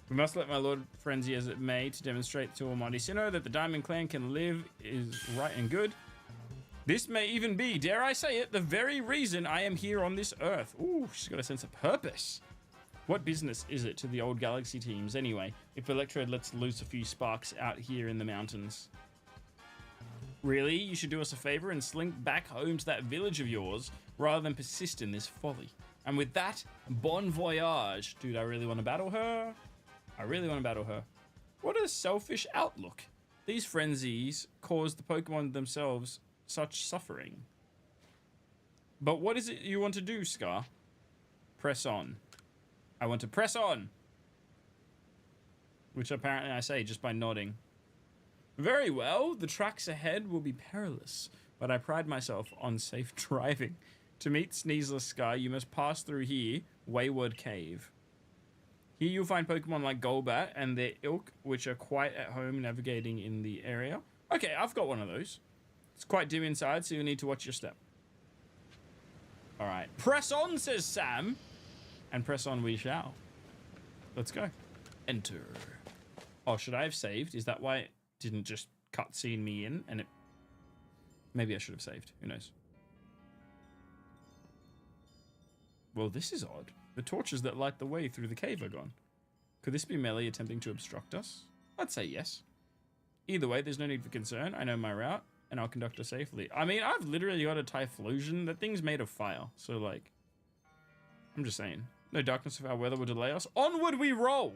We must let my lord frenzy as it may to demonstrate to Almighty Sinnoh that the Diamond Clan can live is right and good. This may even be, dare I say it, the very reason I am here on this earth. Ooh, she's got a sense of purpose. What business is it to the old Galaxy teams anyway, if Electrode lets loose a few sparks out here in the mountains? Really? You should do us a favor and slink back home to that village of yours rather than persist in this folly. And with that, bon voyage. Dude, I really want to battle her. I really want to battle her. What a selfish outlook. These frenzies cause the Pokemon themselves such suffering. But what is it you want to do, Scar? Press on. I want to press on. Which apparently I say just by nodding. Very well, the tracks ahead will be perilous, but I pride myself on safe driving. To meet Sneaseless Scar, you must pass through here, Wayward Cave. Here you'll find Pokemon like Golbat and their ilk, which are quite at home navigating in the area. Okay, I've got one of those. It's quite dim inside, so you'll need to watch your step. Alright, press on, says Sam. And press on we shall. Let's go. Enter. Oh, should I have saved? Is that why it didn't just cutscene me in? And it... Maybe I should have saved. Who knows? Well, this is odd. The torches that light the way through the cave are gone. Could this be Melee attempting to obstruct us? I'd say yes. Either way, there's no need for concern. I know my route, and I'll conduct her safely. I mean, I've literally got a Typhlosion. That thing's made of fire. So, like... I'm just saying. No darkness of our weather will delay us. Onward we roll!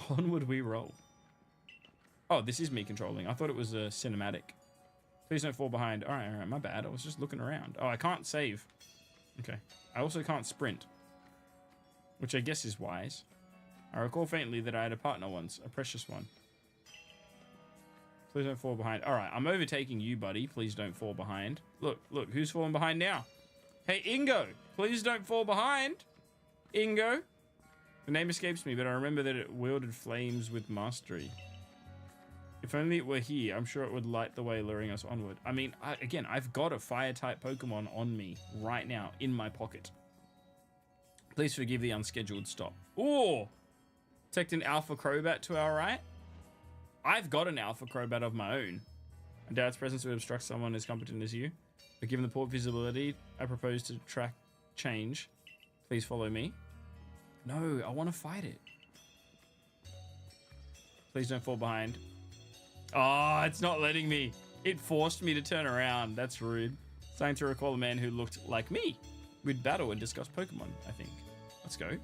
Onward we roll. Oh, this is me controlling. I thought it was a cinematic. Please don't fall behind. Alright, my bad. I was just looking around. Oh, I can't save. Okay. I also can't sprint. Which I guess is wise. I recall faintly that I had a partner once. A precious one. Please don't fall behind. Alright, I'm overtaking you, buddy. Please don't fall behind. Look, who's falling behind now? Hey, Ingo! Please don't fall behind! Ingo! The name escapes me, but I remember that it wielded flames with mastery. If only it were here, I'm sure it would light the way, luring us onward. I mean, again, I've got a fire-type Pokemon on me right now, in my pocket. Please forgive the unscheduled stop. Ooh! Detect an Alpha Crobat to our right. I've got an Alpha Crobat of my own. I doubt its presence would obstruct someone as competent as you. But given the poor visibility, I propose to track change. Please follow me. No, I want to fight it. Please don't fall behind. Oh, it's not letting me. It forced me to turn around. That's rude. Starting to recall a man who looked like me. We'd battle and discuss Pokemon, I think. Let's go.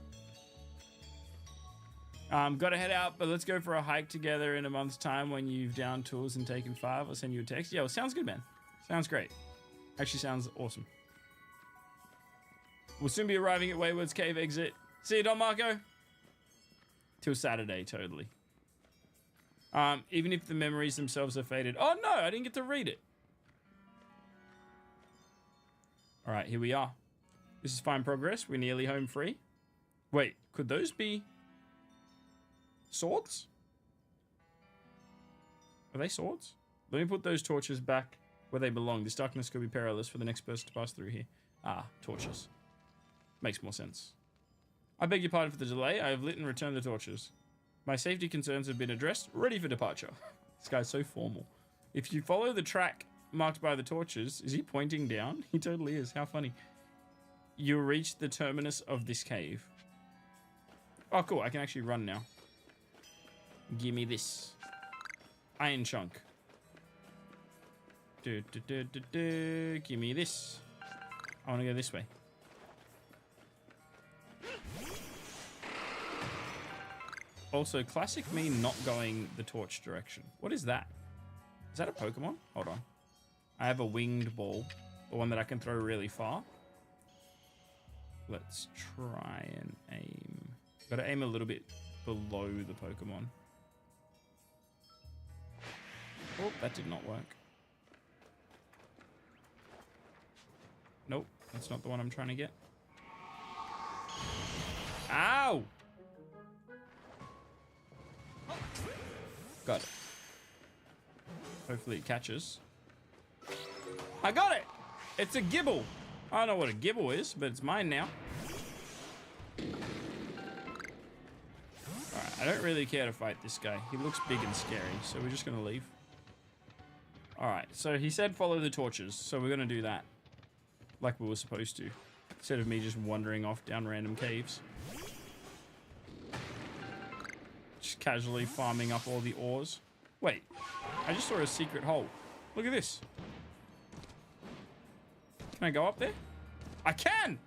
Gotta head out, but let's go for a hike together in a month's time when you've downed tools and taken 5. I'll send you a text. Yeah, well, sounds good, man. Sounds great. Actually sounds awesome. We'll soon be arriving at Wayward's Cave exit. See you, Don Marco. Till Saturday, totally. Even if the memories themselves are faded. Oh, no, I didn't get to read it. All right, here we are. This is fine progress. We're nearly home free. Wait, could those be swords? Are they swords? Let me put those torches back where they belong. This darkness could be perilous for the next person to pass through here. Ah, torches. Makes more sense. I beg your pardon for the delay. I have lit and returned the torches. My safety concerns have been addressed. Ready for departure. This guy's so formal. If you follow the track marked by the torches... Is he pointing down? He totally is. How funny. You'll reach the terminus of this cave. Oh, cool. I can actually run now. Give me this. Iron chunk. Give me this. I want to go this way. Also, classic me not going the torch direction. What is that? Is that a Pokemon? Hold on. I have a winged ball. The one that I can throw really far. Let's try and aim. Gotta aim a little bit below the Pokemon. Oh, that did not work. Nope, that's not the one I'm trying to get. Ow! Got it. Hopefully it catches. I got it! It's a Gibble. I don't know what a Gibble is, but it's mine now. Alright, I don't really care to fight this guy. He looks big and scary, so we're just gonna leave. Alright, so he said follow the torches, so we're gonna do that. Like we were supposed to. Instead of me just wandering off down random caves. Just casually farming up all the ores. Wait, I just saw a secret hole. Look at this. Can I go up there? I can!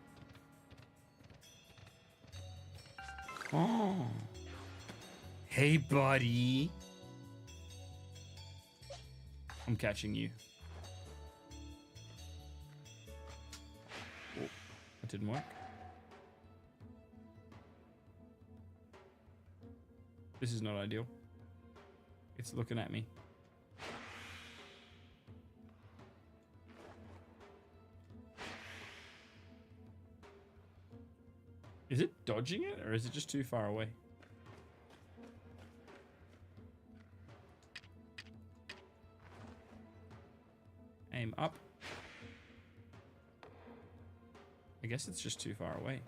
Oh. Hey, buddy. I'm catching you. That didn't work. This is not ideal. It's looking at me. Is it dodging it, or is it just too far away? Aim up. I guess it's just too far away.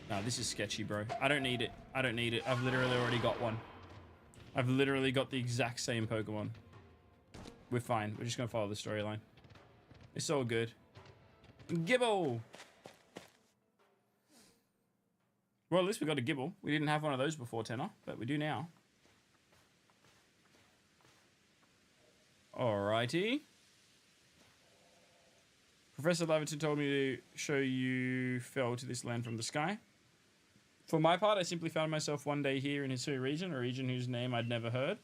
No, this is sketchy, bro. I don't need it. I don't need it. I've literally already got one. I've literally got the exact same Pokemon. We're fine. We're just going to follow the storyline. It's all good. Gibble! Well, at least we got a Gibble. We didn't have one of those before, Tenor, but we do now. Alrighty. Professor Laverton told me to show you fell to this land from the sky. For my part, I simply found myself one day here in Hisui region, a region whose name I'd never heard.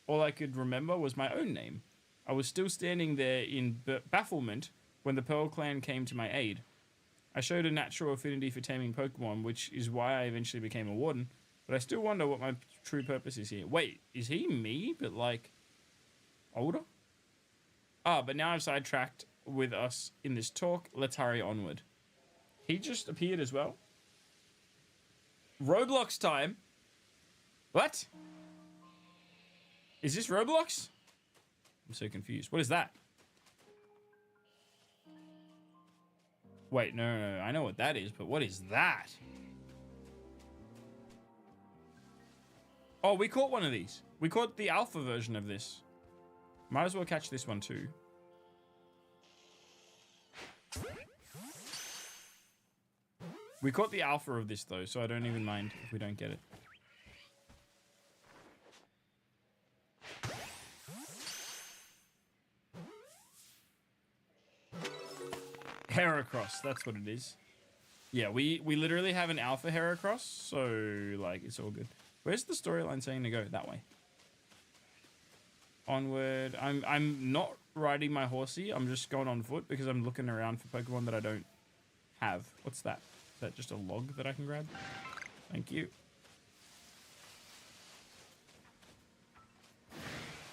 All I could remember was my own name. I was still standing there in bafflement when the Pearl Clan came to my aid. I showed a natural affinity for taming Pokemon, which is why I eventually became a warden, but I still wonder what my true purpose is here. Wait, is he me, but like older? Ah, but now I've sidetracked with us in this talk. Let's hurry onward. He just appeared as well. Roblox time. What? Is this Roblox? I'm so confused. What is that? Wait, no. I know what that is, but what is that? Oh, we caught one of these. We caught the alpha version of this. Might as well catch this one too. We caught the alpha of this though, so I don't even mind if we don't get it. Heracross, that's what it is. Yeah, we literally have an alpha Heracross, so like it's all good. Where's the storyline saying to go? That way. Onward. I'm not riding my horsey. I'm just going on foot because I'm looking around for Pokemon that I don't have. What's that? Is that just a log that I can grab? Thank you.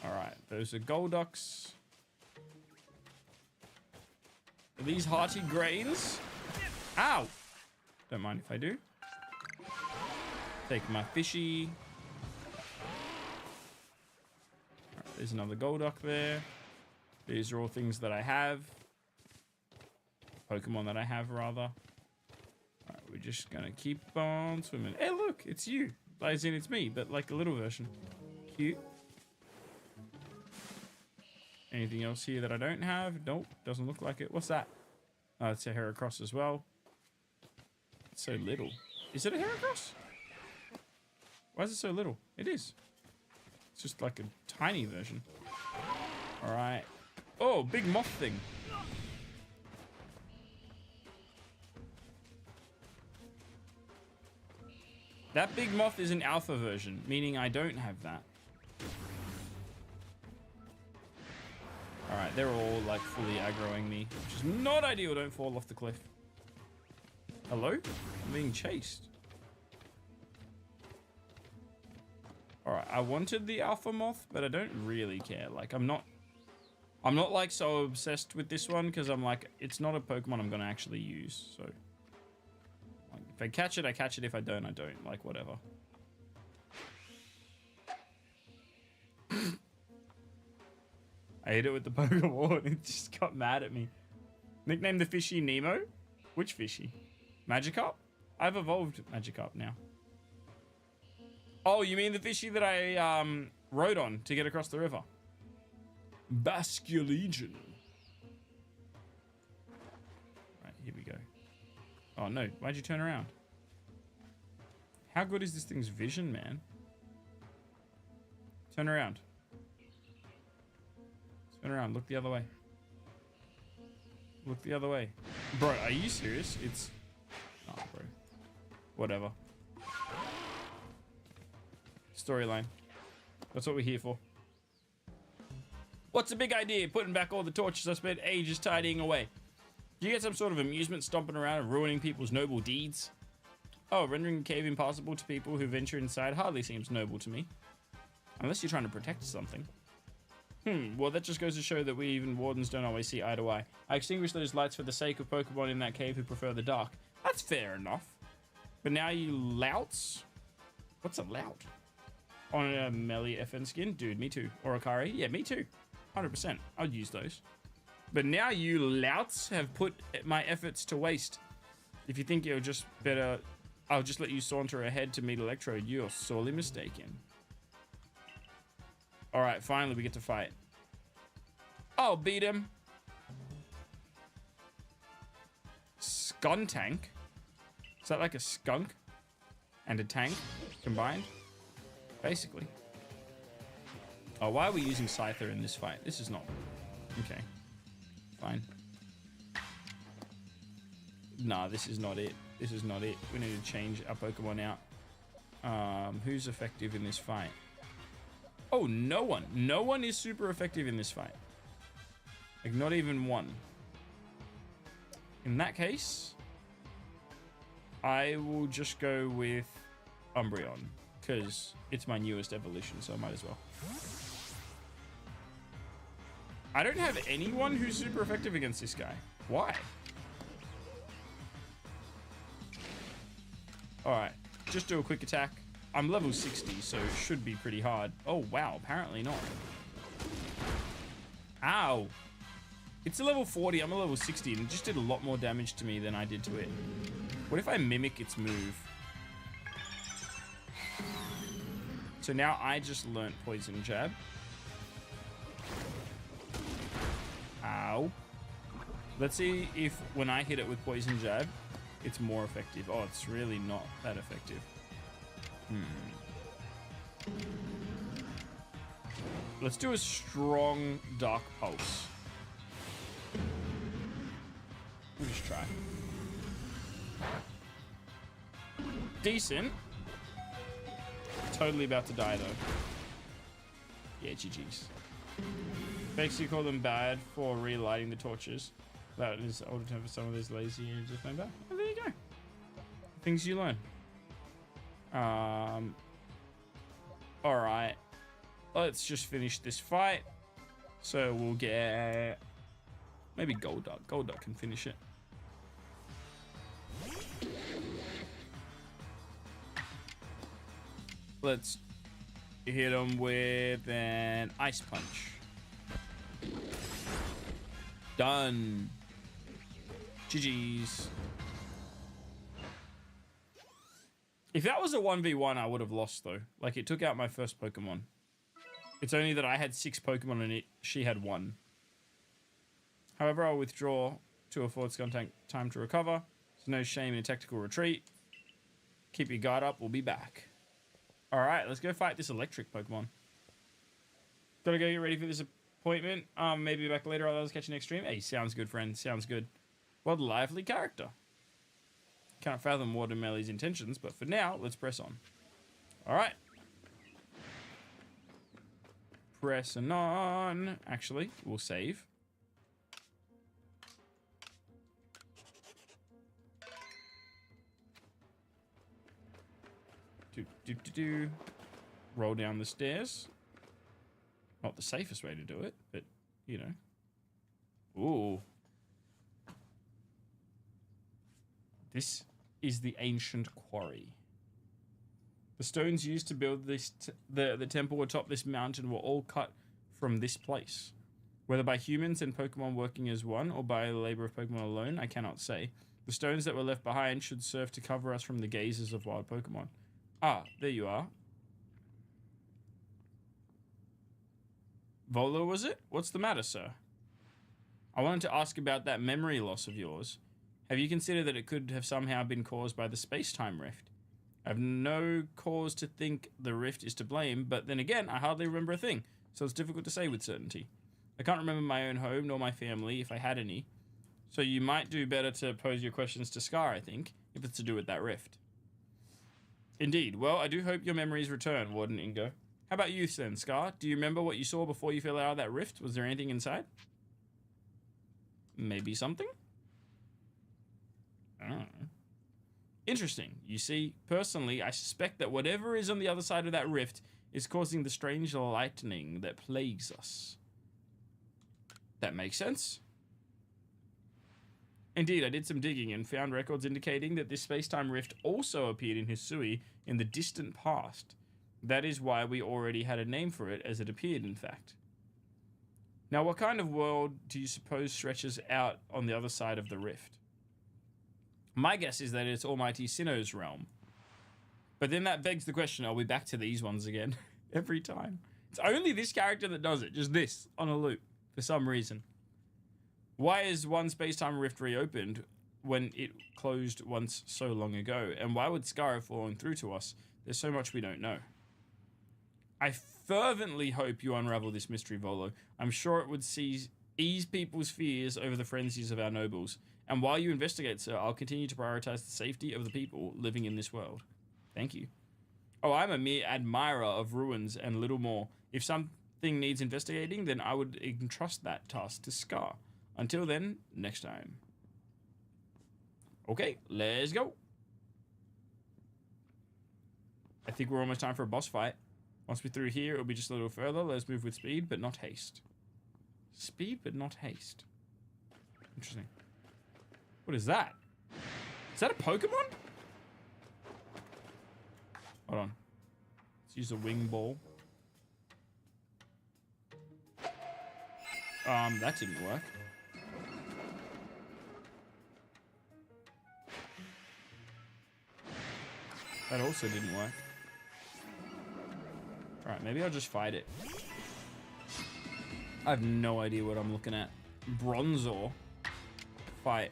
All right, those are Golducks. Are these hearty grains? Ow! Don't mind if I do. Take my fishy. All right, there's another Golduck there. These are all things that I have. Pokemon that I have, rather. All right, we're just gonna keep on swimming. Hey, look, it's you. As in, it's me, but like a little version. Cute. Anything else here that I don't have? Nope, doesn't look like it. What's that? Oh, it's a Heracross as well. It's so little. Is it a Heracross? Why is it so little? It is. It's just like a tiny version. All right. Oh, big moth thing. That big moth is an alpha version, meaning I don't have that. Alright, they're all like fully aggroing me, which is not ideal. Don't fall off the cliff. Hello? I'm being chased. Alright, I wanted the alpha moth, but I don't really care. Like, I'm not like so obsessed with this one because I'm like, it's not a Pokemon I'm going to actually use. So, like, if I catch it, I catch it. If I don't, I don't. Like, whatever. I hit it with the Pokeball and it just got mad at me. Nickname the fishy Nemo? Which fishy? Magikarp? I've evolved Magikarp now. Oh, you mean the fishy that I rode on to get across the river? Basculegion. Right, here we go. Oh no, why'd you turn around? How good is this thing's vision, man? Turn around. Turn around, look the other way. Look the other way. Bro, are you serious? It's... Oh, bro. Whatever. Storyline. That's what we're here for. What's the big idea? Putting back all the torches I spent ages tidying away. Do you get some sort of amusement stomping around and ruining people's noble deeds? Oh, rendering a cave impossible to people who venture inside hardly seems noble to me. Unless you're trying to protect something. Well, that just goes to show that we even wardens don't always see eye to eye. I extinguished those lights for the sake of Pokemon in that cave who prefer the dark. That's fair enough. But now you louts? What's a lout? On a Melee FN skin? Dude, me too. Or Akari? Yeah, me too. 100%. I'd use those. But now you louts have put my efforts to waste. If you think you're just better, I'll just let you saunter ahead to meet Electrode. You're sorely mistaken. Alright, finally we get to fight. Oh, beat him. Skuntank? Is that like a skunk and a tank combined? Basically. Oh, why are we using Scyther in this fight? This is not... Okay. Fine. Nah, this is not it. This is not it. We need to change our Pokemon out. Who's effective in this fight? Oh, no one. No one is super effective in this fight. Like, not even one. In that case, I will just go with Umbreon, because it's my newest evolution, so I might as well. I don't have anyone who's super effective against this guy. Why? Alright, just do a quick attack. I'm level 60, so it should be pretty hard. Oh, wow, apparently not. Ow. It's a level 40, I'm a level 60, and it just did a lot more damage to me than I did to it. What if I mimic its move? So now I just learnt Poison Jab. Ow. Let's see if when I hit it with Poison Jab, it's more effective. Oh, it's really not that effective. Let's do a strong Dark Pulse. We'll just try. Decent. Totally about to die, though. Yeah, GG's. Basically call them bad for relighting the torches. That is older term for some of those lazy and just bad. Oh, there you go. Things you learn. Alright. Let's just finish this fight. So we'll get... maybe Golduck. Golduck can finish it. Let's hit him with an Ice Punch. Done. GG's. If that was a 1v1, I would have lost, though. Like, it took out my first Pokemon. It's only that I had 6 Pokemon and she had 1. However, I'll withdraw to afford Skuntank time to recover. There's no shame in a tactical retreat. Keep your guard up. We'll be back. Alright, let's go fight this electric Pokemon. Gotta go get ready for this appointment. Maybe back later. I'll catch you next stream. Hey, sounds good, friend. Sounds good. What a lively character. Can't fathom Warden Melee's intentions, but for now, let's press on. Alright. Pressing on. Actually, we'll save. Roll down the stairs. Not the safest way to do it, but, you know. Ooh. This is the ancient quarry. The stones used to build this the temple atop this mountain were all cut from this place. Whether by humans and Pokemon working as one, or by the labor of Pokemon alone, I cannot say. The stones that were left behind should serve to cover us from the gazes of wild Pokemon. Ah, there you are. Volo, was it? What's the matter, sir? I wanted to ask about that memory loss of yours. Have you considered that it could have somehow been caused by the space-time rift? I have no cause to think the rift is to blame, but then again, I hardly remember a thing, so it's difficult to say with certainty. I can't remember my own home nor my family, if I had any. So you might do better to pose your questions to Scar, I think, if it's to do with that rift. Indeed. Well, I do hope your memories return, Warden Ingo. How about you then, Scar? Do you remember what you saw before you fell out of that rift? Was there anything inside? Maybe something? I don't know. Interesting. You see, personally, I suspect that whatever is on the other side of that rift is causing the strange lightning that plagues us. That makes sense? Indeed, I did some digging and found records indicating that this space-time rift also appeared in Hisui in the distant past. That is why we already had a name for it as it appeared, in fact. Now, what kind of world do you suppose stretches out on the other side of the rift? My guess is that it's Almighty Sinnoh's realm. But then that begs the question, are we back to these ones again? Every time. It's only this character that does it, just this, on a loop, for some reason. Why is one space-time rift reopened when it closed once so long ago? And why would Scar have fallen through to us? There's so much we don't know. I fervently hope you unravel this mystery, Volo. I'm sure it would ease people's fears over the frenzies of our nobles. And while you investigate, sir, I'll continue to prioritize the safety of the people living in this world. Thank you. Oh, I'm a mere admirer of ruins and little more. If something needs investigating, then I would entrust that task to Scar. Until then, next time. Okay, let's go. I think we're almost time for a boss fight. Once we're through here, it'll be just a little further. Let's move with speed, but not haste. Speed, but not haste. Interesting. What is that? Is that a Pokemon? Hold on. Let's use a wing ball. That didn't work. That also didn't work. Alright, maybe I'll just fight it. I have no idea what I'm looking at. Bronzor. Fight.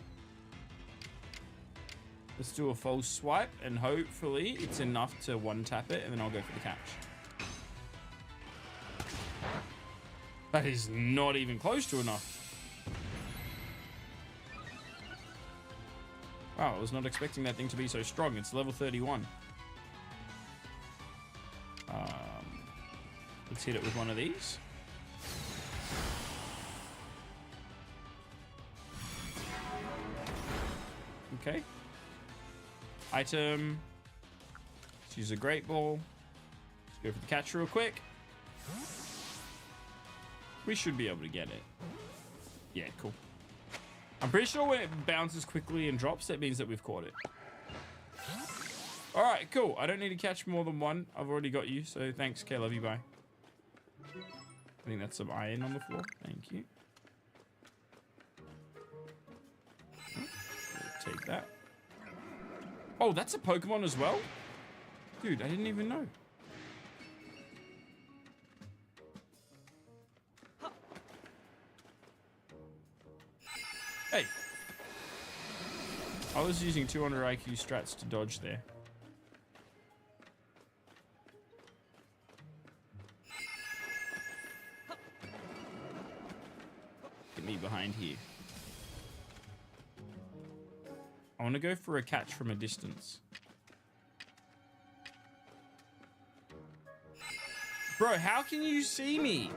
Let's do a false swipe, and hopefully it's enough to one-tap it, and then I'll go for the catch. That is not even close to enough. Wow, I was not expecting that thing to be so strong. It's level 31. Let's hit it with one of these. Okay. Item. Let's use a great ball. Let's go for the catch real quick. We should be able to get it. Yeah, cool. I'm pretty sure when it bounces quickly and drops, that means that we've caught it. All right, cool. I don't need to catch more than one. I've already got you, so thanks. Okay, love you, bye. I think that's some iron on the floor. Thank you. Take that. Oh, that's a Pokemon as well? Dude, I didn't even know. Hey. I was using 200 IQ strats to dodge there. Get me behind here. I want to go for a catch from a distance. Bro, how can you see me?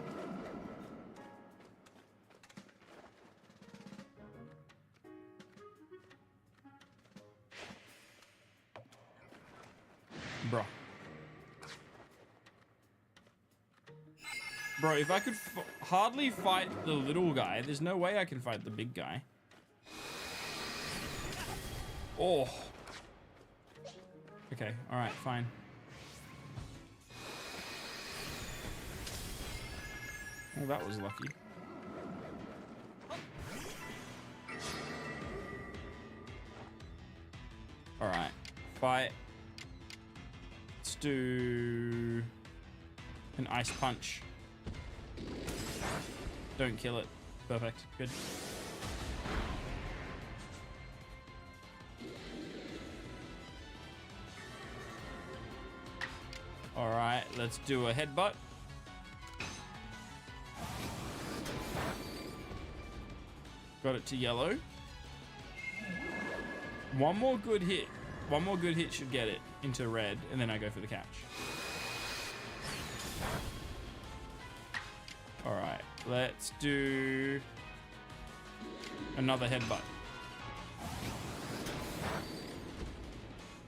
Bro. Bro, if I could hardly fight the little guy, there's no way I can fight the big guy. Oh. Okay, alright, fine. Oh, that was lucky. Alright, fight. Let's do an ice punch. Don't kill it. Perfect, good. All right, let's do a headbutt. Got it to yellow. One more good hit. One more good hit should get it into red, and then I go for the catch. Let's do another headbutt.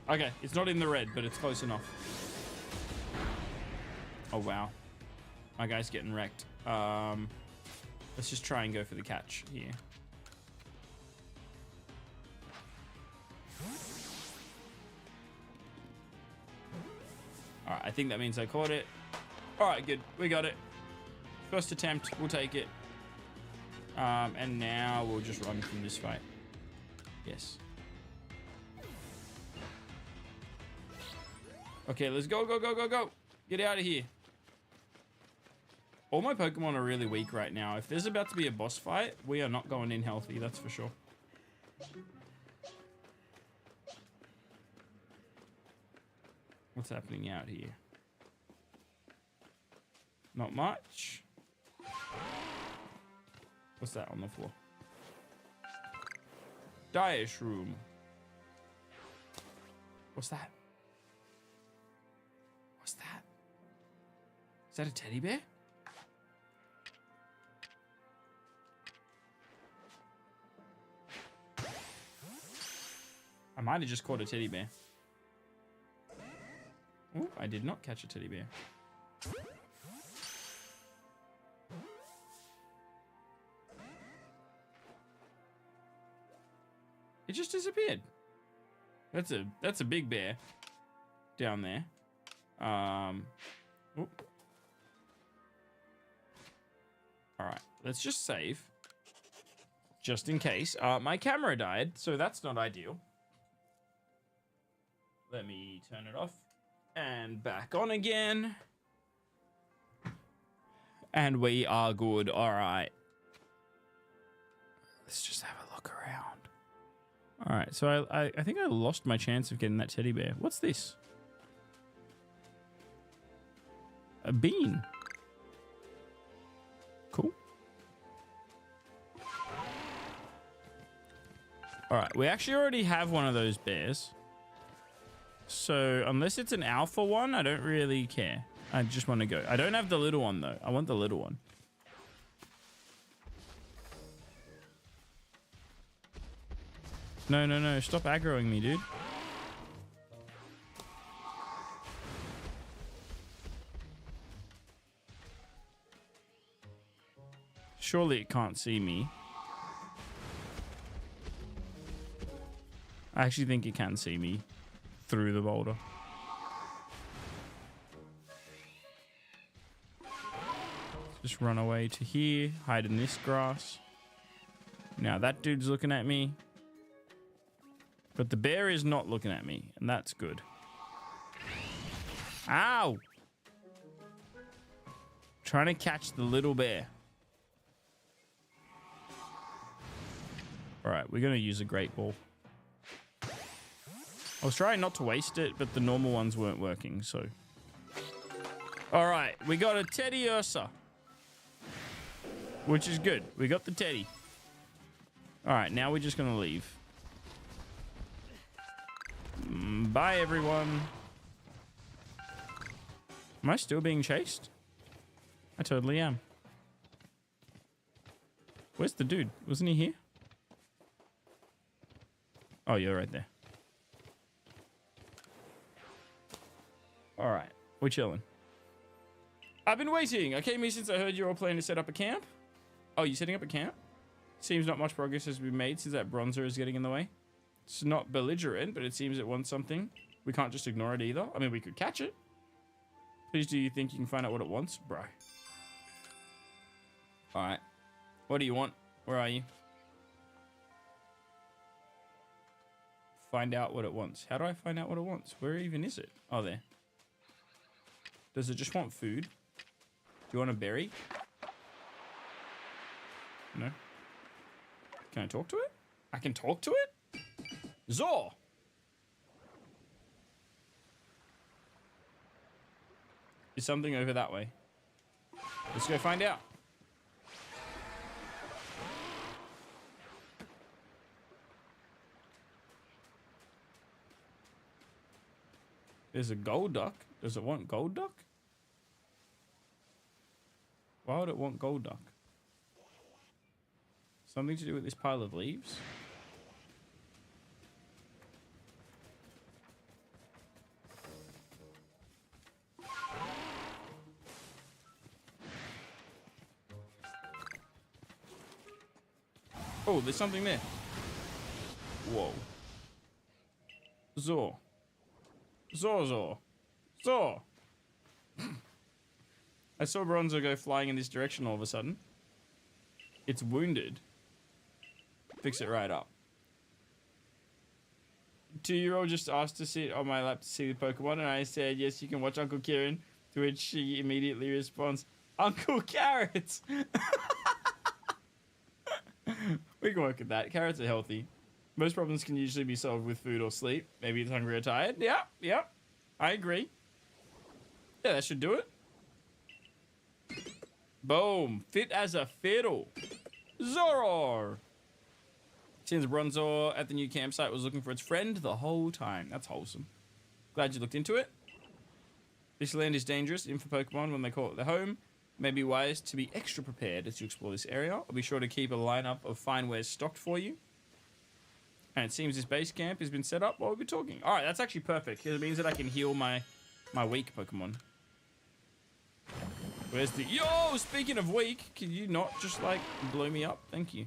Okay, it's not in the red, but it's close enough. Oh, wow. My guy's getting wrecked. Let's just try and go for the catch here. All right, I think that means I caught it. All right, good. We got it. First attempt, we'll take it. And now we'll just run from this fight. Yes. Okay, let's go, go, go, go, go. Get out of here. All my Pokemon are really weak right now. If there's about to be a boss fight, we are not going in healthy, that's for sure. What's happening out here? Not much. What's that on the floor? Diash room. What's that? What's that? Is that a teddy bear? I might have just caught a teddy bear. Oh, I did not catch a teddy bear. It just disappeared. That's a big bear down there. All right, let's just save just in case. My camera died, so that's not ideal. Let me turn it off and back on again. And we are good. All right. Let's just have a look around. All right, so I think I lost my chance of getting that teddy bear. What's this? A bean. Cool. All right, we actually already have one of those bears. So unless it's an alpha one, I don't really care. I just want to go. I don't have the little one though. I want the little one. No, no, no. Stop aggroing me, dude. Surely it can't see me. I actually think it can see me through the boulder. Just run away to here, hide in this grass. Now that dude's looking at me. But the bear is not looking at me, and that's good. Ow! Trying to catch the little bear. All right, we're going to use a Great Ball. I was trying not to waste it, but the normal ones weren't working, so. All right, we got a Teddiursa, which is good. We got the Teddy. All right, now we're just going to leave. Bye, everyone. Am I still being chased? I totally am. Where's the dude? Wasn't he here? Oh, you're right there. All right, we're chilling. I've been waiting. I came here since I heard you all planning to set up a camp. Oh, you setting up a camp? Seems not much progress has been made since that bronzer is getting in the way. It's not belligerent, but it seems it wants something. We can't just ignore it either. I mean, we could catch it. Please, do you think you can find out what it wants? Bro. All right. What do you want? Where are you? Find out what it wants. How do I find out what it wants? Where even is it? Oh, there. Does it just want food? Do you want a berry? No. Can I talk to it? I can talk to it? Zor! Is something over that way? Let's go find out. There's a Golduck. Does it want Golduck? Why would it want Golduck? Something to do with this pile of leaves. Oh, there's something there. Whoa. Zor. Zor. I saw Bronzo go flying in this direction all of a sudden. It's wounded. Fix it right up. 2-year-old just asked to sit on my lap to see the Pokemon, and I said, yes, you can watch Uncle Kieran, to which she immediately responds, Uncle Carrots! We can work with that. Carrots are healthy. Most problems can usually be solved with food or sleep. Maybe it's hungry or tired. Yeah. I agree. Yeah, that should do it. Boom. Fit as a fiddle. Zoror. Since Bronzor at the new campsite was looking for its friend the whole time. That's wholesome. Glad you looked into it. This land is dangerous, even for Pokemon when they call it their home. It may be wise to be extra prepared as you explore this area. I'll be sure to keep a lineup of fine wares stocked for you. And it seems this base camp has been set up while we've been talking. All right, that's actually perfect. It means that I can heal my weak Pokemon. Where's the... Yo, speaking of weak, can you not just, like, blow me up? Thank you.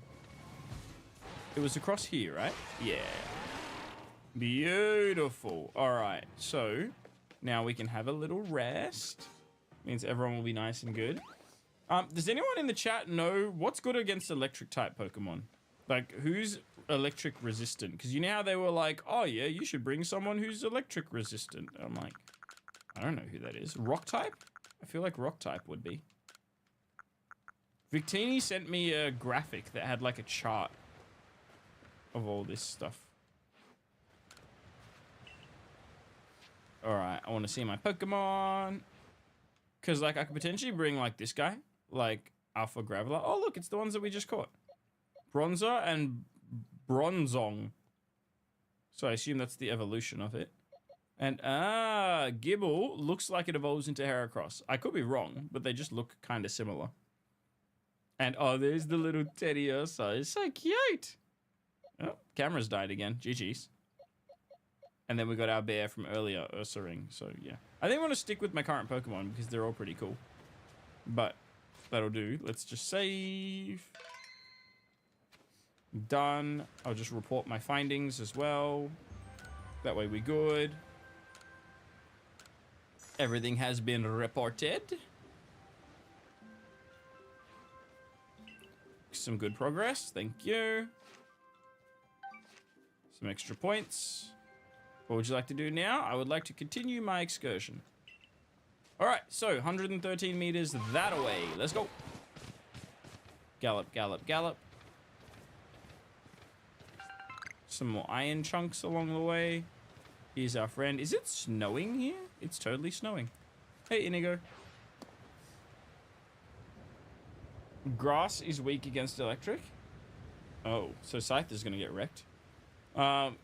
It was across here, right? Yeah. Beautiful. All right, so now we can have a little rest. Means everyone will be nice and good. Does anyone in the chat know what's good against electric type Pokemon? Like, who's electric resistant? Because you know how they were like, oh yeah, you should bring someone who's electric resistant. I'm like, I don't know who that is. Rock type? I feel like rock type would be. Victini sent me a graphic that had like a chart of all this stuff. All right, I want to see my Pokemon. Because, like, I could potentially bring, like, this guy. Like, Alpha Graveler. Oh, look, it's the ones that we just caught. Bronzer and Bronzong. So I assume that's the evolution of it. And, Gibble looks like it evolves into Heracross. I could be wrong, but they just look kind of similar. And, oh, there's the little Teddy Ursa. It's so cute. Oh, camera's died again. GG's. And then we got our bear from earlier, Ursaring. So, yeah. I think I want to stick with my current Pokemon because they're all pretty cool. But that'll do. Let's just save. Done. I'll just report my findings as well. That way we're good. Everything has been reported. Some good progress. Thank you. Some extra points. What would you like to do now? I would like to continue my excursion. All right, so 113 meters that away. Let's go. Gallop, gallop, gallop. Some more iron chunks along the way. Here's our friend. Is it snowing here? It's totally snowing. Hey, Inigo. Grass is weak against electric. Oh, so Scythe is going to get wrecked.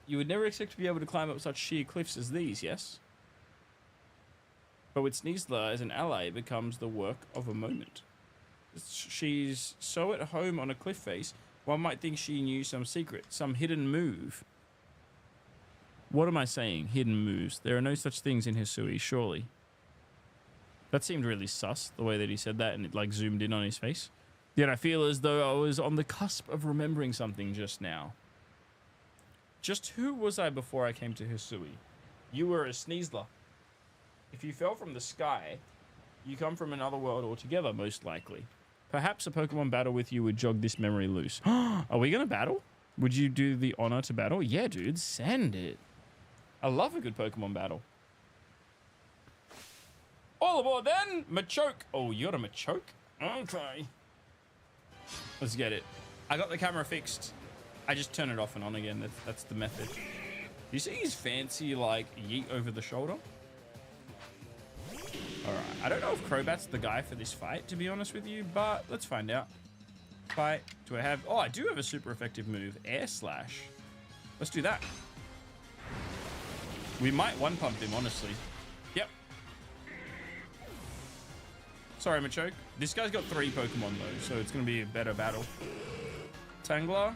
You would never expect to be able to climb up such sheer cliffs as these, yes? But with Sneasler as an ally, it becomes the work of a moment. She's so at home on a cliff face, one might think she knew some secret, some hidden move. What am I saying? Hidden moves. There are no such things in Hisui, surely. That seemed really sus, the way that he said that, and it like zoomed in on his face. Yet I feel as though I was on the cusp of remembering something just now. Just who was I before I came to Hisui? You were a Sneasler. If you fell from the sky, you come from another world altogether, most likely. Perhaps a Pokemon battle with you would jog this memory loose. Are we going to battle? Would you do the honor to battle? Yeah, dude, send it. I love a good Pokemon battle. All aboard then! Machoke. Oh, you're a Machoke? Okay. Let's get it. I got the camera fixed. I just turn it off and on again. That's the method. You see his fancy, like, yeet over the shoulder? Alright. I don't know if Crobat's the guy for this fight, to be honest with you, but let's find out. Fight. Do I have... Oh, I do have a super effective move. Air Slash. Let's do that. We might one-pump him, honestly. Yep. Sorry, Machoke. This guy's got 3 Pokemon, though, so it's going to be a better battle. Tangler.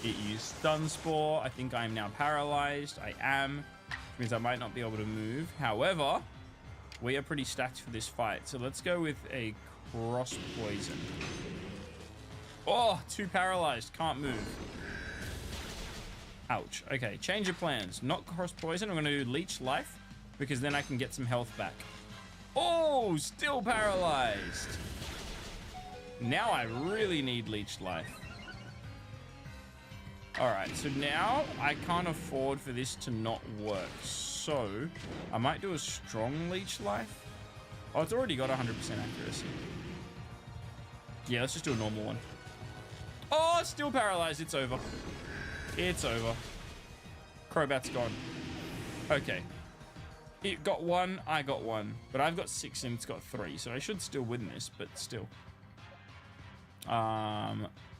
It used Stun Spore. I think I'm now paralyzed. I am. Which means I might not be able to move. However, we are pretty stacked for this fight. So let's go with a Cross Poison. Oh, 2 paralyzed. Can't move. Ouch. Okay, change of plans. Not Cross Poison. I'm going to do Leech Life because then I can get some health back. Oh, still paralyzed. Now I really need Leech Life. All right, so now I can't afford for this to not work. So I might do a strong Leech Life. Oh, it's already got 100% accuracy. Yeah, let's just do a normal one. Oh, it's still paralyzed. It's over. It's over. Crobat's gone. Okay. It got 1, I got 1. But I've got 6 and it's got 3. So I should still win this, but still.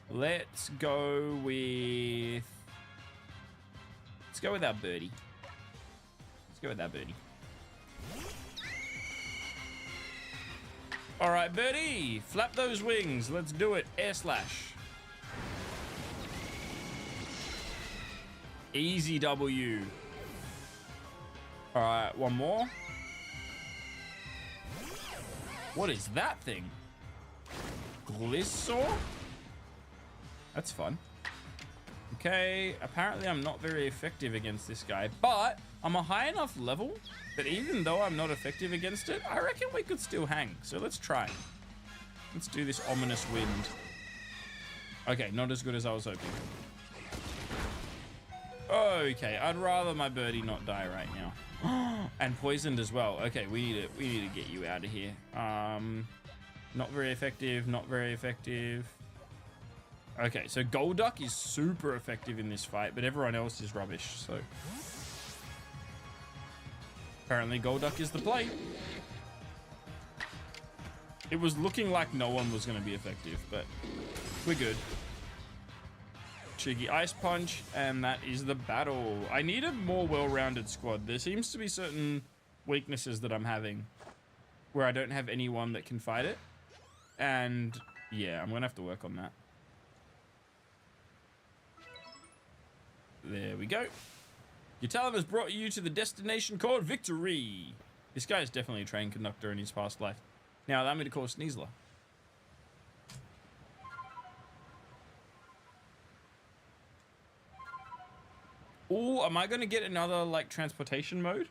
Let's go with... Let's go with our birdie. Let's go with our birdie. All right, birdie. Flap those wings. Let's do it. Air slash. Easy W. All right, one more. What is that thing? Glissaur? That's fun. Okay, apparently I'm not very effective against this guy, but I'm a high enough level that even though I'm not effective against it, I reckon we could still hang. So let's try. Let's do this ominous wind. Okay, not as good as I was hoping. Okay, I'd rather my birdie not die right now. And poisoned as well. Okay, we need to get you out of here. Not very effective, not very effective. Okay, so Golduck is super effective in this fight, but everyone else is rubbish, so... Apparently Golduck is the play. It was looking like no one was going to be effective, but we're good. Cheeky Ice Punch, and that is the battle. I need a more well-rounded squad. There seems to be certain weaknesses that I'm having where I don't have anyone that can fight it. And yeah, I'm going to have to work on that. There we go. Your talent has brought you to the destination called victory. This guy is definitely a train conductor in his past life. Now allow me to call Sneasler. Oh, am I going to get another like transportation mode?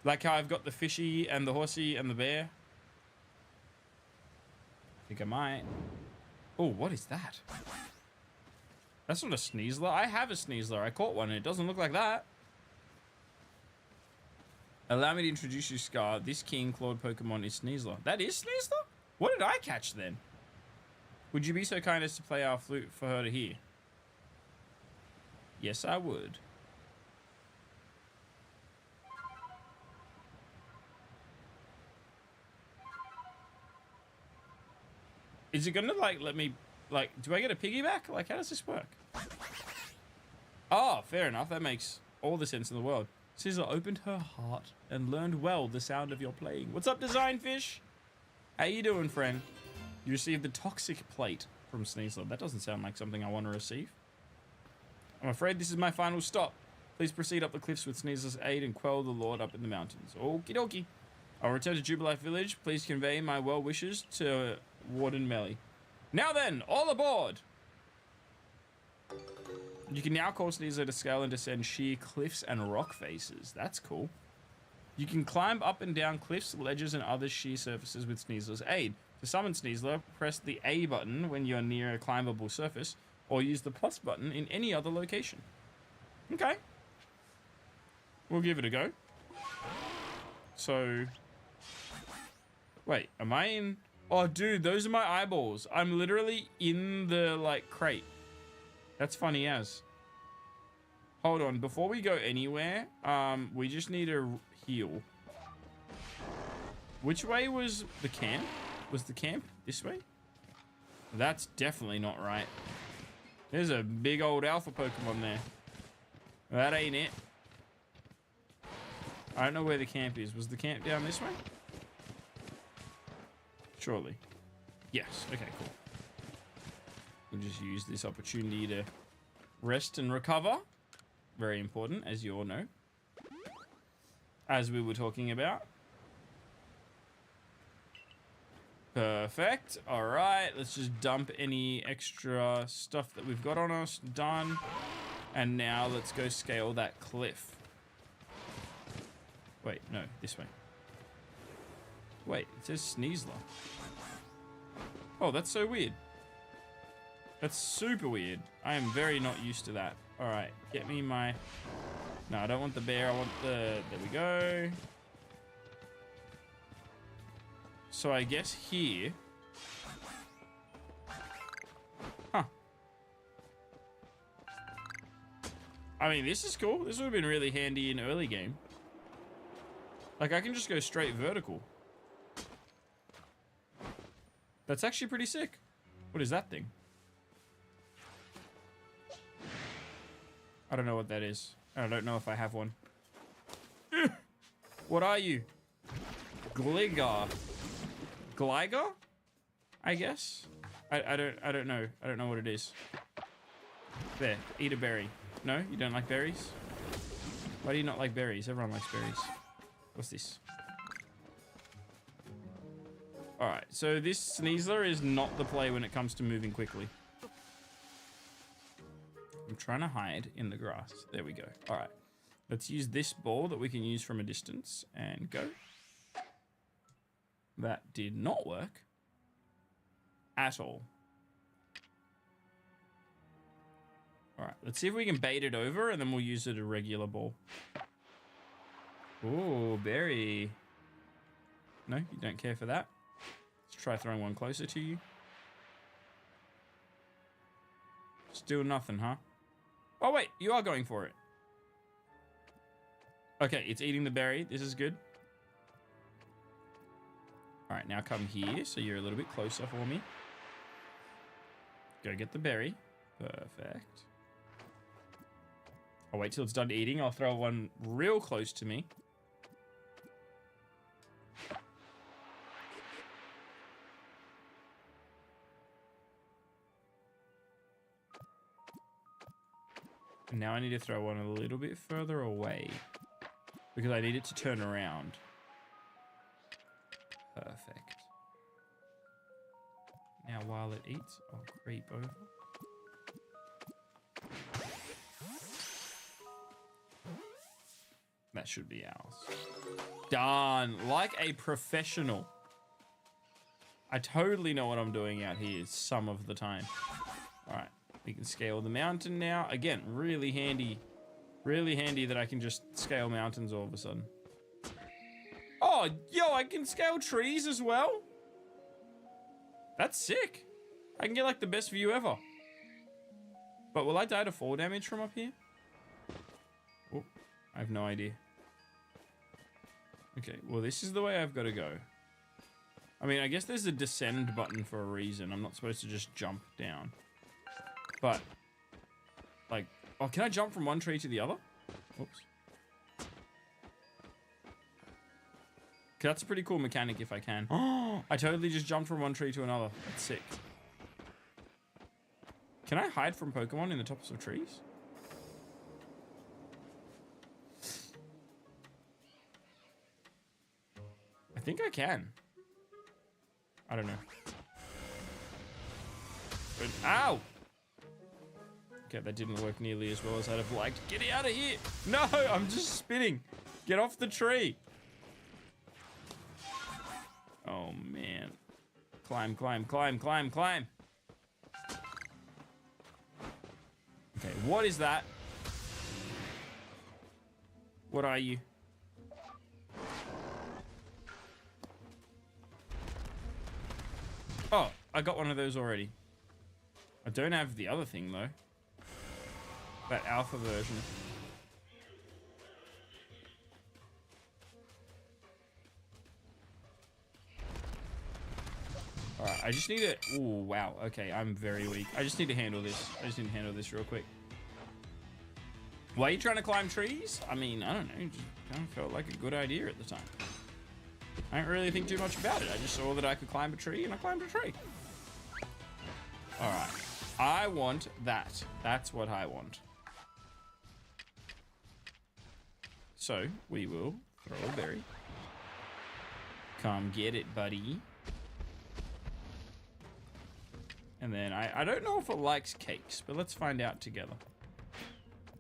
Like how I've got the fishy and the horsey and the bear? I think I might. Oh, what is that? That's not a Sneasler. I have a Sneasler. I caught one and it doesn't look like that. Allow me to introduce you, Scar. This King Claude Pokemon is Sneasler. That is Sneasler? What did I catch then? Would you be so kind as to play our flute for her to hear? Yes, I would. Is it gonna like let me like do I get a piggyback? Like how does this work? Oh, fair enough. That makes all the sense in the world. Scissor opened her heart and learned well the sound of your playing. What's up, Design Fish? How you doing, friend? You received the toxic plate from Sneasler. That doesn't sound like something I want to receive. I'm afraid this is my final stop. Please proceed up the cliffs with Sneasler's aid and quell the Lord up in the mountains. Okie dokie. I'll return to Jubilife Village. Please convey my well wishes to Warden Melly. Now then, all aboard! You can now call Sneasler to scale and descend sheer cliffs and rock faces. That's cool. You can climb up and down cliffs, ledges, and other sheer surfaces with Sneasler's aid. To summon Sneasler, press the A button when you're near a climbable surface, or use the plus button in any other location. Okay. We'll give it a go. So... Wait, am I in... Oh, dude, those are my eyeballs. I'm literally in the, like, crate. That's funny as. Hold on, before we go anywhere, we just need to heal. Which way was the camp? Was the camp this way? That's definitely not right. There's a big old alpha Pokemon there. That ain't it. I don't know where the camp is. Was the camp down this way? Surely. Yes. Okay, cool. We'll just use this opportunity to rest and recover. Very important, as you all know. As we were talking about. Perfect. All right, let's just dump any extra stuff that we've got on us. Done. And now let's go scale that cliff. Wait, no, this way. Wait, it says Sneasler. Oh, that's so weird. That's super weird. I am very not used to that. All right, get me my... No, I don't want the bear. I want the... There we go. So I guess here... Huh. I mean, this is cool. This would have been really handy in early game. Like, I can just go straight vertical. That's actually pretty sick. What is that thing? I don't know what that is. I don't know if I have one. What are you? Gligar. Gligar? I guess? I don't know. I don't know what it is. There, eat a berry. No, you don't like berries? Why do you not like berries? Everyone likes berries. What's this? Alright, so this Sneasler is not the play when it comes to moving quickly. I'm trying to hide in the grass. There we go. Alright, let's use this ball that we can use from a distance and go. That did not work at all. Alright, let's see if we can bait it over and then we'll use it a regular ball. Ooh, berry. No, you don't care for that? Let's try throwing one closer to you. Still nothing, huh? Oh, wait, you are going for it. Okay, it's eating the berry. This is good. All right, now come here so you're a little bit closer for me. Go get the berry. Perfect. I'll wait till it's done eating. I'll throw one real close to me. And now I need to throw one a little bit further away because I need it to turn around. Perfect. Now while it eats, I'll creep over. That should be ours. Done. Like a professional. I totally know what I'm doing out here some of the time. All right. We can scale the mountain now. Again, really handy. Really handy that I can just scale mountains all of a sudden. Oh, yo, I can scale trees as well? That's sick. I can get like the best view ever. But will I die to fall damage from up here? Oh, I have no idea. Okay, well, this is the way I've got to go. I mean, I guess there's a descend button for a reason. I'm not supposed to just jump down. But, like, oh, can I jump from one tree to the other? Oops. That's a pretty cool mechanic if I can. Oh, I totally just jumped from one tree to another. That's sick. Can I hide from Pokemon in the tops of trees? I think I can. I don't know. But, ow! Okay, that didn't work nearly as well as I'd have liked. Get out of here! No, I'm just spinning. Get off the tree. Oh, man. Climb, climb, climb, climb, climb. Okay, what is that? What are you? Oh, I got one of those already. I don't have the other thing, though. That alpha version. Alright, I just need to... Ooh, wow. Okay, I'm very weak. I just need to handle this. I just need to handle this real quick. Why are you trying to climb trees? I mean, I don't know. It just kind of felt like a good idea at the time. I didn't really think too much about it. I just saw that I could climb a tree, and I climbed a tree. Alright. I want that. That's what I want. So we will throw a berry. Come get it, buddy. And then I don't know if it likes cakes, but let's find out together.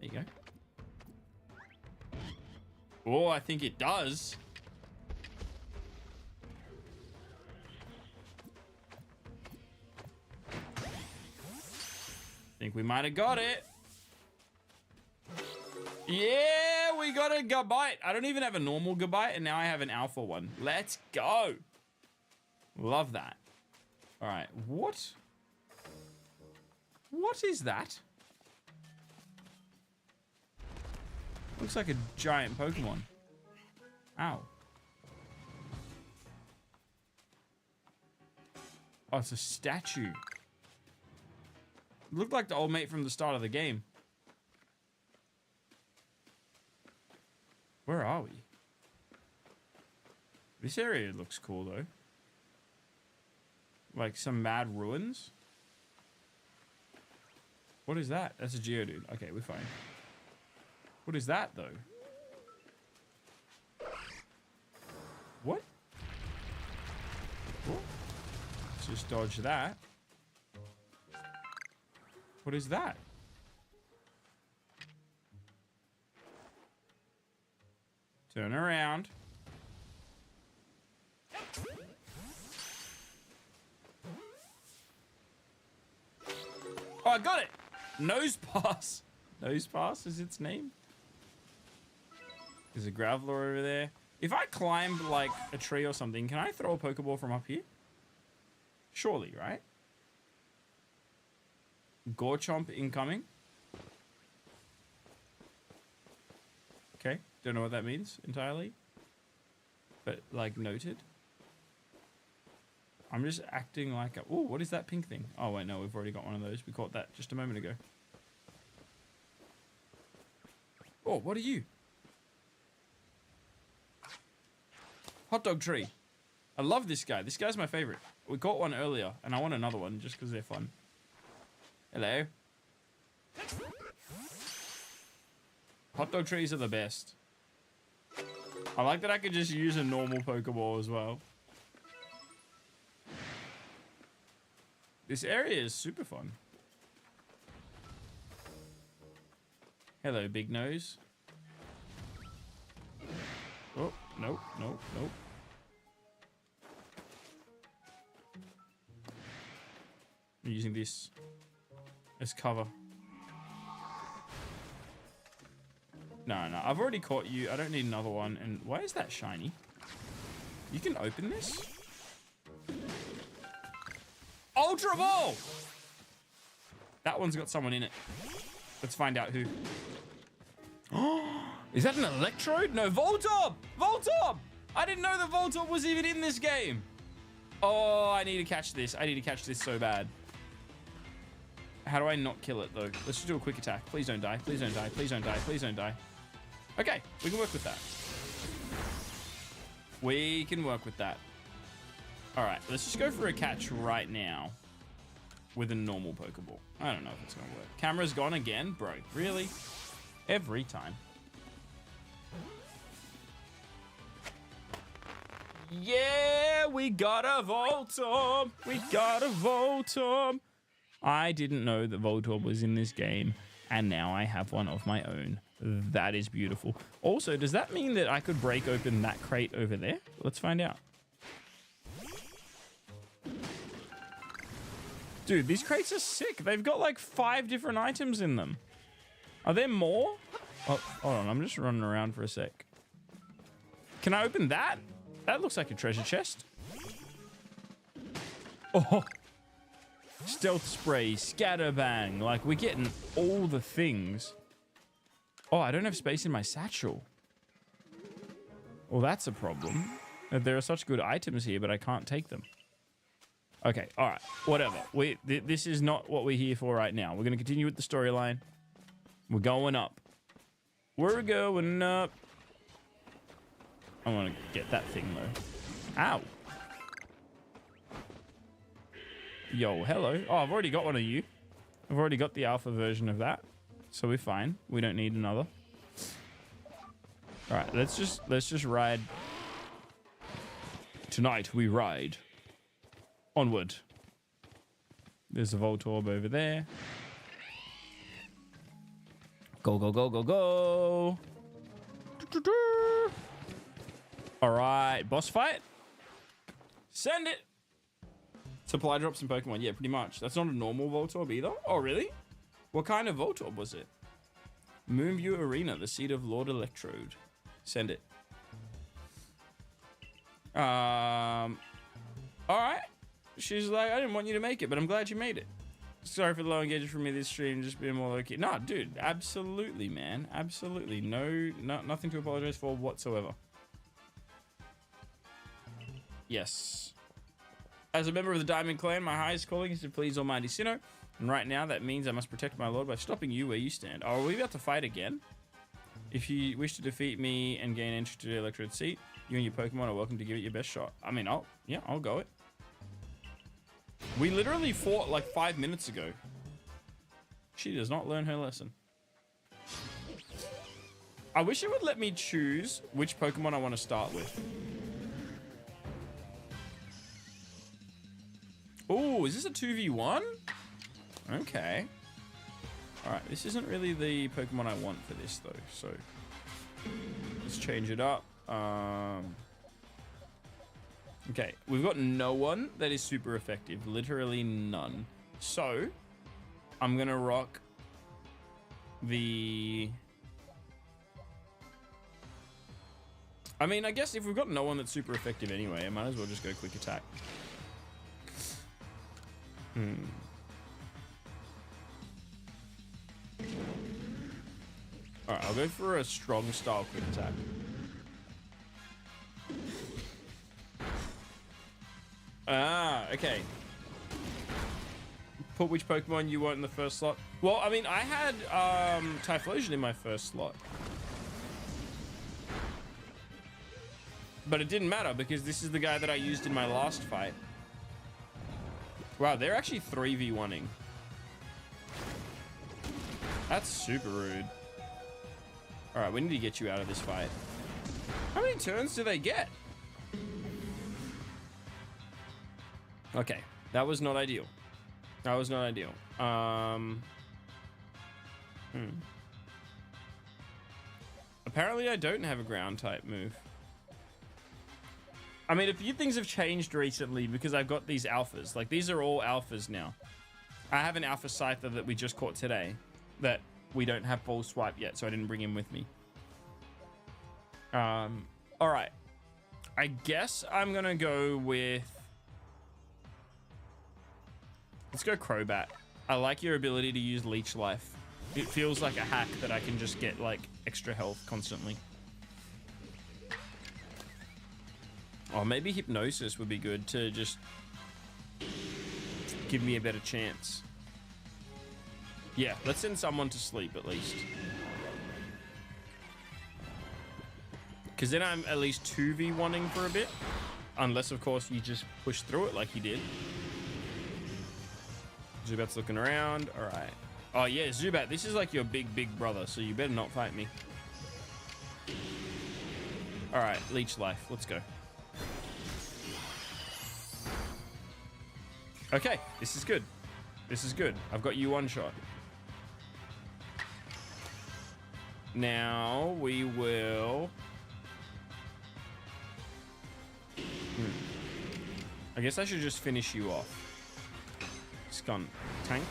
There you go. Oh, I think it does. Think we might have got it. Yeah, we got a Gabite. I don't even have a normal Gabite, and now I have an alpha one. Let's go. Love that. All right, what? What is that? Looks like a giant Pokemon. Ow. Oh, it's a statue. Looked like the old mate from the start of the game. Where are we? This area looks cool, though. Like some mad ruins. What is that? That's a Geodude. Okay, we're fine. What is that, though? What? What? Let's just dodge that. What is that? Turn around. Oh, I got it! Nose Pass. Nose Pass is its name. There's a Graveler over there. If I climbed like a tree or something, can I throw a Pokeball from up here? Surely, right? Gorchomp incoming. Okay, don't know what that means entirely. But, like, noted. I'm just acting like a... Oh, what is that pink thing? Oh, wait, no, we've already got one of those. We caught that just a moment ago. Oh, what are you? Hot dog tree. I love this guy. This guy's my favorite. We caught one earlier, and I want another one just because they're fun. Hello. Hot dog trees are the best. I like that I could just use a normal Pokeball as well. This area is super fun. Hello, big nose. Oh, nope, nope, nope. I'm using this as cover. No, no, I've already caught you. I don't need another one. And why is that shiny? You can open this? Ultra Ball! That one's got someone in it. Let's find out who. Is that an Electrode? No, Voltorb! Voltorb! I didn't know the Voltorb was even in this game. Oh, I need to catch this. I need to catch this so bad. How do I not kill it, though? Let's just do a quick attack. Please don't die. Please don't die. Please don't die. Please don't die. Okay, we can work with that. We can work with that. All right, let's just go for a catch right now with a normal Pokeball. I don't know if it's going to work. Camera's gone again? Bro, really? Every time. Yeah, we got a Voltorb. We got a Voltorb. I didn't know that Voltorb was in this game, and now I have one of my own. That is beautiful. Also, does that mean that I could break open that crate over there? Let's find out. Dude, these crates are sick. They've got like 5 different items in them. Are there more? Oh, hold on. I'm just running around for a sec. Can I open that? That looks like a treasure chest. Oh. Stealth spray, scatterbang. Like, we're getting all the things. Oh, I don't have space in my satchel. Well, that's a problem. There are such good items here, but I can't take them. Okay, all right, whatever. This is not what we're here for right now. We're going to continue with the storyline. We're going up. We're going up. I want to get that thing, though. Ow. Yo, hello. Oh, I've already got one of you. I've already got the alpha version of that, so we're fine. We don't need another. All right, let's just ride. Tonight we ride. Onward. There's a Voltorb over there. Go, go, go, go, go. All right, boss fight. Send it. Supply drops in Pokemon. Yeah, pretty much. That's not a normal Voltorb either. Oh, really? What kind of Voltorb was it? Moonview Arena, the seat of Lord Electrode. Send it. All right. She's like, I didn't want you to make it, but I'm glad you made it. Sorry for the low engagement from me this stream, just being more low-key. Nah, dude, absolutely, man. Absolutely. Nothing to apologize for whatsoever. Yes. As a member of the Diamond Clan, my highest calling is to please Almighty Sinnoh. And right now, that means I must protect my lord by stopping you where you stand. Oh, are we about to fight again? If you wish to defeat me and gain entry to the Electrode seat, you and your Pokemon are welcome to give it your best shot. I mean, I'll go it. We literally fought like 5 minutes ago. She does not learn her lesson. I wish it would let me choose which Pokemon I want to start with. Oh, is this a 2v1? Okay. All right, this isn't really the Pokemon I want for this though, so let's change it up. Okay, we've got no one that is super effective, literally none. So I'm gonna rock the... I mean, I guess if we've got no one that's super effective anyway, I might as well just go quick attack. Alright, I'll go for a strong style quick attack. Ah, okay. Put which Pokemon you want in the first slot. Well, I mean, I had Typhlosion in my first slot. But it didn't matter because this is the guy that I used in my last fight. Wow, they're actually 3v1ing. That's super rude. All right, we need to get you out of this fight. How many turns do they get? Okay, that was not ideal. That was not ideal. Apparently I don't have a ground type move. I mean, a few things have changed recently because I've got these alphas. Like, these are all alphas now. I have an alpha Scyther that we just caught today that we don't have full swipe yet, so I didn't bring him with me. All right. I guess I'm going to go with... Let's go Crobat. I like your ability to use Leech Life. It feels like a hack that I can just get, like, extra health constantly. Oh, maybe Hypnosis would be good to just give me a better chance. Yeah, let's send someone to sleep at least. Because then I'm at least 2v1ing for a bit. Unless, of course, you just push through it like you did. Zubat's looking around. All right. Oh, yeah, Zubat, this is like your big brother, so you better not fight me. All right, Leech Life. Let's go. Okay, this is good. This is good. I've got you one shot. Now we will... I guess I should just finish you off. Skun tank.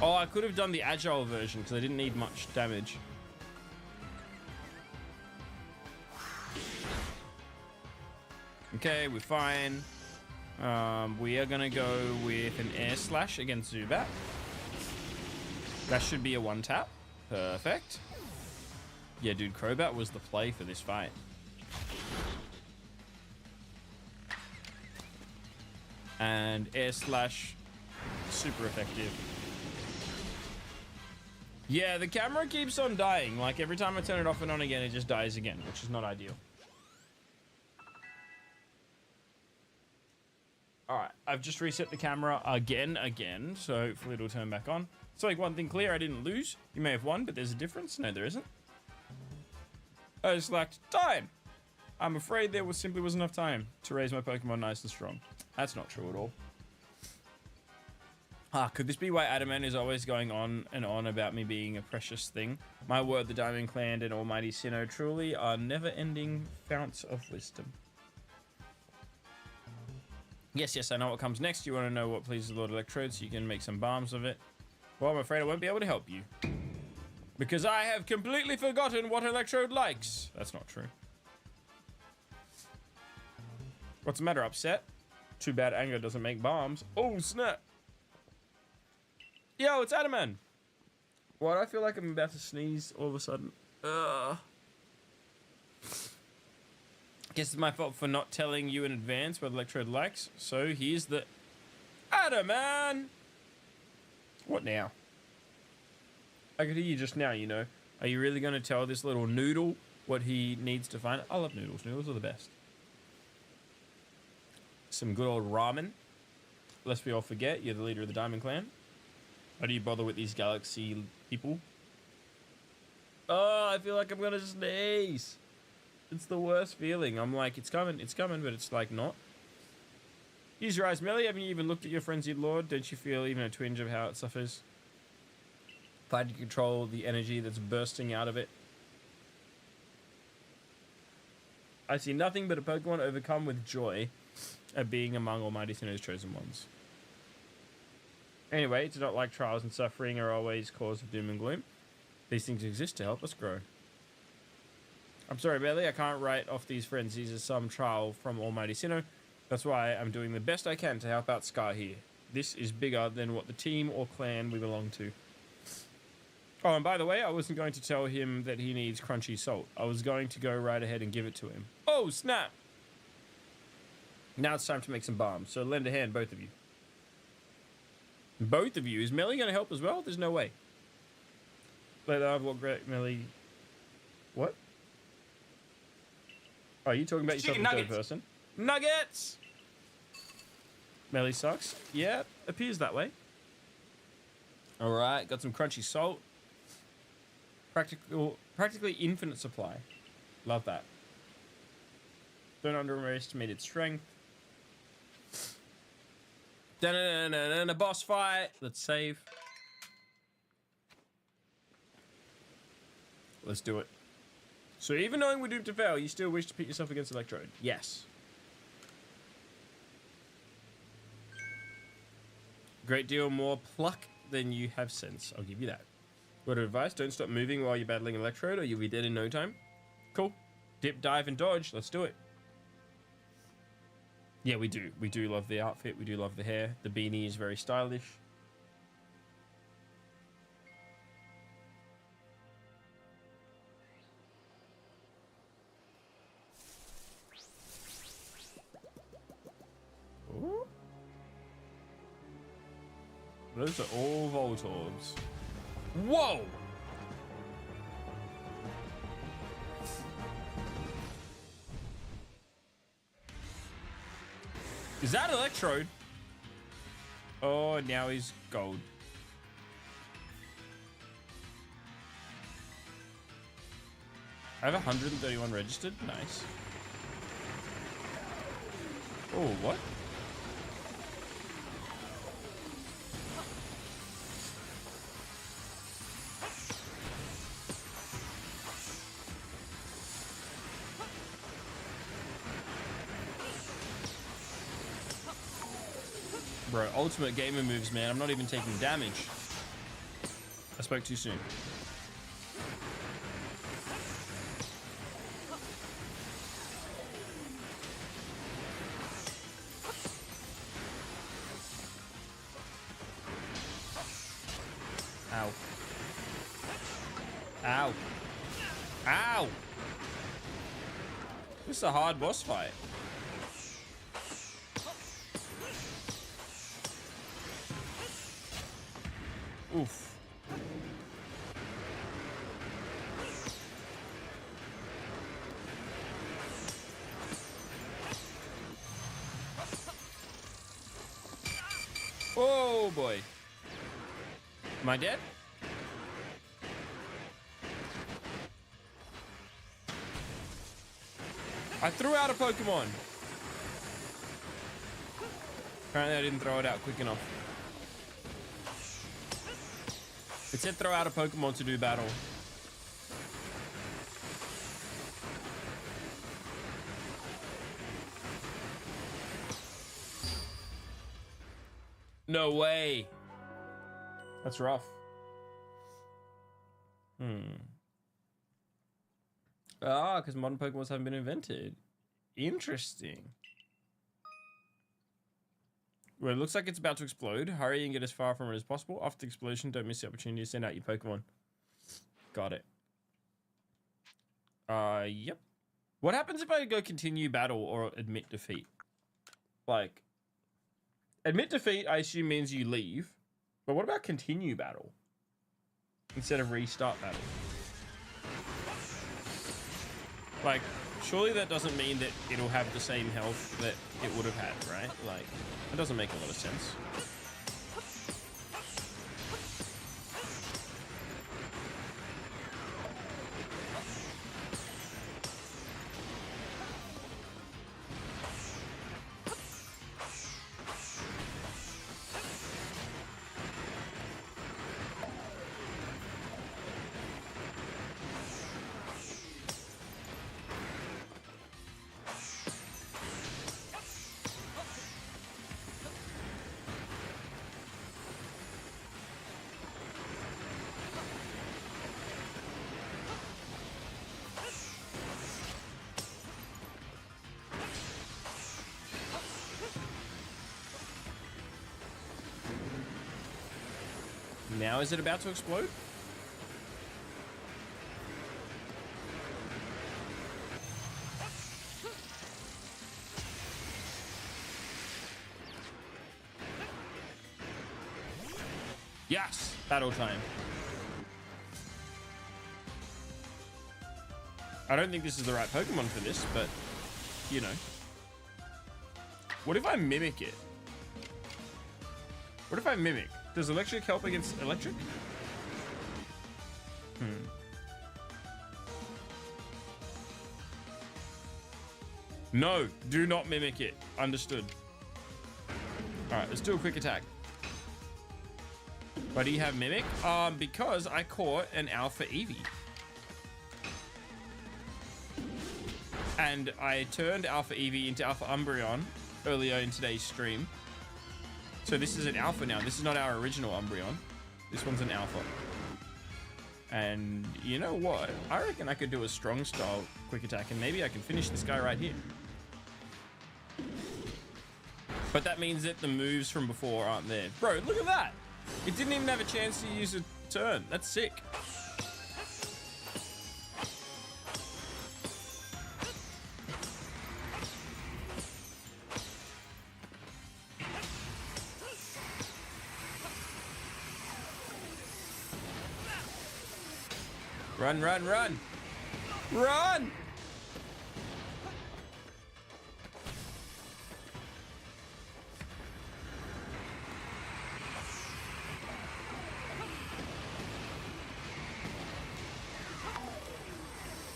Oh, I could have done the agile version because I didn't need much damage. Okay, we're fine. We are gonna go with an Air Slash against Zubat. That should be a one tap. Perfect. Yeah, dude, Crobat was the play for this fight. And Air Slash, super effective. Yeah, the camera keeps on dying. Like every time I turn it off and on again, it just dies again, which is not ideal. All right, I've just reset the camera again, so hopefully it'll turn back on. So like one thing clear, I didn't lose. You may have won, but there's a difference. No, there isn't. I just lacked time. I'm afraid there simply wasn't enough time to raise my Pokemon nice and strong. That's not true at all. Could this be why Adaman is always going on and on about me being a precious thing? My word, the Diamond Clan and Almighty Sinnoh truly are never-ending founts of wisdom. Yes, I know what comes next. You want to know what pleases Lord Electrode so you can make some balms of it? Well, I'm afraid I won't be able to help you. Because I have completely forgotten what Electrode likes. That's not true. What's the matter, upset? Too bad anger doesn't make bombs. Oh, snap. Yo, it's Adaman. Why do I feel like I'm about to sneeze all of a sudden? Guess it's my fault for not telling you in advance what Electrode likes. So here's the Adaman. What now? I could hear you just now, you know. Are you really going to tell this little noodle what he needs to find? I love noodles. Noodles are the best. Some good old ramen. Lest we all forget, you're the leader of the Diamond Clan. Why do you bother with these galaxy people? Oh, I feel like I'm going to sneeze. It's the worst feeling. I'm like, it's coming, but it's like not. Use your eyes, Melly. Haven't you even looked at your frenzied lord? Don't you feel even a twinge of how it suffers? Try to control the energy that's bursting out of it. I see nothing but a Pokemon overcome with joy at being among Almighty Sinnoh's chosen ones. Anyway, to not like trials and suffering are always cause of doom and gloom. These things exist to help us grow. I'm sorry, Melly, I can't write off these frenzies as some trial from Almighty Sinnoh. That's why I'm doing the best I can to help out Scar here. This is bigger than what the team or clan we belong to. Oh, and by the way, I wasn't going to tell him that he needs crunchy salt. I was going to go right ahead and give it to him. Oh, snap! Now it's time to make some bombs, so lend a hand, both of you. Both of you? Is Melly going to help as well? There's no way. Let I've what great Melly... What? Oh, you talking about yourself in third person? Nuggets! Melly sucks. Yeah, appears that way. Alright, got some crunchy salt. Practically infinite supply. Love that. Don't underestimate its strength. A boss fight. Let's save. Let's do it. So even knowing we're doomed to fail, you still wish to pit yourself against Electrode? Yes. Great deal more pluck than you have sense. I'll give you that. Word of advice, don't stop moving while you're battling Electrode or you'll be dead in no time. Cool. Dip, dive, and dodge. Let's do it. Yeah, we do. We do love the outfit. We do love the hair. The beanie is very stylish. Ooh. Those are all Voltorbs. Whoa! Is that Electrode? Oh, now he's gold. I have 131 registered. Nice. Oh, what? Bro, ultimate gamer moves, man. I'm not even taking damage. I spoke too soon. Ow. Ow. Ow! This is a hard boss fight. Oof. Oh boy. Am I dead? I threw out a Pokemon. Apparently I didn't throw it out quick enough. It said throw out a Pokemon to do battle. No way. That's rough. Ah, because modern Pokemons haven't been invented. Interesting. Well, it looks like it's about to explode. Hurry and get as far from it as possible. After the explosion, don't miss the opportunity to send out your Pokemon. Got it. Yep. What happens if I go continue battle or admit defeat? Like, admit defeat, I assume means you leave. But what about continue battle? Instead of restart battle? Like, surely that doesn't mean that it'll have the same health that it would have had, right? Like, that doesn't make a lot of sense. Now is it about to explode? Yes! Battle time. I don't think this is the right Pokemon for this, but, you know. What if I mimic it? What if I mimic? Does electric help against electric? No, do not mimic it. Understood. Alright, let's do a quick attack. Why do you have mimic? Because I caught an Alpha Eevee. And I turned Alpha Eevee into Alpha Umbreon earlier in today's stream. So this is an alpha now. This is not our original Umbreon. This one's an alpha. And you know what? I reckon I could do a strong style quick attack and maybe I can finish this guy right here. But that means that the moves from before aren't there. Bro, look at that. It didn't even have a chance to use a turn. That's sick. Run, run, run! Run!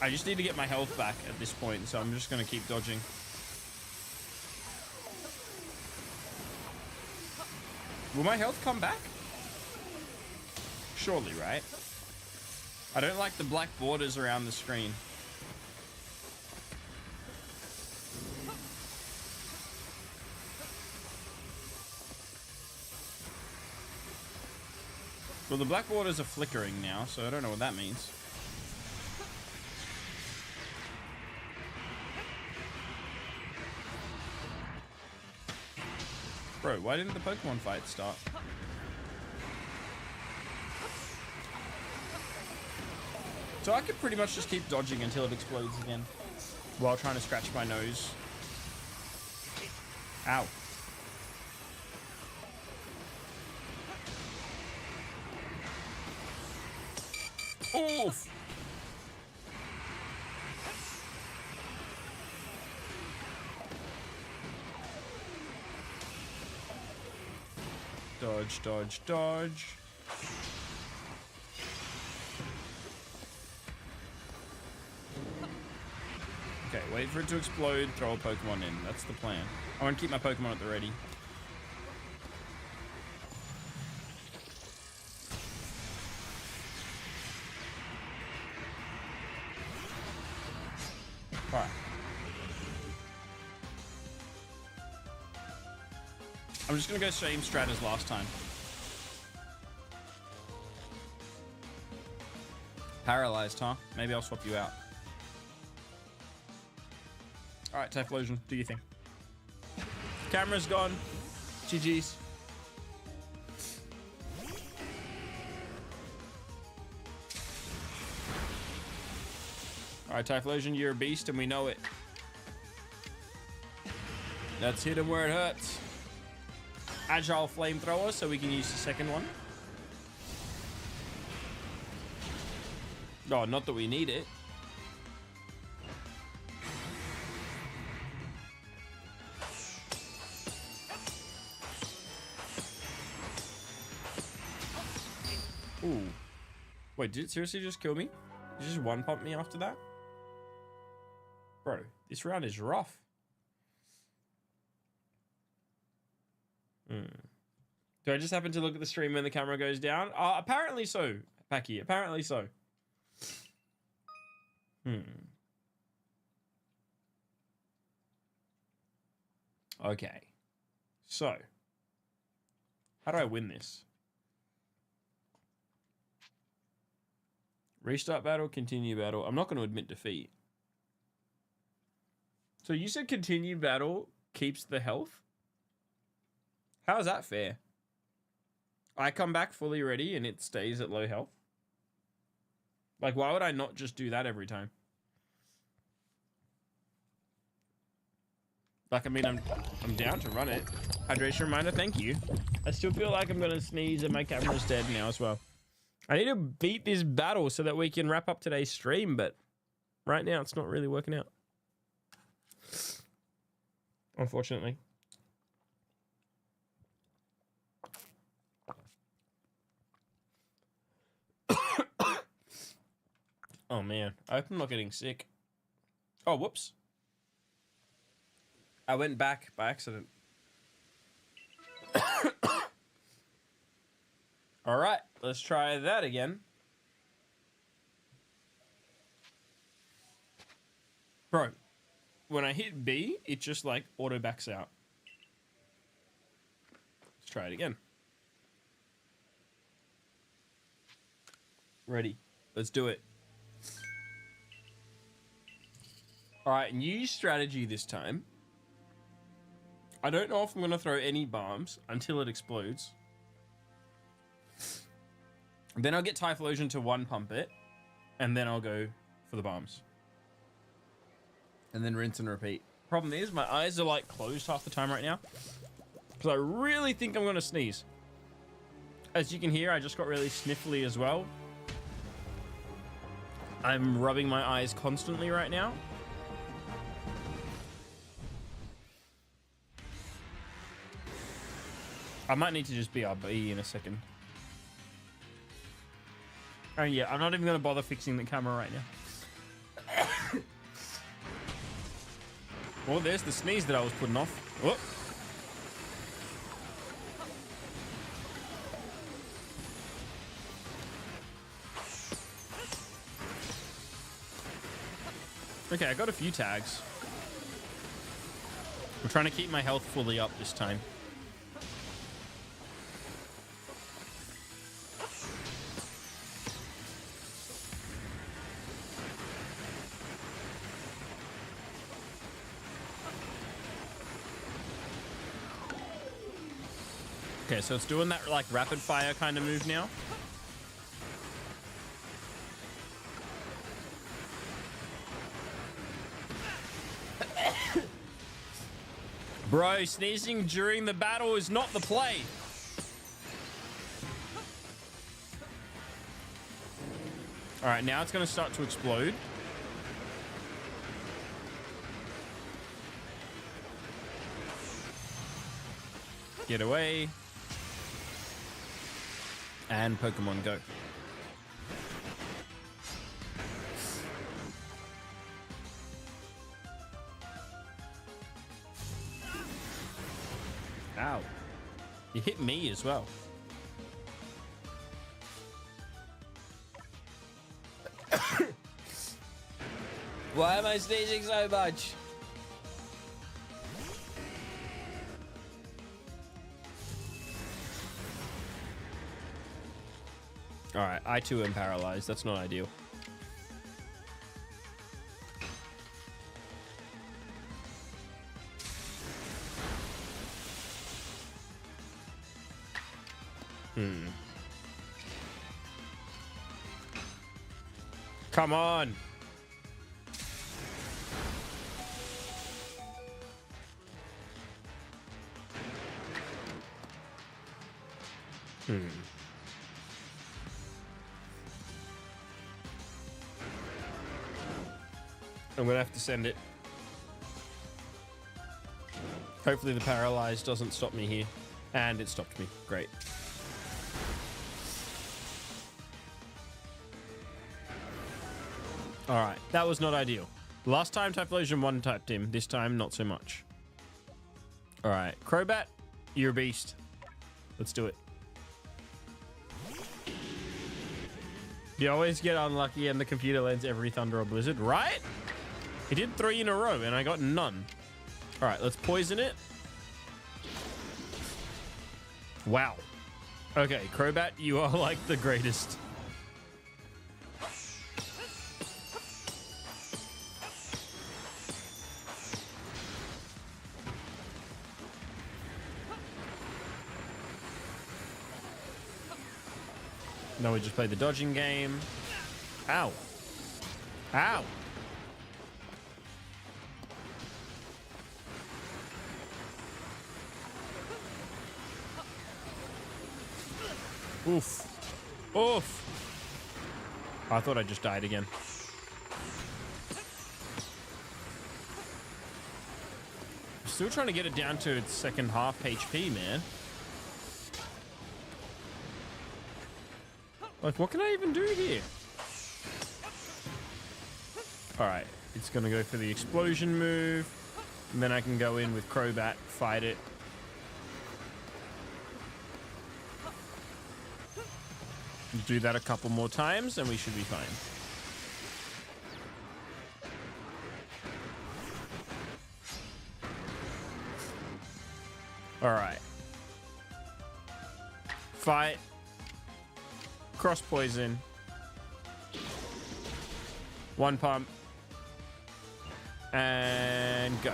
I just need to get my health back at this point, so I'm just gonna keep dodging. Will my health come back? Surely, right? I don't like the black borders around the screen. Well, the black borders are flickering now, so I don't know what that means. Bro, why didn't the Pokemon fight start? So I could pretty much just keep dodging until it explodes again while trying to scratch my nose. Ow. Oof. Dodge, dodge, dodge. Okay, wait for it to explode, throw a Pokemon in. That's the plan. I want to keep my Pokemon at the ready. Alright. I'm just going to go same strat as last time. Paralyzed, huh? Maybe I'll swap you out. All right, Typhlosion, do your thing. Camera's gone. GG's. All right, Typhlosion, you're a beast and we know it. Let's hit him where it hurts. Agile flamethrower so we can use the second one. Oh, not that we need it. Ooh. Wait, did it seriously just kill me? Did it just one pump me after that? Bro, this round is rough. Do I just happen to look at the stream when the camera goes down? Apparently so, Packy. Apparently so. Okay. So, how do I win this? Restart battle, continue battle. I'm not going to admit defeat. So you said continue battle keeps the health? How is that fair? I come back fully ready and it stays at low health? Like, why would I not just do that every time? Like, I mean, I'm down to run it. Hydration reminder, thank you. I still feel like I'm gonna sneeze and my camera's dead now as well. I need to beat this battle so that we can wrap up today's stream, but right now it's not really working out. Unfortunately. Oh man, I hope I'm not getting sick. Oh, whoops. I went back by accident. All right, let's try that again. Bro, when I hit B, it just like auto backs out. Let's try it again. Ready. Let's do it. All right, new strategy this time. I don't know if I'm going to throw any bombs until it explodes. Then I'll get Typhlosion to one pump it, and then I'll go for the bombs. And then rinse and repeat. Problem is, my eyes are like closed half the time right now, because I really think I'm going to sneeze. As you can hear, I just got really sniffly as well. I'm rubbing my eyes constantly right now. I might need to just BRB in a second. Oh yeah, I'm not even going to bother fixing the camera right now. Well, there's the sneeze that I was putting off. Whoop. Okay, I got a few tags. I'm trying to keep my health fully up this time. Okay, so it's doing that like rapid fire kind of move now. Bro, sneezing during the battle is not the play. All right, now it's going to start to explode. Get away. And Pokemon Go. Ow. You hit me as well. Why am I sneezing so much? Alright, I too am paralyzed. That's not ideal. Come on. I'm gonna have to send it. Hopefully the paralyzed doesn't stop me here. And it stopped me. Great. Alright, that was not ideal. Last time Typhlosion one-typed him. This time, not so much. Alright, Crobat, you're a beast. Let's do it. You always get unlucky and the computer lands every Thunder or Blizzard, right? He did 3 in a row and I got none. All right, let's poison it. Wow. Okay, Crobat, you are like the greatest. No, we just played the dodging game. Ow. Ow. Oof. Oof. I thought I just died again. I'm still trying to get it down to its second half HP, man. Like, what can I even do here? All right, it's gonna go for the explosion move. And then I can go in with Crobat, fight it. Do that a couple more times and we should be fine. All right. Fight. Cross poison. One pump. And go.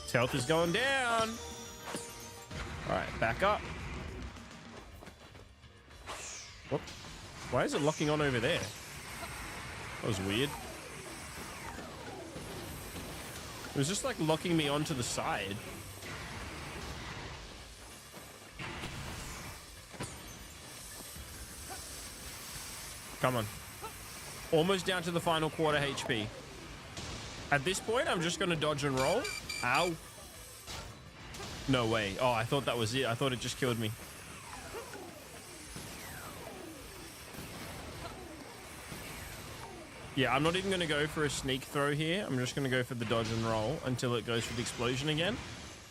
His health is going down. All right, back up. Whoop. Why is it locking on over there? That was weird. It was just like locking me onto the side. Come on. Almost down to the final quarter HP. At this point, I'm just going to dodge and roll. Ow. No way. Oh, I thought that was it. I thought it just killed me. Yeah, I'm not even going to go for a sneak throw here. I'm just going to go for the dodge and roll until it goes for the explosion again.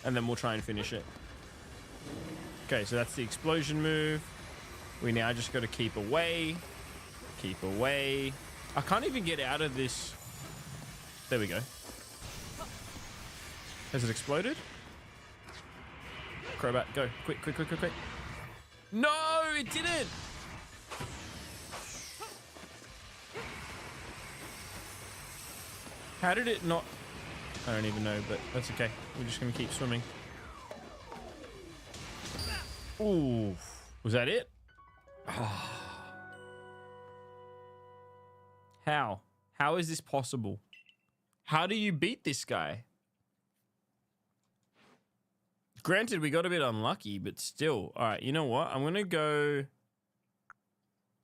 And then we'll try and finish it. Okay, so that's the explosion move. We now just got to keep away. Keep away. I can't even get out of this. There we go. Has it exploded? Crobat, go. Quick, quick, quick, quick, quick. No, it didn't. How did it not? I don't even know, but that's okay. We're just going to keep swimming. Ooh. Was that it? How? How is this possible? How do you beat this guy? Granted, we got a bit unlucky, but still. All right, you know what? I'm going to go...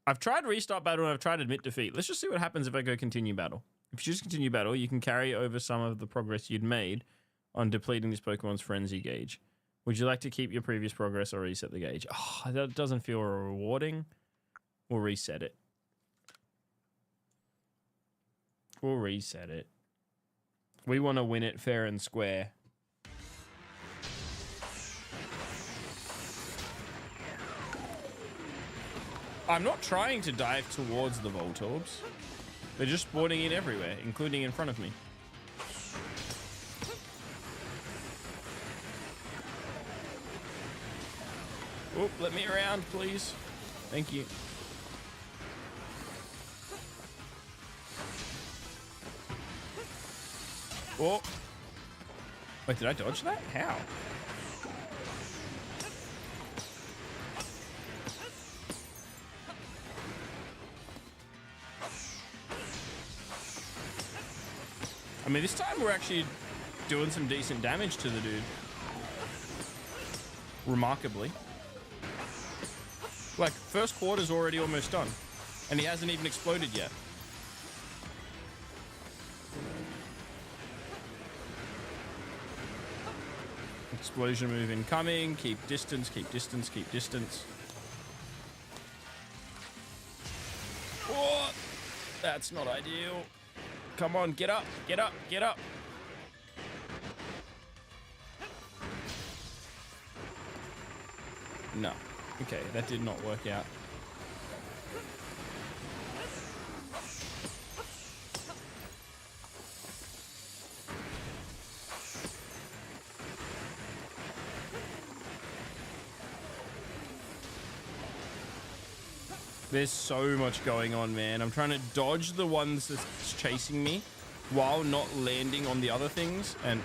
I've tried restart battle and I've tried admit defeat. Let's just see what happens if I go continue battle. If you choose continue battle, you can carry over some of the progress you'd made on depleting this Pokemon's frenzy gauge. Would you like to keep your previous progress or reset the gauge? Oh, that doesn't feel rewarding. We'll reset it. We'll reset it. We want to win it fair and square. I'm not trying to dive towards the Voltorbs. They're just spawning in everywhere, including in front of me. Oh, let me around, please. Thank you. Oh. Wait, did I dodge that? How? I mean, this time we're actually doing some decent damage to the dude. Remarkably. Like, first quarter's already almost done. And he hasn't even exploded yet. Explosion move incoming. Keep distance, keep distance, keep distance. Oh, that's not ideal. Come on, get up, get up, get up. No. Okay, that did not work out. There's so much going on, man. I'm trying to dodge the ones that's chasing me while not landing on the other things, and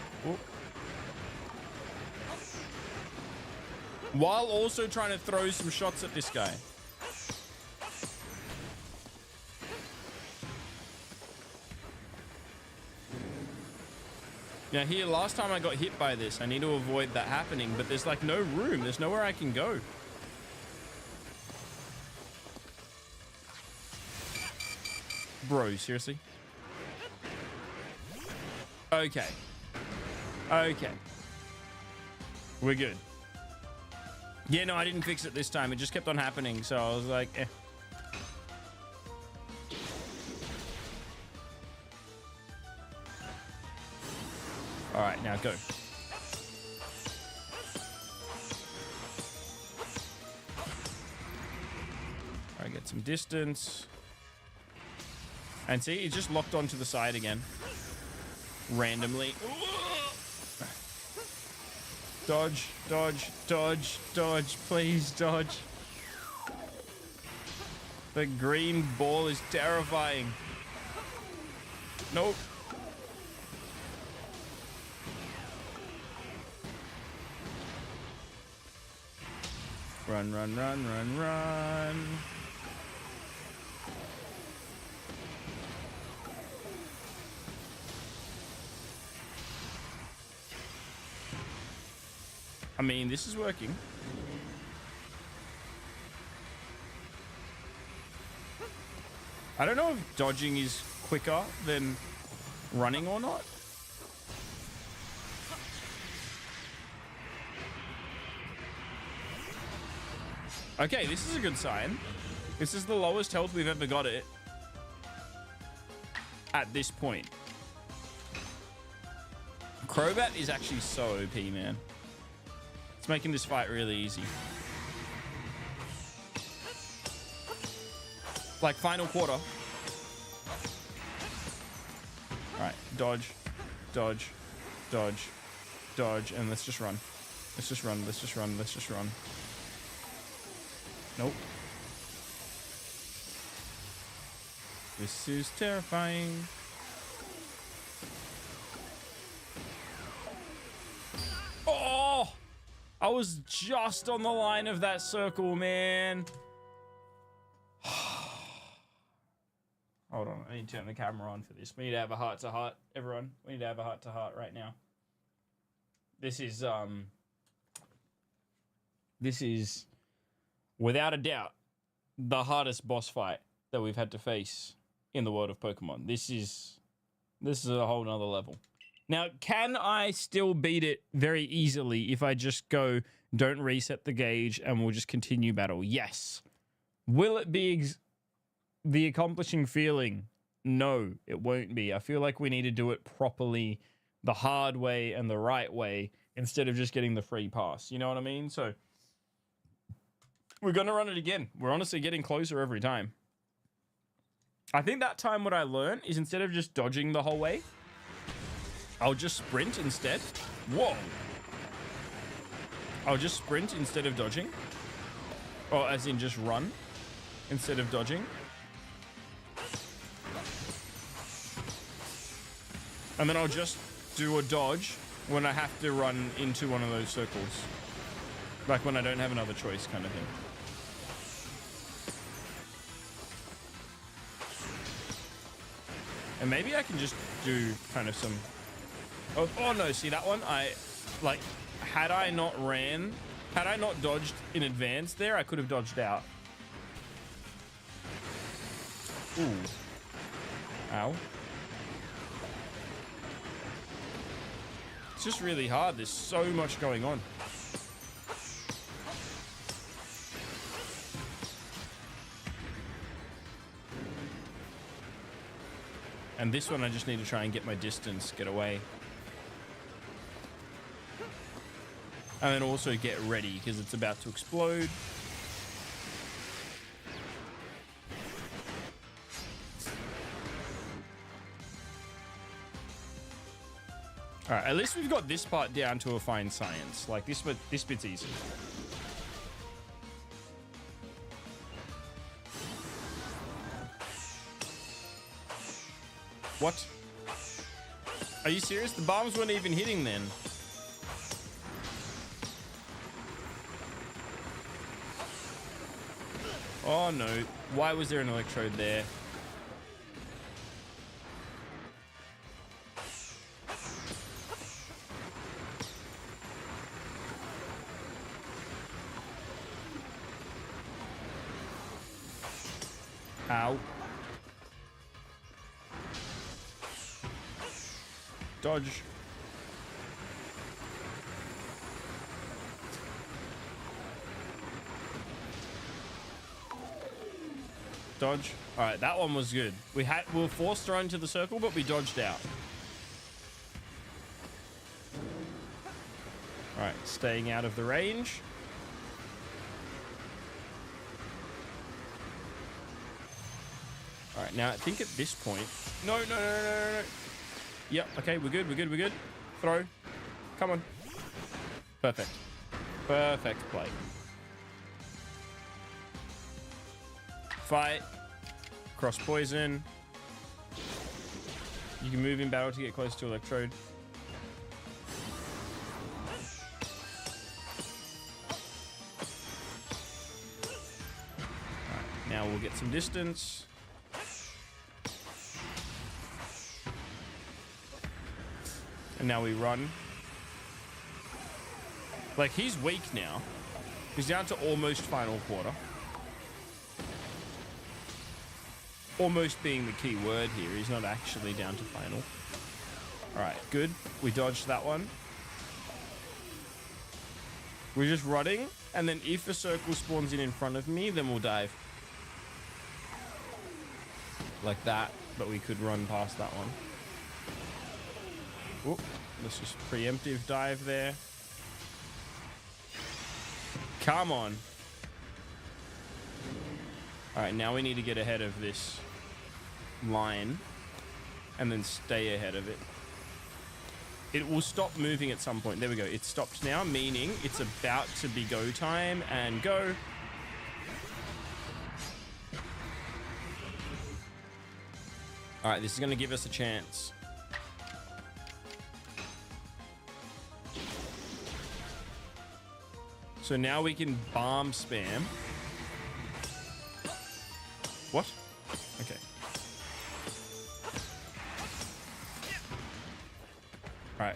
while also trying to throw some shots at this guy. Now here, last time I got hit by this, I need to avoid that happening, but there's like no room. There's nowhere I can go. Bro, seriously? Okay. Okay. We're good. Yeah, no, I didn't fix it this time. It just kept on happening, so I was like, eh. All right, now go. All right, get some distance. And see, it's just locked onto the side again. Randomly. Dodge, dodge, dodge, dodge. Please dodge. The green ball is terrifying. Nope. Run, run, run, run, run. I mean, this is working. I don't know if dodging is quicker than running or not. Okay, this is a good sign. This is the lowest health we've ever got it at this point. Crobat is actually so OP, man. It's making this fight really easy. Like final quarter. All right, dodge, dodge, dodge, dodge, and let's just run. Let's just run, let's just run, let's just run. Nope. This is terrifying. Oh! I was just on the line of that circle, man. Hold on, I need to turn the camera on for this. We need to have a heart-to-heart, everyone. We need to have a heart-to-heart right now. This is, without a doubt, the hardest boss fight that we've had to face in the world of Pokemon. This is a whole nother level. Now, can I still beat it very easily if I just go, don't reset the gauge, and we'll just continue battle? Yes. Will it be the accomplishing feeling? No, it won't be. I feel like we need to do it properly, the hard way and the right way, instead of just getting the free pass. You know what I mean? So we're going to run it again. We're honestly getting closer every time. I think that time what I learned is instead of just dodging the whole way, I'll just sprint instead. Whoa. I'll just sprint instead of dodging. Or as in just run instead of dodging. And then I'll just do a dodge when I have to run into one of those circles. Like when I don't have another choice kind of thing. And maybe I can just do kind of some... Oh no, see that one? Had I not dodged in advance there, I could have dodged out. Ooh. Ow. It's just really hard. There's so much going on. And this one, I just need to try and get my distance, get away. And then also get ready, because it's about to explode. All right, at least we've got this part down to a fine science. Like this bit's easy. What? Are you serious? The bombs weren't even hitting then. Oh no. Why was there an electrode there? Ow. Dodge. Dodge. All right, that one was good. We were forced thrown into the circle, but we dodged out. All right, staying out of the range. All right, now I think at this point... No. Yep, okay, we're good. Throw. Come on. Perfect. Perfect play. Fight. Cross poison. You can move in battle to get close to electrode. Alright, now we'll get some distance. And now we run. Like, he's weak now. He's down to almost final quarter. Almost being the key word here. He's not actually down to final. All right, good. We dodged that one. We're just running, and then if a circle spawns in front of me, then we'll dive. Like that, but we could run past that one. Whoop, let's just preemptive dive there. Come on. All right, now we need to get ahead of this line and then stay ahead of it. It will stop moving at some point. There we go. It stopped now, meaning it's about to be go time, and go. All right, this is going to give us a chance. So now we can bomb spam. What? Okay. All right.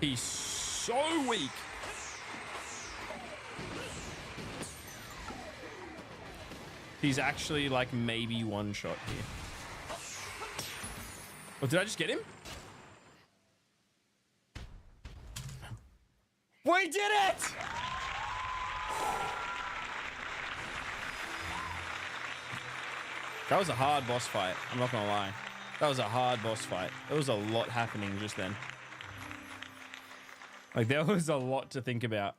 He's so weak. He's actually like maybe one shot here. Oh, did I just get him? We did it! That was a hard boss fight. I'm not gonna lie. That was a hard boss fight. There was a lot happening just then. Like, there was a lot to think about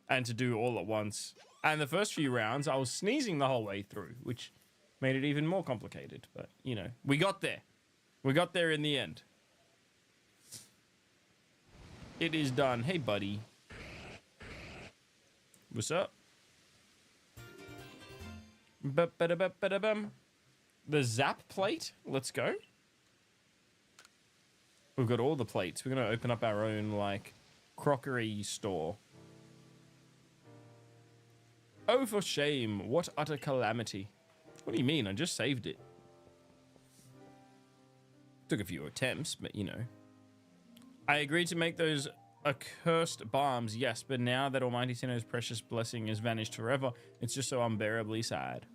and to do all at once. And the first few rounds, I was sneezing the whole way through, which made it even more complicated. But, you know, we got there. We got there in the end. It is done. Hey, buddy. What's up? Ba-ba-da-ba-ba-da-bum. The zap plate. Let's go. We've got all the plates. We're going to open up our own, like, crockery store. Oh, for shame. What utter calamity. What do you mean? I just saved it. Took a few attempts, but, you know. I agreed to make those accursed bombs, yes, but now that Almighty Sinnoh's precious blessing has vanished forever, it's just so unbearably sad.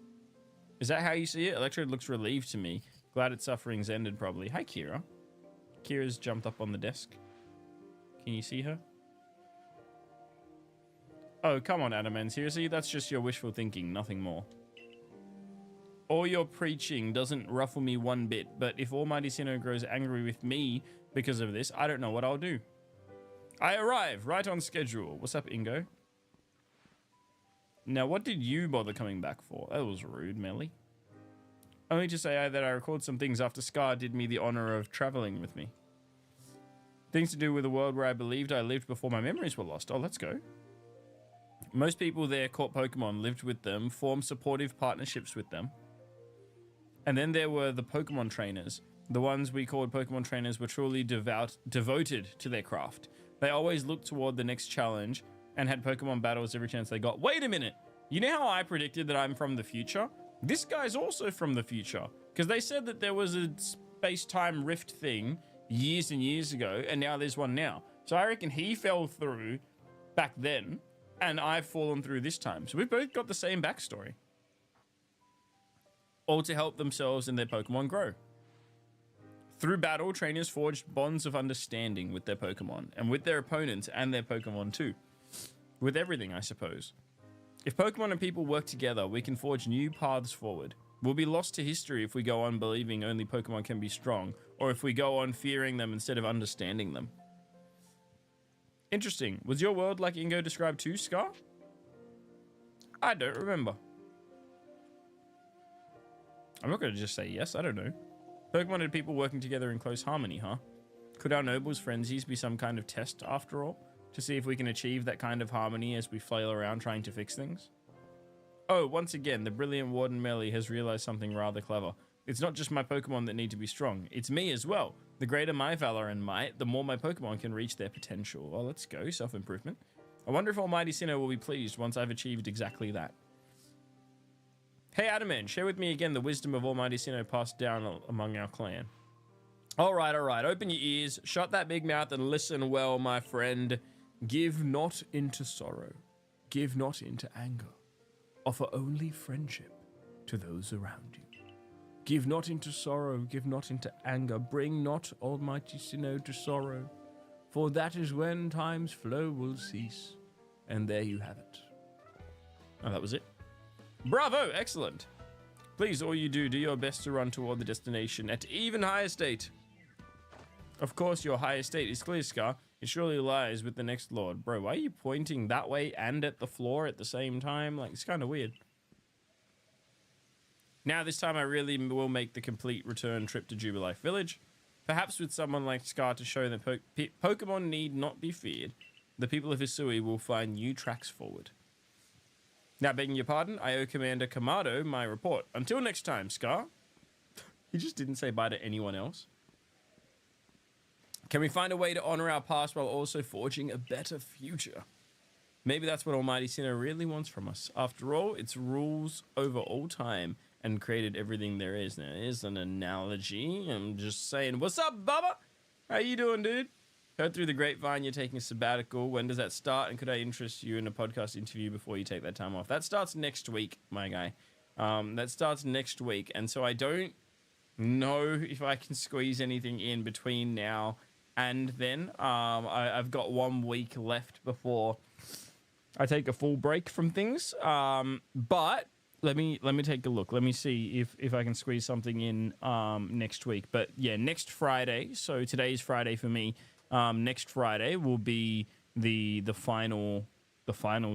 Is that how you see it? Electrode looks relieved to me. Glad its suffering's ended, probably. Hi, Kira. Kira's jumped up on the desk. Can you see her? Oh, come on, Adaman. Seriously? That's just your wishful thinking, nothing more. All your preaching doesn't ruffle me one bit, but if Almighty Sinnoh grows angry with me because of this, I don't know what I'll do. I arrive right on schedule. What's up, Ingo? Now, what did you bother coming back for? That was rude, Melly. Only to say that I recalled some things after Scar did me the honor of traveling with me. Things to do with a world where I believed I lived before my memories were lost. Oh, let's go. Most people there caught Pokemon, lived with them, formed supportive partnerships with them. And then there were the Pokemon trainers. The ones we called Pokemon trainers were truly devoted to their craft. They always looked toward the next challenge and had Pokemon battles every chance they got. Wait a minute. You know how I predicted that I'm from the future? This guy's also from the future. Because they said that there was a space-time rift thing years and years ago, and now there's one now. So I reckon he fell through back then, and I've fallen through this time. So we've both got the same backstory. All to help themselves and their Pokemon grow. Through battle, trainers forged bonds of understanding with their Pokemon, and with their opponents and their Pokemon too. With everything, I suppose. If Pokemon and people work together, we can forge new paths forward. We'll be lost to history if we go on believing only Pokemon can be strong, or if we go on fearing them instead of understanding them. Interesting. Was your world like Ingo described too, Scar? I don't remember. I'm not going to just say yes, I don't know. Pokemon and people working together in close harmony, huh? Could our nobles' frenzies be some kind of test after all? To see if we can achieve that kind of harmony as we flail around trying to fix things? Oh, once again, the brilliant Warden Melly has realized something rather clever. It's not just my Pokemon that need to be strong, it's me as well. The greater my valor and might, the more my Pokemon can reach their potential. Well, let's go, self-improvement. I wonder if Almighty Sinnoh will be pleased once I've achieved exactly that. Hey, Adaman, share with me again the wisdom of Almighty Sinnoh passed down among our clan. All right, open your ears, shut that big mouth and listen well, my friend. Give not into sorrow, give not into anger. Offer only friendship to those around you. Give not into sorrow, give not into anger. Bring not Almighty Sinnoh to sorrow, for that is when time's flow will cease. And there you have it. Oh, that was it. Bravo, excellent. Please, all you do your best to run toward the destination at even higher state. Of course, your higher state is clear, Scar. It surely lies with the next lord. Bro, why are you pointing that way and at the floor at the same time? Like, it's kind of weird. Now, this time I really will make the complete return trip to Jubilife Village. Perhaps with someone like Scar to show that Pokemon need not be feared. The people of Hisui will find new tracks forward. Now, begging your pardon, I owe Commander Kamado my report. Until next time, Scar. He just didn't say bye to anyone else. Can we find a way to honor our past while also forging a better future? Maybe that's what Almighty Sinnoh really wants from us. After all, it's rules over all time and created everything there is. Now, here's an analogy. I'm just saying, what's up, Bubba? How you doing, dude? Heard through the grapevine you're taking a sabbatical. When does that start? And could I interest you in a podcast interview before you take that time off? That starts next week, my guy. That starts next week. And so I don't know if I can squeeze anything in between now and then I've got 1 week left before I take a full break from things. But let me take a look. Let me see if I can squeeze something in next week. But yeah, next Friday. So today's Friday for me. Next Friday will be the final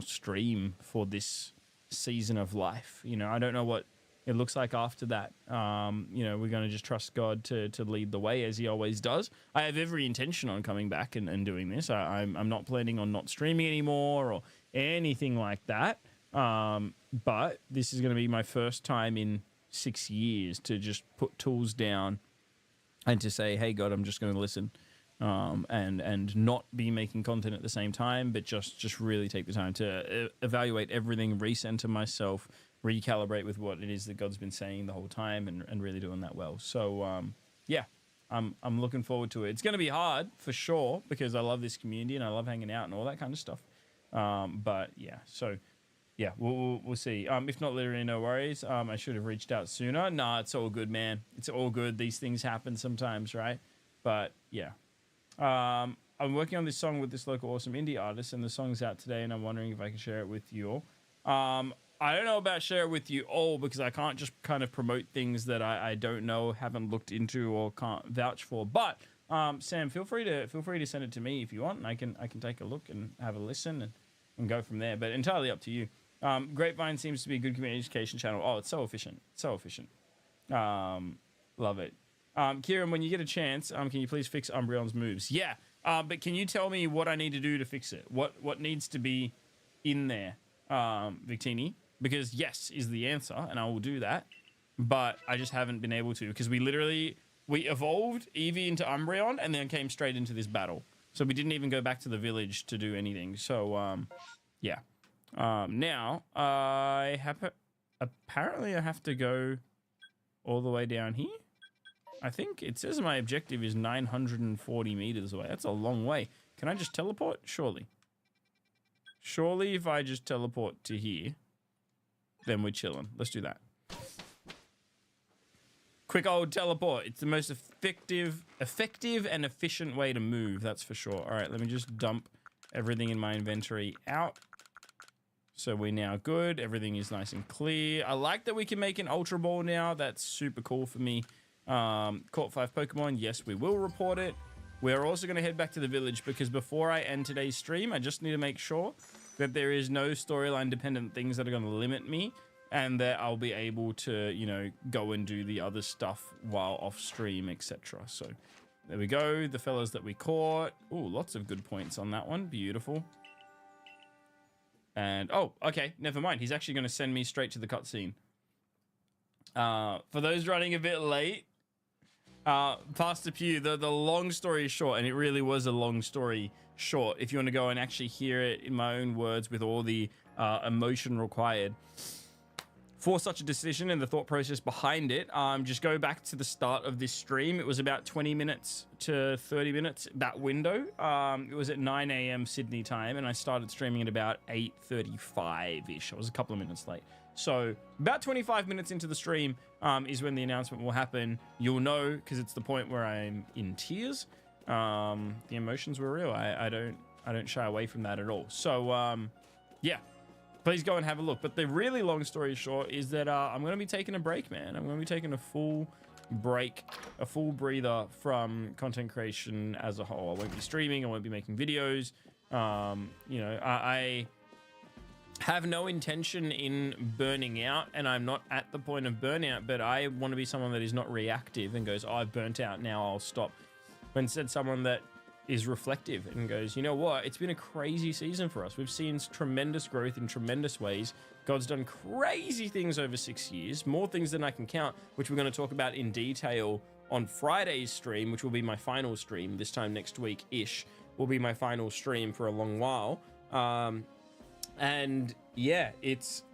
stream for this season of life. You know, I don't know what it looks like after that. You know, we're going to just trust God to lead the way as he always does. I have every intention on coming back and doing this. I'm not planning on not streaming anymore or anything like that. But this is going to be my first time in 6 years to just put tools down and to say, hey, God, I'm just going to listen. And not be making content at the same time, but just really take the time to evaluate everything, recenter myself, recalibrate with what it is that God's been saying the whole time, and really doing that well. So yeah, I'm looking forward to it. It's going to be hard for sure because I love this community and I love hanging out and all that kind of stuff. But yeah, so yeah, we'll see. If not, literally no worries. I should have reached out sooner. Nah, it's all good, man. It's all good. These things happen sometimes, right? But yeah. I'm working on this song with this local awesome indie artist, and the song's out today, and I'm wondering if I can share it with you all. I don't know about share it with you all because I can't just kind of promote things that I don't know, haven't looked into, or can't vouch for. But Sam, feel free to send it to me if you want, and I can take a look and have a listen and go from there. But entirely up to you. Grapevine seems to be a good community education channel. Oh, it's so efficient. Love it. Kieran, when you get a chance, can you please fix Umbreon's moves? Yeah, but can you tell me what I need to do to fix it? What needs to be in there, Victini? Because yes is the answer, and I will do that. But I just haven't been able to because we evolved Eevee into Umbreon and then came straight into this battle. So we didn't even go back to the village to do anything. So yeah. Now apparently I have to go all the way down here. I think it says my objective is 940 meters away. That's a long way. Can I just teleport? Surely. Surely if I just teleport to here, then we're chilling. Let's do that. Quick old teleport. It's the most effective and efficient way to move, that's for sure. All right, let me just dump everything in my inventory out. So we're now good. Everything is nice and clear. I like that we can make an Ultra Ball now. That's super cool for me. Caught 5 Pokemon. Yes, we will report it. We're also going to head back to the village because before I end today's stream, I just need to make sure that there is no storyline dependent things that are going to limit me and that I'll be able to, you know, go and do the other stuff while off stream, etc. So there we go. The fellas that we caught. Ooh, lots of good points on that one. Beautiful. And, oh, okay. Never mind. He's actually going to send me straight to the cutscene. For those running a bit late, Pastor Pew, the long story short, and it really was a long story short, if you want to go and actually hear it in my own words with all the emotion required for such a decision and the thought process behind it, just go back to the start of this stream. It was about 20 minutes to 30 minutes, that window. It was at 9 a.m. Sydney time, and I started streaming at about 8:35-ish. I was a couple of minutes late. So about 25 minutes into the stream is when the announcement will happen. You'll know because it's the point where I'm in tears. The emotions were real. I don't shy away from that at all. So yeah, please go and have a look. But the really long story short is that I'm going to be taking a break, man. I'm going to be taking a full break, a full breather from content creation as a whole. I won't be streaming. I won't be making videos. You know, I have no intention in burning out, and I'm not at the point of burnout, but I want to be someone that is not reactive and goes, oh, I've burnt out, now I'll stop. But instead someone that is reflective and goes, you know what, it's been a crazy season for us. We've seen tremendous growth in tremendous ways. God's done crazy things over 6 years, more things than I can count, which we're going to talk about in detail on Friday's stream, which will be my final stream this time next week-ish, will be my final stream for a long while. And yeah, it's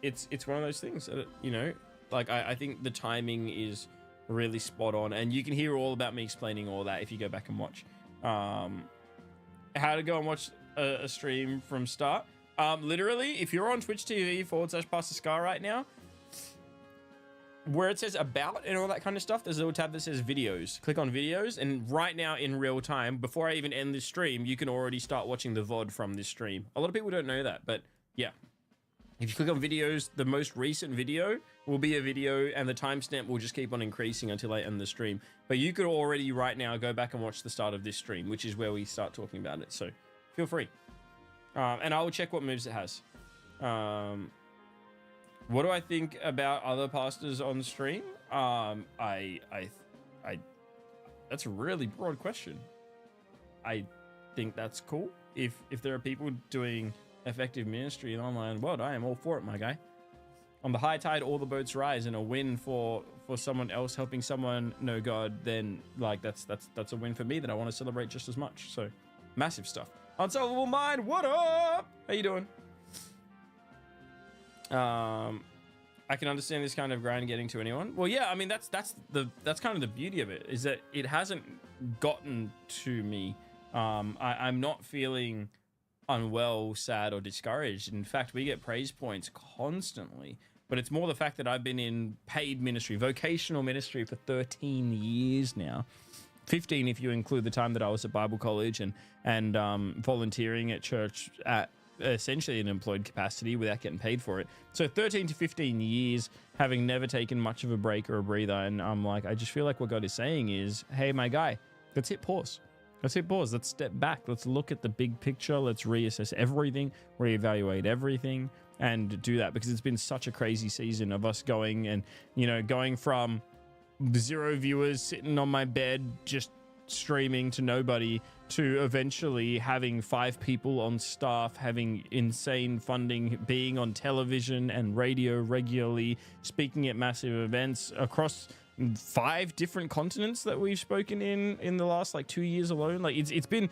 one of those things that, you know, like I think the timing is really spot on, and you can hear all about me explaining all that if you go back and watch how to go and watch a stream from start. Literally, if you're on Twitch TV /Pastor Scar right now, where it says about and all that kind of stuff, there's a little tab that says videos. Click on videos, and right now in real time, before I even end this stream, you can already start watching the VOD from this stream. A lot of people don't know that, but yeah. If you click on videos, the most recent video will be a video, and the timestamp will just keep on increasing until I end the stream. But you could already right now go back and watch the start of this stream, which is where we start talking about it. So feel free. And I will check what moves it has. What do I think about other pastors on stream? That's a really broad question. I think that's cool. If there are people doing effective ministry in the online world, I am all for it, my guy. On the high tide, all the boats rise, and a win for someone else helping someone know God, then like that's a win for me that I want to celebrate just as much. So massive stuff. Unsolvable Mind, what up? How you doing? I can understand this kind of grind getting to anyone. Well, yeah, I mean that's kind of the beauty of it, is that it hasn't gotten to me. I'm not feeling unwell, sad, or discouraged. In fact, we get praise points constantly, but it's more the fact that I've been in paid ministry, vocational ministry for 13 years now. 15 if you include the time that I was at Bible college and volunteering at church at essentially an employed capacity without getting paid for it. So 13 to 15 years, having never taken much of a break or a breather. And I'm like, I just feel like what God is saying is, hey, my guy, let's hit pause. Let's hit pause. Let's step back. Let's look at the big picture. Let's reassess everything, reevaluate everything, and do that, because it's been such a crazy season of us going from 0 viewers sitting on my bed just streaming to nobody, to eventually having 5 people on staff, having insane funding, being on television and radio regularly, speaking at massive events across 5 different continents that we've spoken in the last like 2 years alone. Like it's been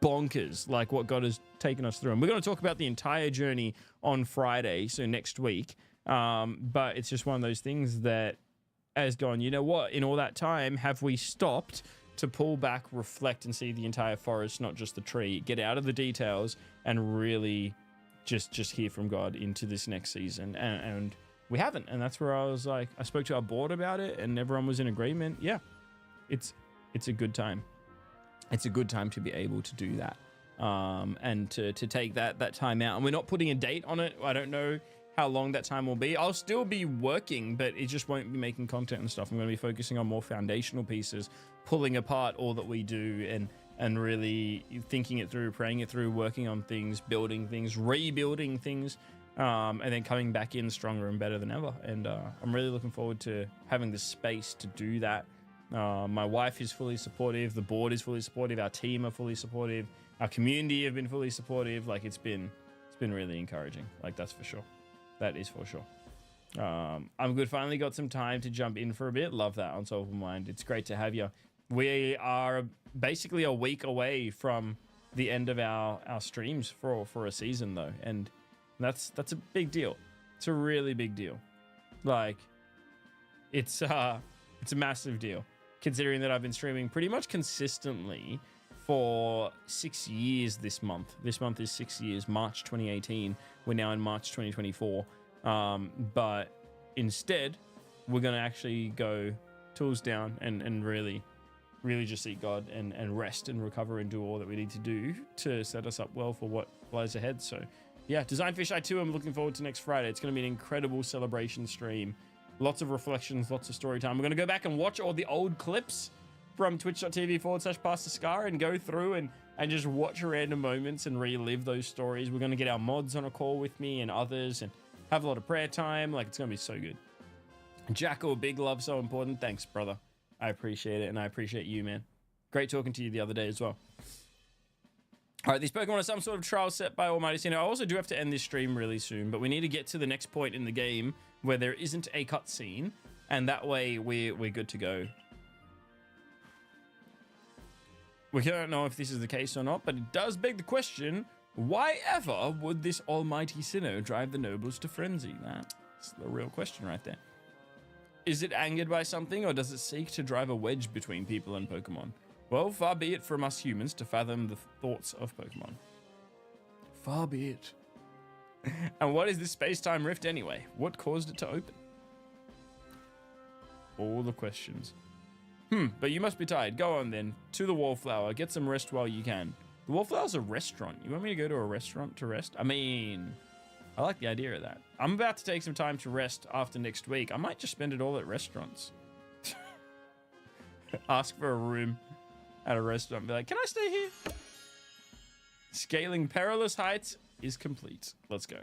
bonkers, like what God has taken us through. And we're going to talk about the entire journey on Friday, so next week. But it's just one of those things that has gone, you know what, in all that time, have we stopped to pull back, reflect, and see the entire forest, not just the tree, get out of the details, and really just hear from God into this next season? And we haven't. And that's where I was like, I spoke to our board about it, and everyone was in agreement. Yeah, it's a good time. It's a good time to be able to do that, and to take that time out. And we're not putting a date on it. I don't know how long that time will be. I'll still be working, but it just won't be making content and stuff. I'm going to be focusing on more foundational pieces, pulling apart all that we do, and really thinking it through, praying it through, working on things, building things, rebuilding things, and then coming back in stronger and better than ever. And I'm really looking forward to having the space to do that. My wife is fully supportive. The board is fully supportive. Our team are fully supportive. Our community have been fully supportive. Like it's been really encouraging. Like that's for sure. That is for sure. I'm good. Finally got some time to jump in for a bit. Love that, Unsolvable Mind. It's great to have you. We are basically a week away from the end of our streams for a season though. And that's a big deal. It's a really big deal. Like it's a massive deal, considering that I've been streaming pretty much consistently for 6 years this month. This month is 6 years, March 2018. We're now in March 2024. But instead, we're going to actually go tools down and really just seek God and rest and recover and do all that we need to do to set us up well for what lies ahead. So yeah, Design Fisheye 2, I'm looking forward to next Friday. It's going to be an incredible celebration stream. Lots of reflections, lots of story time. We're going to go back and watch all the old clips from twitch.tv/Pastor Scar and go through and just watch random moments and relive those stories. We're going to get our mods on a call with me and others and have a lot of prayer time. Like, it's going to be so good. Jackal, big love, so important. Thanks, brother. I appreciate it, and I appreciate you, man. Great talking to you the other day as well. All right, these Pokemon are some sort of trial set by Almighty Sinner. I also do have to end this stream really soon, but we need to get to the next point in the game where there isn't a cutscene, and that way we're good to go. We don't know if this is the case or not, but it does beg the question, why ever would this almighty sinner drive the nobles to frenzy? That's the real question right there. Is it angered by something, or does it seek to drive a wedge between people and Pokemon? Well, far be it from us humans to fathom the thoughts of Pokemon. Far be it. And what is this space-time rift anyway? What caused it to open? all the questions. But you must be tired. Go on then. To the Wallflower. Get some rest while you can. The Wallflower's a restaurant. You want me to go to a restaurant to rest? I mean, I like the idea of that. I'm about to take some time to rest after next week. I might just spend it all at restaurants. Ask for a room at a restaurant. Be like, can I stay here? Scaling perilous heights is complete. Let's go.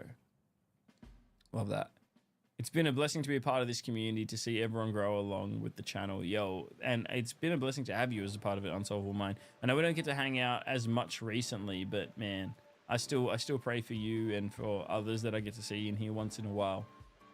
Love that. It's been a blessing to be a part of this community, to see everyone grow along with the channel. Yo, and it's been a blessing to have you as a part of it, Unsolvable Mind. I know we don't get to hang out as much recently, but man, I still pray for you and for others that I get to see in here once in a while.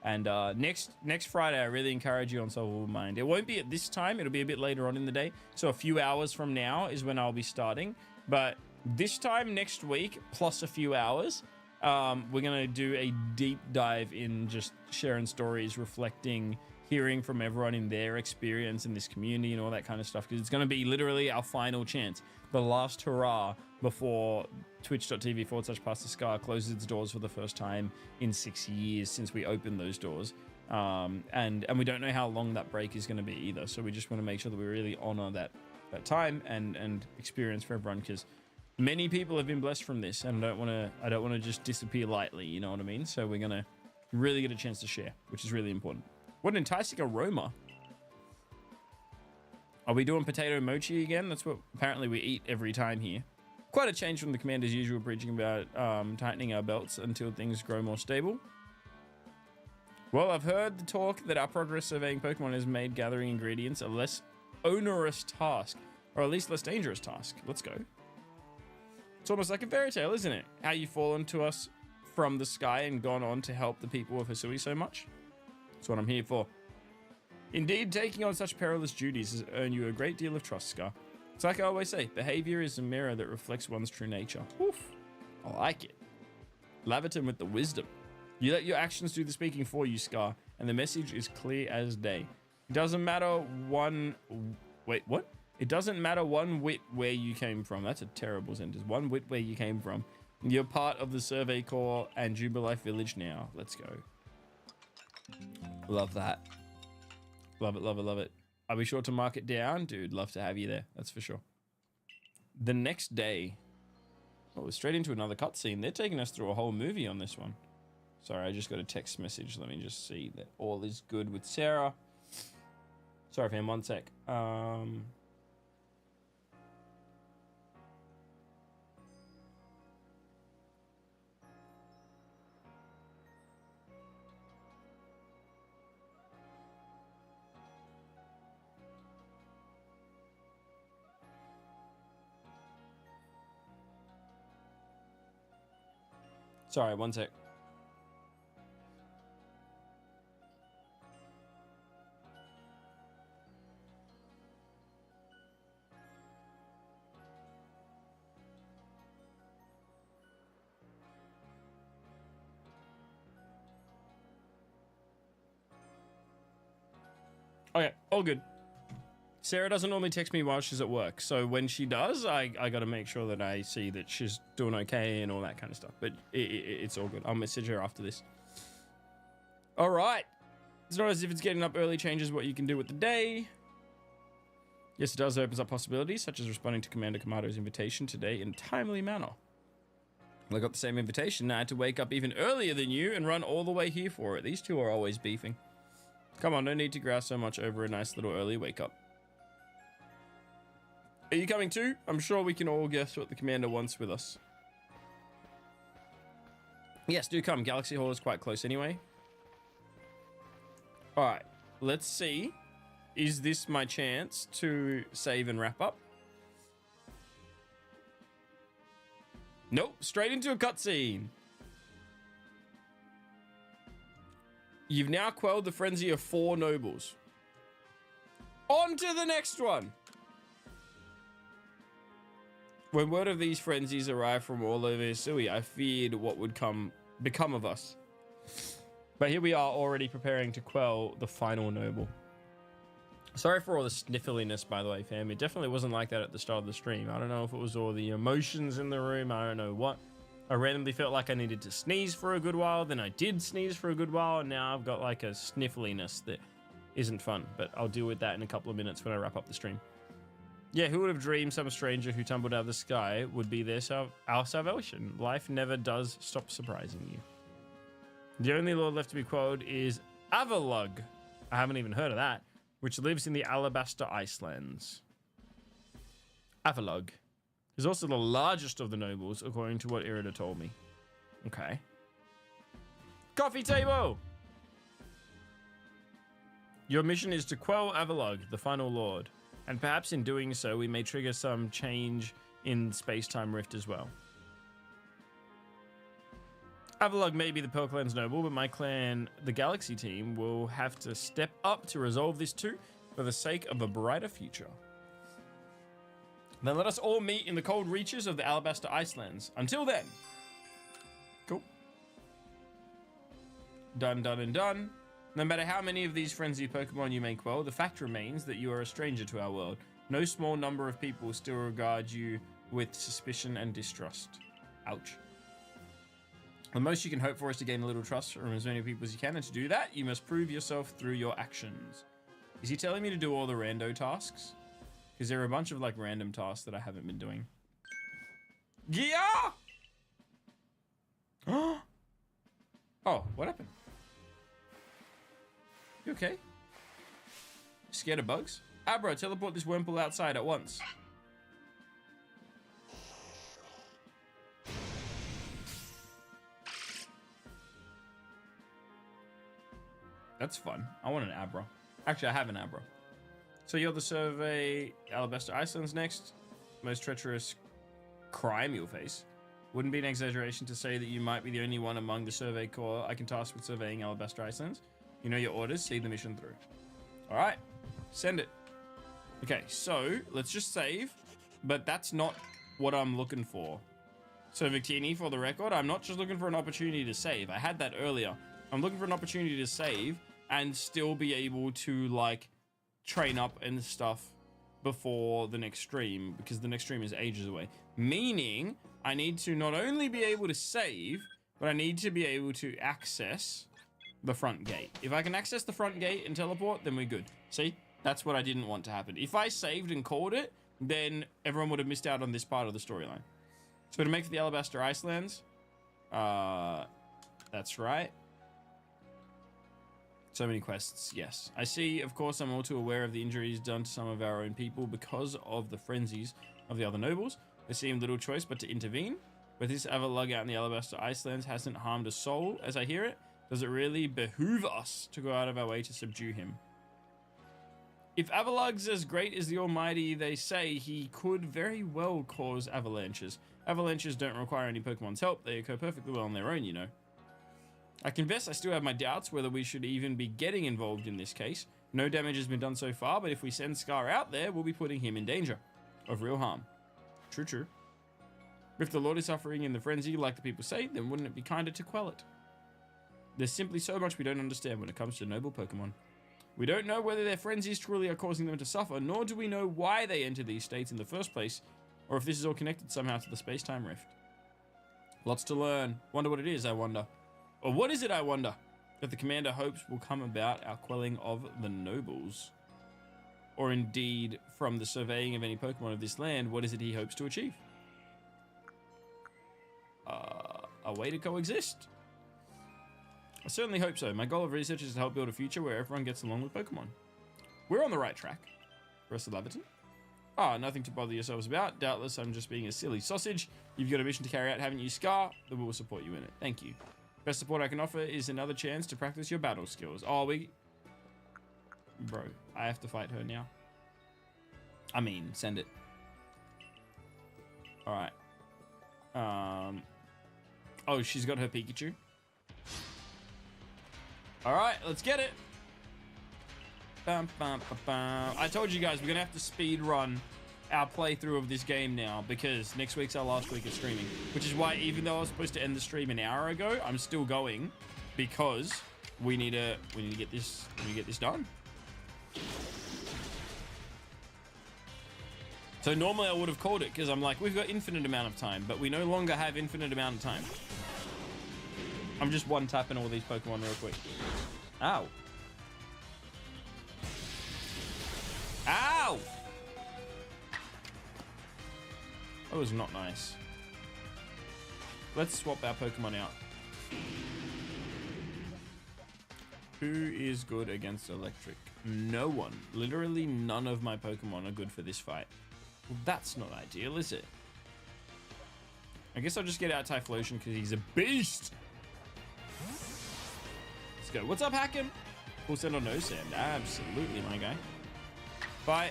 And next Friday, I really encourage you on Unsolvable Mind. It won't be at this time. It'll be a bit later on in the day. So a few hours from now is when I'll be starting. But this time next week, plus a few hours, we're going to do a deep dive in just sharing stories, reflecting, hearing from everyone in their experience in this community and all that kind of stuff. Because it's going to be literally our final chance. The last hurrah before twitch.tv/PastorScar closes its doors for the first time in 6 years since we opened those doors. And we don't know how long that break is going to be either. So we just want to make sure that we really honor that time and experience for everyone, because many people have been blessed from this, and I don't want to just disappear lightly, you know what I mean? So we're going to really get a chance to share, which is really important. What an enticing aroma. Are we doing potato mochi again? That's what apparently we eat every time here. Quite a change from the commander's usual preaching about tightening our belts until things grow more stable. Well, I've heard the talk that our progress surveying Pokemon has made gathering ingredients a less onerous task, or at least less dangerous task. Let's go. It's almost like a fairy tale, isn't it? How you've fallen to us from the sky and gone on to help the people of Hisui so much. That's what I'm here for. Indeed, taking on such perilous duties has earned you a great deal of trust, Scar. It's like I always say, behavior is a mirror that reflects one's true nature. Oof. I like it. Laverton with the wisdom. You let your actions do the speaking for you, Scar, and the message is clear as day. It doesn't matter one... Wait, what? It doesn't matter one whit where you came from. That's a terrible sentence. One whit where you came from. You're part of the Survey Corps and Jubilife Village now. Let's go. Love that. Love it, love it, love it. I'll be sure to mark it down. Dude, love to have you there. That's for sure. The next day. Oh, we're straight into another cutscene. They're taking us through a whole movie on this one. Sorry, I just got a text message. Let me just see that all is good with Sarah. Sorry, fam. One sec. Sorry, one sec. Okay, all good. Sarah doesn't normally text me while she's at work, so when she does, I got to make sure that I see that she's doing okay and all that kind of stuff. But it's all good. I'll message her after this. All right. It's not as if it's getting up early changes what you can do with the day. Yes, it does. It opens up possibilities, such as responding to Commander Kamado's invitation today in a timely manner. Well, I got the same invitation. I had to wake up even earlier than you and run all the way here for it. These two are always beefing. Come on, no need to grouse so much over a nice little early wake up. Are you coming too? I'm sure we can all guess what the commander wants with us. Yes, do come. Galaxy Hall is quite close anyway. All right, let's see. Is this my chance to save and wrap up? Nope, straight into a cutscene. You've now quelled the frenzy of 4 nobles. On to the next one. When word of these frenzies arrived from all over Hisui, I feared what would become of us. But here we are already preparing to quell the final noble. Sorry for all the sniffliness, by the way, fam. It definitely wasn't like that at the start of the stream. I don't know if it was all the emotions in the room. I don't know what. I randomly felt like I needed to sneeze for a good while. Then I did sneeze for a good while. And now I've got like a sniffliness that isn't fun, but I'll deal with that in a couple of minutes when I wrap up the stream. Yeah, who would have dreamed some stranger who tumbled out of the sky would be our salvation? Life never does stop surprising you. The only lord left to be quelled is Avalug. I haven't even heard of that, which lives in the Alabaster Icelands. Avalug is also the largest of the nobles, according to what Irida told me. Okay. Coffee table! Your mission is to quell Avalug, the final lord, and perhaps in doing so, we may trigger some change in space-time rift as well. Avalug may be the Pearl Clan's noble, but my clan, the Galaxy team, will have to step up to resolve this too, for the sake of a brighter future. Then let us all meet in the cold reaches of the Alabaster Icelands. Until then. Cool. Done, done, and done. No matter how many of these frenzied Pokemon you may quell, the fact remains that you are a stranger to our world. No small number of people still regard you with suspicion and distrust. Ouch. The most you can hope for is to gain a little trust from as many people as you can, and to do that, you must prove yourself through your actions. Is he telling me to do all the rando tasks? Because there are a bunch of like random tasks that I haven't been doing. Yeah! Oh, what happened? You okay? Scared of bugs? Abra, teleport this Wurmple outside at once. That's fun. I want an Abra. Actually, I have an Abra. So you're the survey. Alabaster Iceland's next. Most treacherous crime you'll face. Wouldn't be an exaggeration to say that you might be the only one among the survey corps I can task with surveying Alabaster Icelands. You know your orders. See the mission through. All right. Send it. Okay, so let's just save. But that's not what I'm looking for. So Victini, for the record, I'm not just looking for an opportunity to save. I had that earlier. I'm looking for an opportunity to save and still be able to like train up and stuff before the next stream, because the next stream is ages away. Meaning I need to not only be able to save, but I need to be able to access the front gate. If I can access the front gate and teleport, then we're good. See, that's what I didn't want to happen. If I saved and called it, then everyone would have missed out on this part of the storyline. So to make for the Alabaster Icelands, that's right. So many quests, yes. I see, of course, I'm all too aware of the injuries done to some of our own people because of the frenzies of the other nobles. There seemed little choice but to intervene. But this Avalug out in the Alabaster Icelands hasn't harmed a soul, as I hear it. Does it really behoove us to go out of our way to subdue him? If Avalug's as great as the Almighty they say, he could very well cause avalanches. Avalanches don't require any Pokemon's help. They occur perfectly well on their own, you know. I confess I still have my doubts whether we should even be getting involved in this case. No damage has been done so far, but if we send Scar out there, we'll be putting him in danger of real harm. True, true. If the Lord is suffering in the frenzy, like the people say, then wouldn't it be kinder to quell it? There's simply so much we don't understand when it comes to noble Pokemon. We don't know whether their frenzies truly are causing them to suffer, nor do we know why they enter these states in the first place, or if this is all connected somehow to the space-time rift. Lots to learn. Wonder what it is, I wonder. Or what is it, I wonder, that the commander hopes will come about our quelling of the nobles? Or indeed, from the surveying of any Pokemon of this land, what is it he hopes to achieve? A way to coexist. I certainly hope so. My goal of research is to help build a future where everyone gets along with Pokemon. We're on the right track. Rest of Laverton. Ah, nothing to bother yourselves about. Doubtless I'm just being a silly sausage. You've got a mission to carry out, haven't you, Scar? Then we will support you in it. Thank you. Best support I can offer is another chance to practice your battle skills. Oh, Bro, I have to fight her now. I mean, send it. Alright. Oh, she's got her Pikachu. Alright, let's get it. Bum, bum, bum, bum. I told you guys we're going to have to speed run our playthrough of this game now, because next week's our last week of streaming, which is why even though I was supposed to end the stream an hour ago, I'm still going, because we need to get this done. So normally I would have called it, because I'm like, we've got infinite amount of time, but we no longer have infinite amount of time. I'm just one tapping all these Pokemon real quick. Ow. Ow! That was not nice. Let's swap our Pokemon out. Who is good against electric? No one. Literally none of my Pokemon are good for this fight. Well, that's not ideal, is it? I guess I'll just get out Typhlosion because he's a beast. Let's go. What's up, Hacken? Full send or no send? Absolutely, my guy. Bye.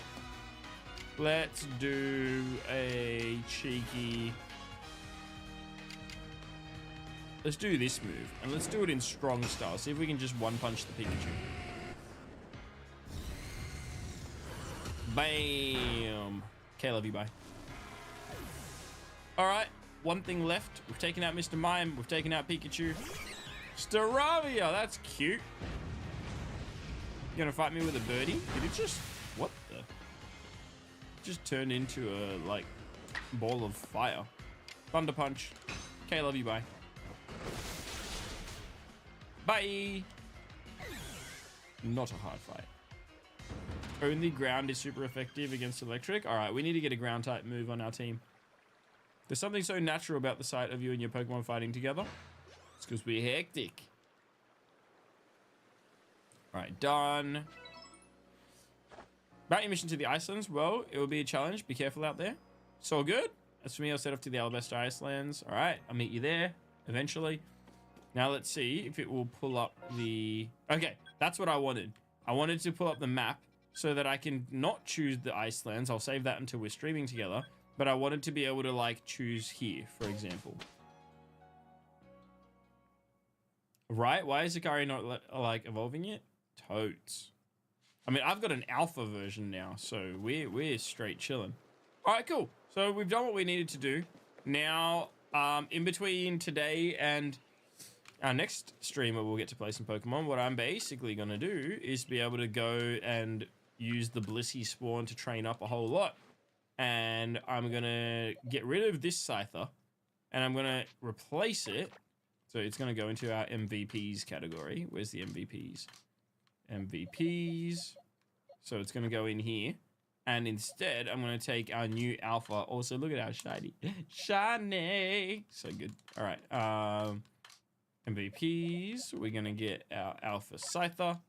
Let's do a cheeky... Let's do this move, and let's do it in strong style. See if we can just one-punch the Pikachu. Bam! Okay, love you, bye. Alright, one thing left. We've taken out Mr. Mime. We've taken out Pikachu. Staravia, that's cute. You gonna fight me with a birdie? Did it just... What the... Just turned into a, like, ball of fire. Thunder Punch. Okay, love you, bye. Bye! Not a hard fight. Only ground is super effective against electric. Alright, we need to get a ground type move on our team. There's something so natural about the sight of you and your Pokemon fighting together. It's because we're hectic. Alright, done. About your mission to the Icelands, well, it will be a challenge. Be careful out there. It's all good. As for me, I'll set off to the Alabasta Icelands. Alright, I'll meet you there eventually. Now let's see if it will pull up the... Okay, that's what I wanted. I wanted to pull up the map so that I can not choose the Icelands. I'll save that until we're streaming together. But I wanted to be able to, like, choose here, for example. Right? Why is Zachary not, like, evolving yet? Totes. I mean, I've got an alpha version now, so we're straight chilling. All right, cool. So we've done what we needed to do. Now, in between today and our next stream where we'll get to play some Pokemon, what I'm basically going to do is be able to go and use the Blissey Spawn to train up a whole lot. And I'm going to get rid of this Scyther, and I'm going to replace it. So it's going to go into our MVPs category. Where's the MVPs? MVPs. So it's going to go in here. And instead, I'm going to take our new Alpha. Also, look at how shiny. Shiny! So good. All right. MVPs. We're going to get our Alpha Scyther.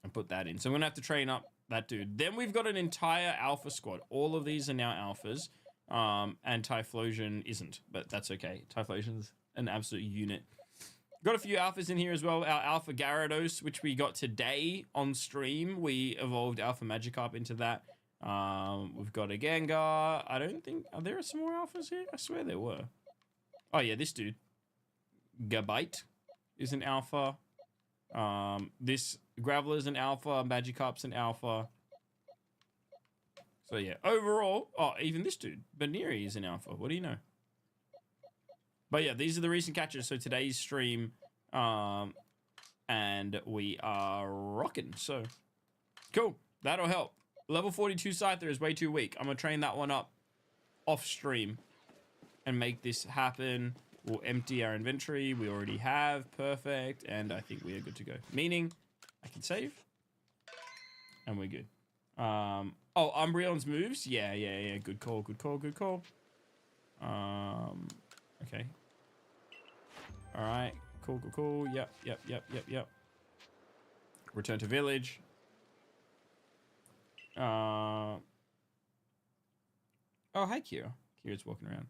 And put that in. So I'm going to have to train up that dude. Then we've got an entire Alpha squad. All of these are now Alphas. And Typhlosion isn't. But that's okay. Typhlosion's an absolute unit. Got a few Alphas in here as well. Our Alpha Gyarados, which we got today on stream. We evolved Alpha Magikarp into that. We've got a Gengar. I don't think... Are there some more Alphas here? I swear there were. Oh, yeah, this dude. Gabite is an Alpha. This Graveler's an Alpha. Magikarp's an Alpha. So, yeah. Overall... Oh, even this dude. Baneri is an Alpha. What do you know? But yeah, these are the recent catches. So today's stream, and we are rocking. So cool. That'll help. Level 42 Scyther is way too weak. I'm going to train that one up off stream and make this happen. We'll empty our inventory. We already have. Perfect. And I think we are good to go. Meaning I can save. And we're good. Oh, Umbreon's moves? Yeah. Good call. Okay. All right. Cool. Yep. Return to village. Oh, hi, Kira. Kira's walking around.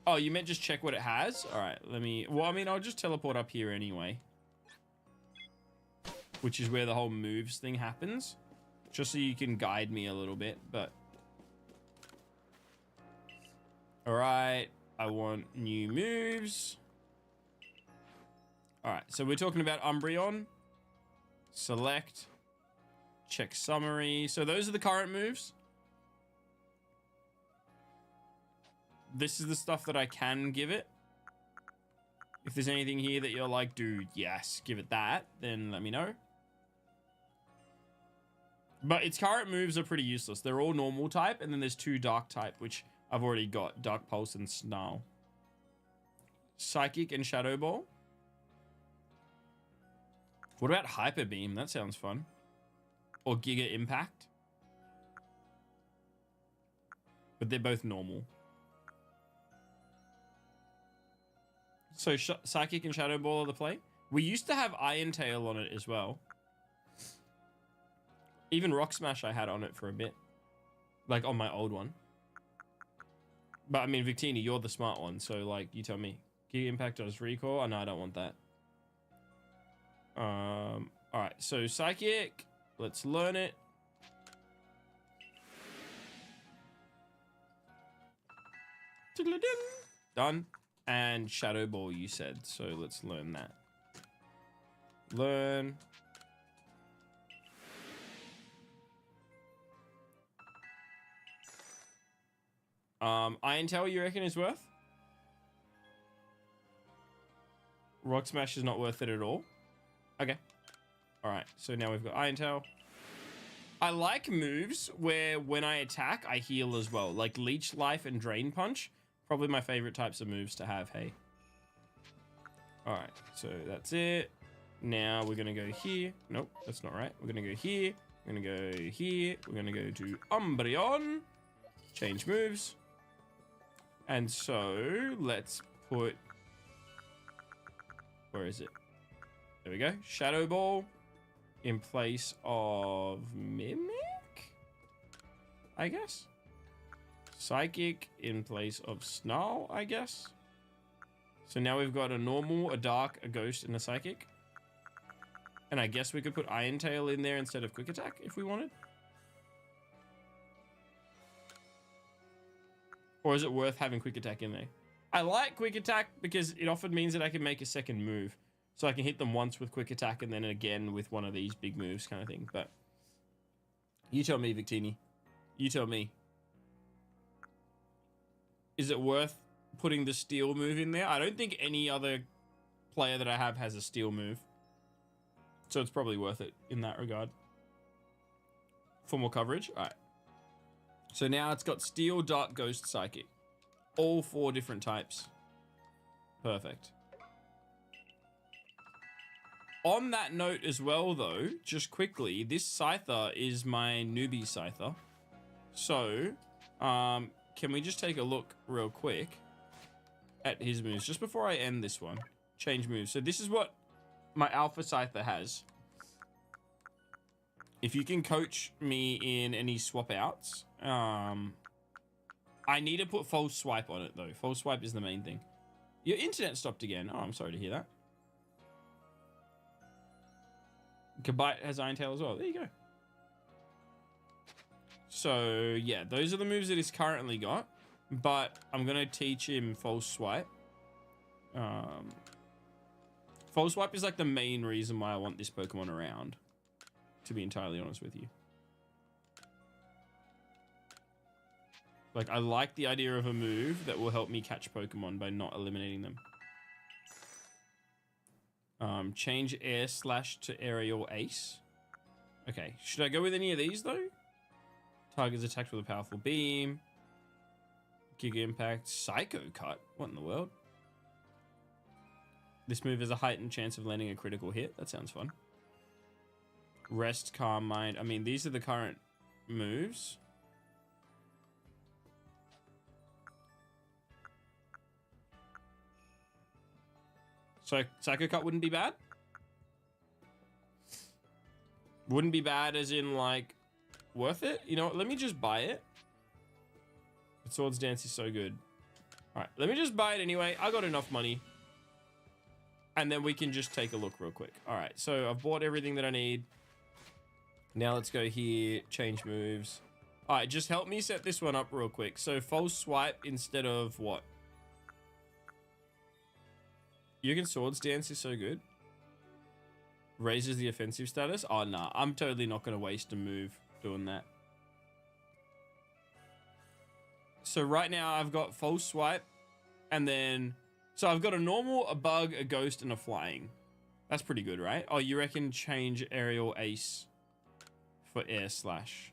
Oh, you meant just check what it has? All right, let me... Well, I mean, I'll just teleport up here anyway. Which is where the whole moves thing happens. Just so you can guide me a little bit, but... All right, I want new moves. All right, so we're talking about Umbreon. Select. Check summary. So those are the current moves. This is the stuff that I can give it. If there's anything here that you're like, dude, yes, give it that, then let me know. But its current moves are pretty useless. They're all normal type, and then there's 2 dark type, which I've already got. Dark Pulse and Snarl. Psychic and Shadow Ball. What about Hyper Beam? That sounds fun. Or Giga Impact. But they're both normal. So Psychic and Shadow Ball are the play. We used to have Iron Tail on it as well. Even Rock Smash I had on it for a bit. Like on my old one. But I mean, Victini, you're the smart one. So like, you tell me. Giga Impact does Recall. Oh no, I don't want that. Alright, so Psychic. Let's learn it. Done. And Shadow Ball, you said. So let's learn that. Learn. Iron Tail, you reckon is worth? Rock Smash is not worth it at all. Okay. Alright, so now we've got Iron Tail. I like moves where when I attack, I heal as well. Like Leech Life and Drain Punch. Probably my favorite types of moves to have, hey. Alright, so that's it. Now we're going to go here. Nope, that's not right. We're going to go here. We're going to go here. We're going to go to Umbreon. Change moves. And so let's put... Where is it? There we go. Shadow Ball in place of Mimic, I guess. Psychic in place of Snarl, I guess. So now we've got a normal, a dark, a ghost, and a psychic. And I guess we could put Iron Tail in there instead of Quick Attack if we wanted. Or is it worth having Quick Attack in there? I like Quick Attack because it often means that I can make a second move. So I can hit them once with Quick Attack and then again with one of these big moves kind of thing. But you tell me, Victini. You tell me. Is it worth putting the steel move in there? I don't think any other player that I have has a steel move. So it's probably worth it in that regard. For more coverage. All right. So now it's got Steel, Dark, Ghost, Psychic. All 4 different types. Perfect. On that note as well, though, just quickly, this Scyther is my newbie Scyther. So, can we just take a look real quick at his moves just before I end this one? Change moves. So this is what my Alpha Scyther has. If you can coach me in any swap outs, I need to put False Swipe on it though. False Swipe is the main thing. Your internet stopped again. Oh, I'm sorry to hear that. Kabite has Iron Tail as well. There you go. So, yeah, those are the moves that he's currently got. But I'm going to teach him False Swipe. False Swipe is like the main reason why I want this Pokemon around. To be entirely honest with you. Like, I like the idea of a move that will help me catch Pokemon by not eliminating them. Change Air Slash to Aerial Ace. Okay, should I go with any of these though? Target's attacked with a powerful beam. Giga Impact. Psycho Cut. What in the world? This move has a heightened chance of landing a critical hit. That sounds fun. Rest, Calm Mind. I mean, these are the current moves. So Psycho Cut wouldn't be bad? Wouldn't be bad as in like worth it? You know what? Let me just buy it. But Swords Dance is so good. Alright, let me just buy it anyway. I got enough money. And then we can just take a look real quick. Alright, so I've bought everything that I need. Now let's go here, change moves. Alright, just help me set this one up real quick. So False Swipe instead of what? Yugen Swords Dance is so good. Raises the offensive status. Oh, nah. I'm totally not going to waste a move doing that. So right now I've got False Swipe. And then... So I've got a normal, a bug, a ghost, and a flying. That's pretty good, right? Oh, you reckon change Aerial Ace for Air Slash.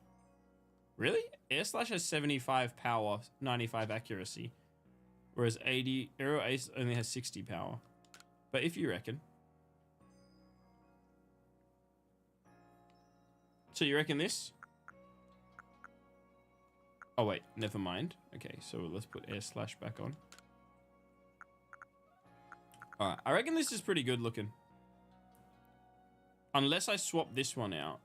Really? Air Slash has 75 power, 95 accuracy. Whereas Aerial Ace only has 60 power. But if you reckon. So you reckon this? Oh wait, never mind. Okay, so let's put air slash back on. All right, I reckon this is pretty good looking. Unless I swap this one out.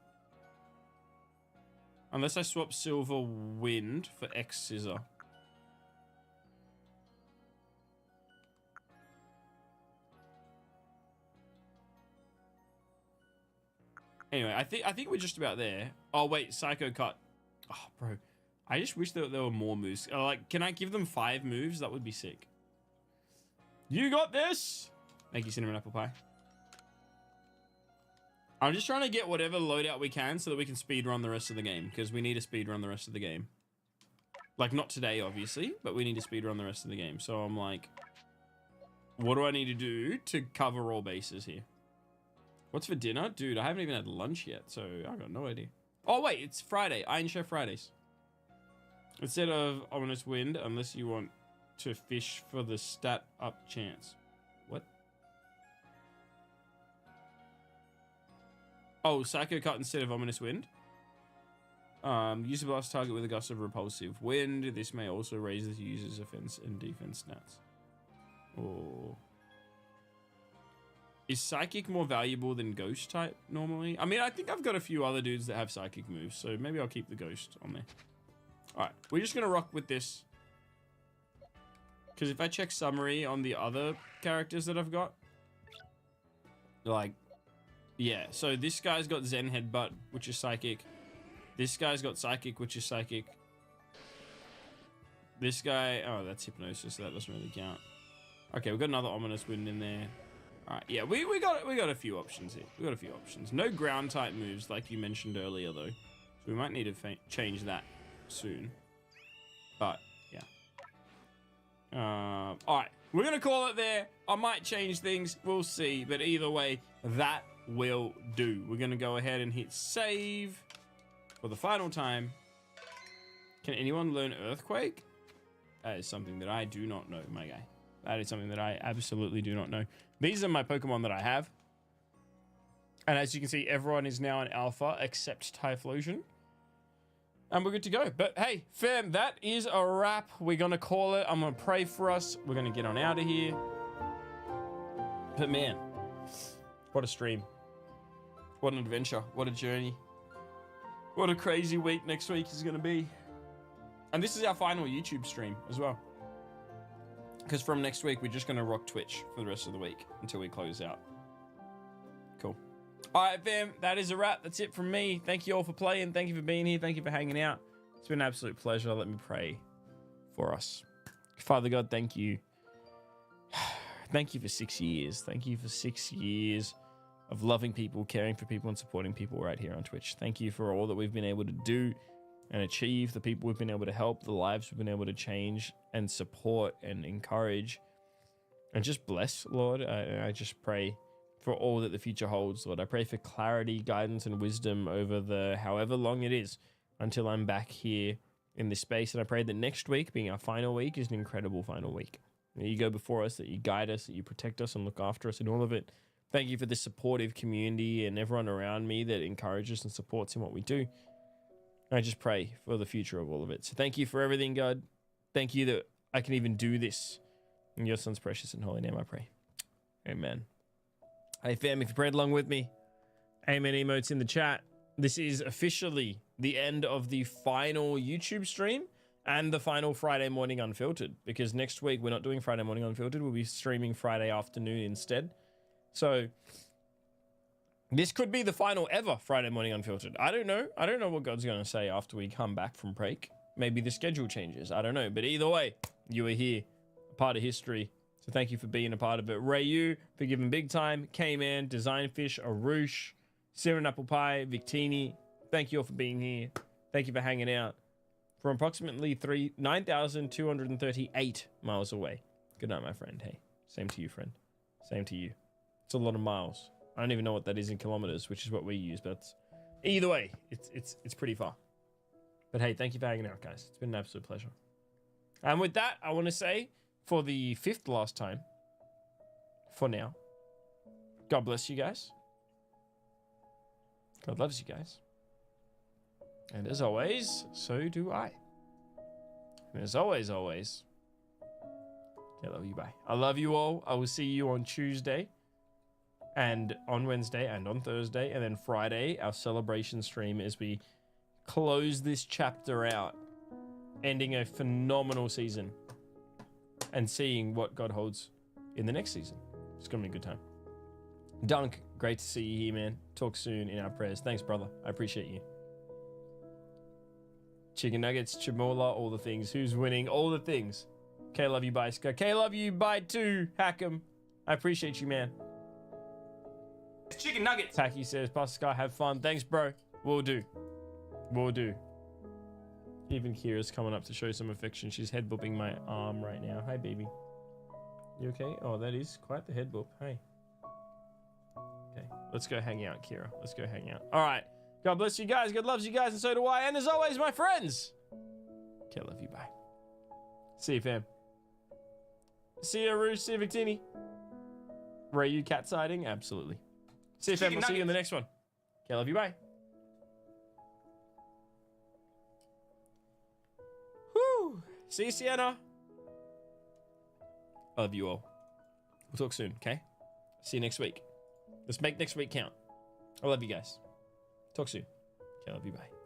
Unless I swap Silver Wind for X Scissor. Anyway, I think we're just about there. Oh wait, Psycho Cut. Oh, bro. I just wish that there were more moves. Like, can I give them 5 moves? That would be sick. You got this! Thank you, Cinnamon Apple Pie. I'm just trying to get whatever loadout we can so that we can speedrun the rest of the game. Because we need to speedrun the rest of the game. Like, not today, obviously. But we need to speedrun the rest of the game. So I'm like, what do I need to do to cover all bases here? What's for dinner? Dude, I haven't even had lunch yet. So I got no idea. Oh, wait. It's Friday. Iron Chef Fridays. Instead of Ominous Wind, unless you want to fish for the stat up chance. What? Oh, Psycho Cut instead of Ominous Wind. Use a blast target with a gust of repulsive wind. This may also raise the user's offense and defense stats. Oh. Is Psychic more valuable than Ghost type normally? I mean, I think I've got a few other dudes that have Psychic moves, so maybe I'll keep the Ghost on there. Alright, we're just going to rock with this. Because if I check summary on the other characters that I've got, like, yeah, so this guy's got Zen Headbutt, which is Psychic. This guy's got Psychic, which is Psychic. This guy, oh, that's Hypnosis, so that doesn't really count. Okay, we've got another Ominous Wind in there. Alright, yeah, we got a few options here. We got a few options. No ground type moves like you mentioned earlier, though. So we might need to change that soon. But, yeah. Alright, we're going to call it there. I might change things. We'll see. But either way, that will do. We're going to go ahead and hit save for the final time. Can anyone learn Earthquake? That is something that I do not know, my guy. That is something that I absolutely do not know. These are my Pokemon that I have. And as you can see, everyone is now in Alpha except Typhlosion. And we're good to go. But hey, fam, that is a wrap. We're going to call it. I'm going to pray for us. We're going to get on out of here. But man, what a stream. What an adventure. What a journey. What a crazy week next week is going to be. And this is our final YouTube stream as well. Because from next week, we're just going to rock Twitch for the rest of the week until we close out. Cool. All right, fam, that is a wrap. That's it from me. Thank you all for playing. Thank you for being here. Thank you for hanging out. It's been an absolute pleasure. Let me pray for us. Father God, thank you. Thank you for 6 years. Thank you for 6 years of loving people, caring for people, and supporting people right here on Twitch. Thank you for all that we've been able to do and achieve, the people we've been able to help, the lives we've been able to change and support and encourage and just bless, Lord. I just pray for all that the future holds, Lord. I pray for clarity, guidance, and wisdom over the however long it is until I'm back here in this space. And I pray that next week, being our final week, is an incredible final week. That you go before us, that you guide us, that you protect us and look after us in all of it. Thank you for this supportive community and everyone around me that encourages and supports in what we do. I just pray for the future of all of it. So thank you for everything, God. Thank you that I can even do this. In your son's precious and holy name, I pray. Amen. Hey fam, if you prayed along with me, amen emotes in the chat. This is officially the end of the final YouTube stream and the final Friday Morning Unfiltered, because next week we're not doing Friday Morning Unfiltered. We'll be streaming Friday afternoon instead. So this could be the final ever Friday Morning Unfiltered. I don't know. I don't know what God's going to say after we come back from break. Maybe the schedule changes. I don't know. But either way, you are here, a part of history. So thank you for being a part of it. Rayu for giving big time. K-Man, Designfish, Arush, Cinnamon Apple Pie, Victini. Thank you all for being here. Thank you for hanging out from approximately 9,238 miles away. Good night, my friend. Hey, same to you, friend. Same to you. It's a lot of miles. I don't even know what that is in kilometers, which is what we use, but either way, it's pretty far. But hey, thank you for hanging out, guys. It's been an absolute pleasure. And with that, I want to say, for the 5th last time, for now, God bless you guys. God loves you guys. And as always, so do I. And as always, okay, I love you, bye. I love you all. I will see you on Tuesday and on Wednesday and on Thursday. And then Friday, our celebration stream as we close this chapter out, ending a phenomenal season and seeing what God holds in the next season. It's going to be a good time. Dunk, great to see you here, man. Talk soon in our prayers. Thanks, brother. I appreciate you. Chicken nuggets, Chimola, all the things. Who's winning? All the things. Okay, love you, bye, Ska. Okay, love you, bye, too, Hackham. I appreciate you, man. Chicken nuggets. Tacky says, Pastor Sky, have fun. Thanks, bro. Will do. Will do. Even Kira's coming up to show some affection. She's head booping my arm right now. Hi, baby. You okay? Oh, that is quite the head boop. Hey. Okay, let's go hang out, Kira. Let's go hang out. All right. God bless you guys. God loves you guys, and so do I. And as always, my friends. Okay, love you. Bye. See you, fam. See you, Roosh. See you, Victini. Ray, you cat sighting? Absolutely. See you, fam. We'll see you in the next one. Okay, love you. Bye. Whew. See you, Sienna. I love you all. We'll talk soon, okay? See you next week. Let's make next week count. I love you guys. Talk soon. Okay, love you. Bye.